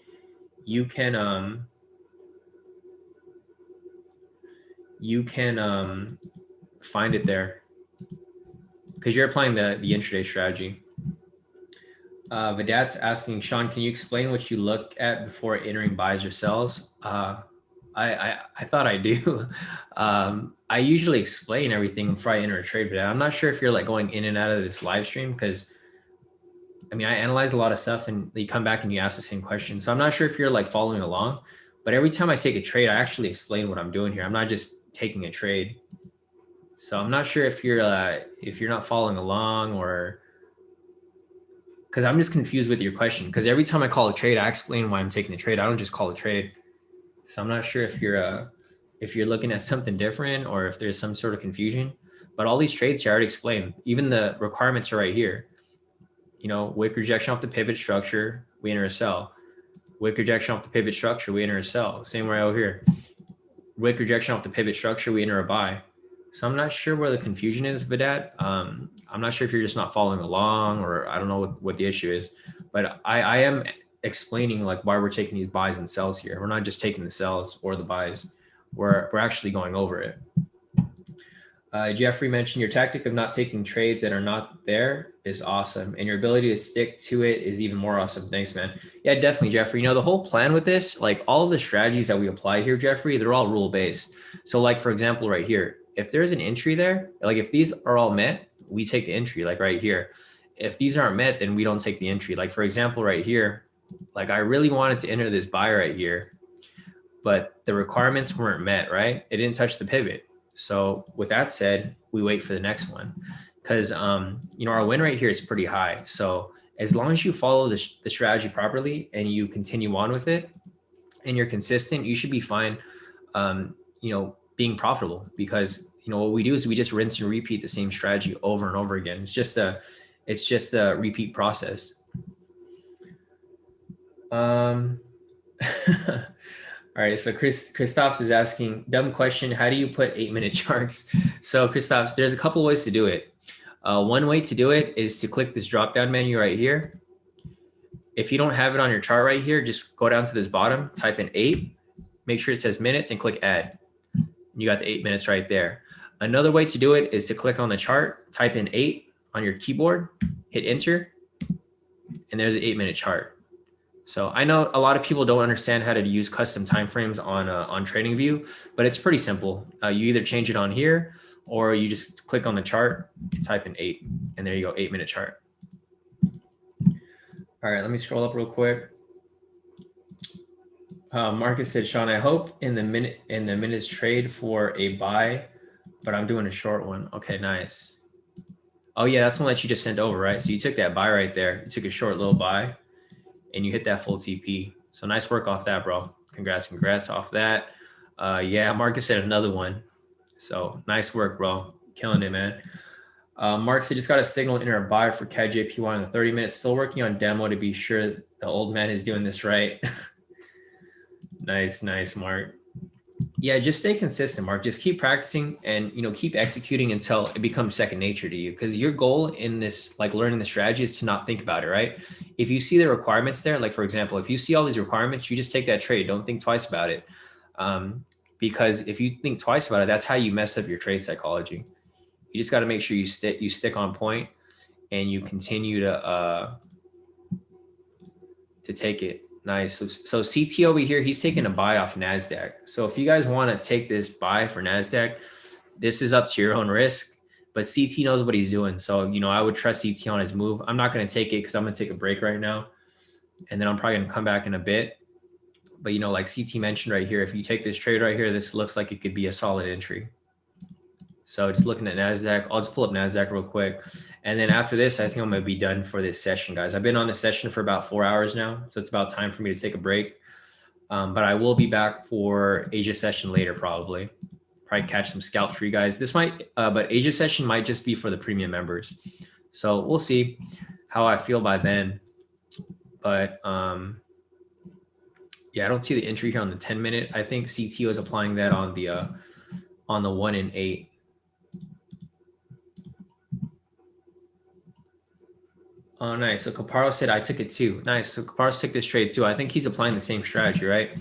you can find it there because you're applying the intraday strategy. Vedat's asking, Shawn, can you explain what you look at before entering buys or sells? I thought I do. I usually explain everything before I enter a trade, but I'm not sure if you're like going in and out of this live stream, because I mean, I analyze a lot of stuff and you come back and you ask the same question. So I'm not sure if you're like following along, but every time I take a trade, I actually explain what I'm doing here. I'm not just taking a trade. So I'm not sure if you're not following along, or because I'm just confused with your question. Because every time I call a trade, I explain why I'm taking the trade. I don't just call a trade. So I'm not sure if you're looking at something different or if there's some sort of confusion. But all these trades here I already explained. Even the requirements are right here. You know, wick rejection off the pivot structure, we enter a sell. Wick rejection off the pivot structure, we enter a sell. Same way over here. Wick rejection off the pivot structure, we enter a buy. So I'm not sure where the confusion is, Vedat. I'm not sure if you're just not following along, or I don't know what the issue is, but I am explaining like why we're taking these buys and sells here. We're not just taking the sells or the buys. We're actually going over it. Jeffrey mentioned your tactic of not taking trades that are not there is awesome, and your ability to stick to it is even more awesome. Thanks, man. Yeah, definitely, Jeffrey. You know, the whole plan with this, like all of the strategies that we apply here, Jeffrey, they're all rule based. So like, for example, right here, if there's an entry there, like if these are all met, we take the entry, like right here. If these aren't met, then we don't take the entry. Like for example, right here, like I really wanted to enter this buy right here, but the requirements weren't met, right? It didn't touch the pivot. So with that said, we wait for the next one, because you know, our win rate here is pretty high. So as long as you follow the strategy properly and you continue on with it and you're consistent, you should be fine, you know, being profitable, because you know what we do is we just rinse and repeat the same strategy over and over again. It's just a repeat process. All right, so Christoph's is asking, dumb question, how do you put 8-minute charts? So Christoph's, there's a couple ways to do it. One way to do it is to click this drop-down menu right here. If you don't have it on your chart right here, just go down to this bottom, type in 8, make sure it says minutes, and click add. You got the 8 minutes right there. Another way to do it is to click on the chart, type in 8 on your keyboard, hit enter, and there's an 8-minute chart. So I know a lot of people don't understand how to use custom timeframes on TradingView, but it's pretty simple. You either change it on here, or you just click on the chart, type in 8, and there you go, 8-minute chart. All right, let me scroll up real quick. Marcus said, Shawn, I hope in the minutes trade for a buy, but I'm doing a short one. Okay, nice. Oh yeah, that's the one that you just sent over, right? So you took that buy right there. You took a short little buy, and you hit that full TP. So nice work off that, bro. Congrats off that. Yeah, Marcus said another one. So nice work, bro. Killing it, man. Mark said, just got a signal enter a buy for KJPY in the 30 minutes. Still working on demo to be sure the old man is doing this right. Nice, Mark. Yeah, just stay consistent, Mark. Just keep practicing and, keep executing until it becomes second nature to you. Because your goal in this, like learning the strategy, is to not think about it, right? If you see the requirements there, like for example, if you see all these requirements, you just take that trade. Don't think twice about it. Because if you think twice about it, that's how you mess up your trade psychology. You just got to make sure you stick on point and you continue to take it. Nice. So CT over here, he's taking a buy off Nasdaq. So if you guys want to take this buy for Nasdaq, this is up to your own risk, but CT knows what he's doing. So, I would trust CT on his move. I'm not going to take it because I'm going to take a break right now. And then I'm probably going to come back in a bit. But, like CT mentioned right here, if you take this trade right here, this looks like it could be a solid entry. So just looking at Nasdaq, I'll just pull up Nasdaq real quick. And then after this, I think I'm going to be done for this session, guys. I've been on this session for about 4 hours now. So it's about time for me to take a break. But I will be back for Asia session later, probably catch some scalps for you guys. This might, but Asia session might just be for the premium members. So we'll see how I feel by then. But yeah, I don't see the entry here on the 10-minute. I think CT was applying that on the 1 and 8. Oh, nice. So Caparo said, I took it too. Nice. So Caparo took this trade too. I think he's applying the same strategy, right?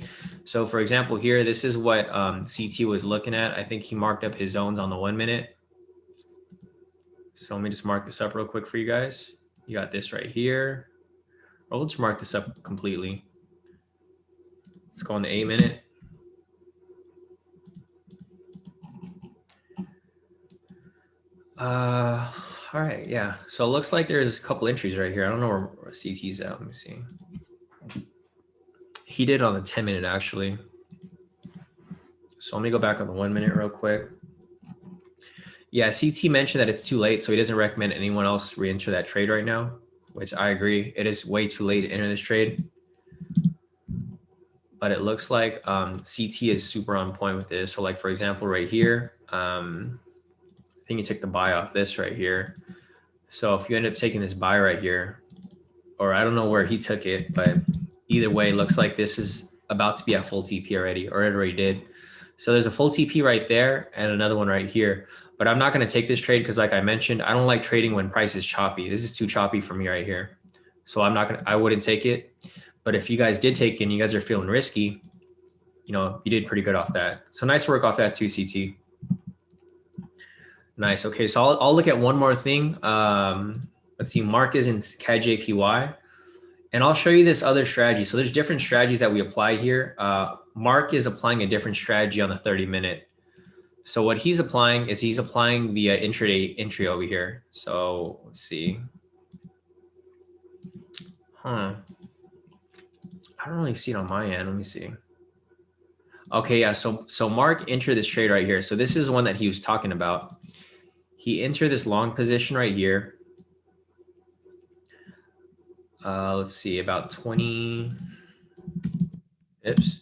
So for example, here, this is what CT was looking at. I think he marked up his zones on the 1 minute. So let me just mark this up real quick for you guys. You got this right here. Or we'll just mark this up completely. Let's go on the 8 minute. All right, yeah. So it looks like there's a couple entries right here. I don't know where CT's at. Let me see. He did on the 10-minute actually. So let me go back on the 1 minute real quick. Yeah, CT mentioned that it's too late, so he doesn't recommend anyone else re-enter that trade right now, which I agree. It is way too late to enter this trade. But it looks like CT is super on point with this. So like, for example, right here, I think you took the buy off this right here. So if you end up taking this buy right here, or I don't know where he took it, but either way, it looks like this is about to be at full TP already, or it already did. So there's a full TP right there and another one right here. But I'm not going to take this trade because like I mentioned, I don't like trading when price is choppy. This is too choppy for me right here. So I wouldn't take it. But if you guys did take it and you guys are feeling risky, you did pretty good off that. So nice work off that too, CT. Nice. Okay, so I'll look at one more thing. Let's see, Mark is in KJPY. And I'll show you this other strategy. So there's different strategies that we apply here. Mark is applying a different strategy on the 30-minute. So what he's applying is he's applying the intraday entry over here. So let's see. I don't really see it on my end. Let me see. Okay, yeah. So Mark entered this trade right here. So this is one that he was talking about. He entered this long position right here. Let's see, about 20 pips.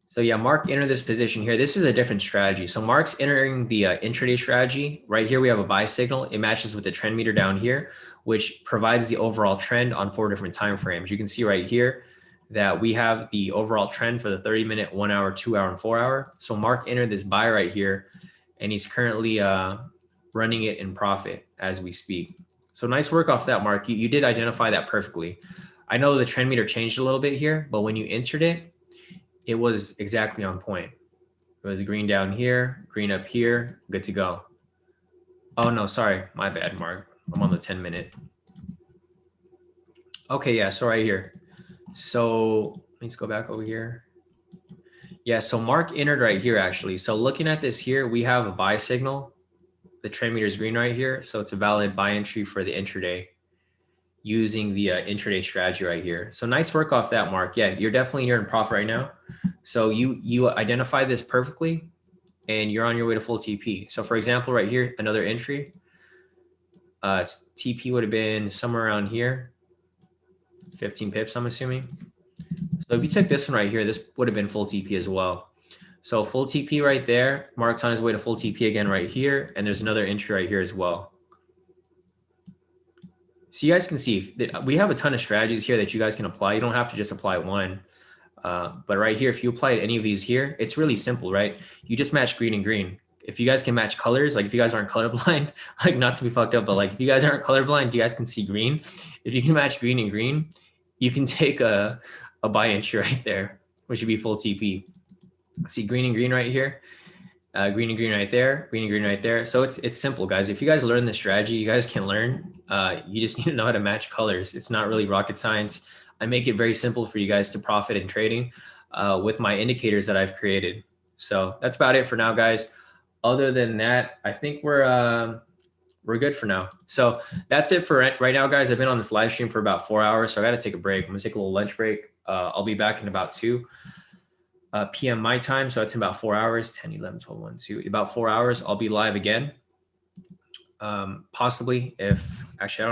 So yeah, Mark entered this position here. This is a different strategy. So Mark's entering the intraday strategy. Right here, we have a buy signal. It matches with the trend meter down here, which provides the overall trend on 4 different time frames. You can see right here that we have the overall trend for the 30-minute, 1 hour, 2 hour, and 4 hour. So Mark entered this buy right here, and he's currently running it in profit as we speak. So nice work off that, Mark. You did identify that perfectly. I know the trend meter changed a little bit here, but when you entered it, it was exactly on point. It was green down here, green up here, good to go. Oh no, sorry, my bad, Mark. I'm on the 10-minute. Okay, yeah, so right here. So let's go back over here. Yeah, so Mark entered right here actually. So looking at this here, we have a buy signal. The trend meter is green right here. So it's a valid buy entry for the intraday using the intraday strategy right here. So nice work off that, Mark. Yeah, you're definitely here in profit right now. So you identified this perfectly and you're on your way to full TP. So for example, right here, another entry, TP would have been somewhere around here, 15 pips, I'm assuming. So if you took this one right here, this would have been full TP as well. So full TP right there. Mark's on his way to full TP again right here. And there's another entry right here as well. So you guys can see we have a ton of strategies here that you guys can apply. You don't have to just apply one. But right here, if you apply any of these here, it's really simple, right? You just match green and green. If you guys can match colors, like if you guys aren't colorblind, like not to be fucked up, but like if you guys aren't colorblind, you guys can see green. If you can match green and green, you can take a buy entry right there, which would be full TP. See green and green right here, green and green right there, green and green right there. So it's simple, guys. If you guys learn this strategy, you guys can learn. You just need to know how to match colors. It's not really rocket science. I make it very simple for you guys to profit in trading with my indicators that I've created. So that's about it for now, guys. Other than that, I think we're good for now. So that's it for right now, guys. I've been on this live stream for about 4 hours, so I got to take a break. I'm gonna take a little lunch break. I'll be back in about 2 p.m. my time. So it's in about 4 hours, 10, 11, 12, 1, 2, about 4 hours. I'll be live again. Possibly if, actually, I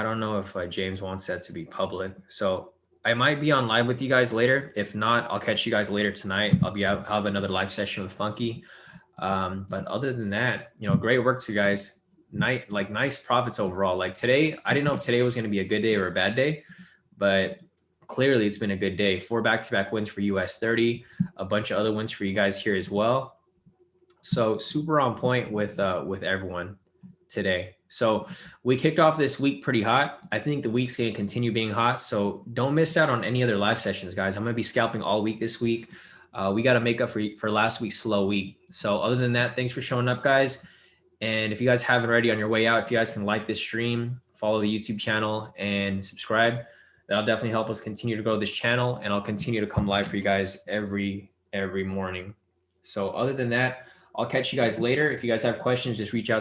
don't know if James wants that to be public. So I might be on live with you guys later. If not, I'll catch you guys later tonight. I'll have another live session with Funky. But other than that, great work to you guys. Nice profits overall. Like today, I didn't know if today was going to be a good day or a bad day, but clearly it's been a good day. 4 back-to-back wins for US30, a bunch of other wins for you guys here as well. So super on point with everyone today. So we kicked off this week pretty hot. I think the week's going to continue being hot. So don't miss out on any other live sessions, guys. I'm going to be scalping all week this week. We got to make up for last week's slow week. So other than that, thanks for showing up, guys. And if you guys haven't already on your way out, if you guys can like this stream, follow the YouTube channel and subscribe, that'll definitely help us continue to grow this channel. And I'll continue to come live for you guys every morning. So other than that, I'll catch you guys later. If you guys have questions, just reach out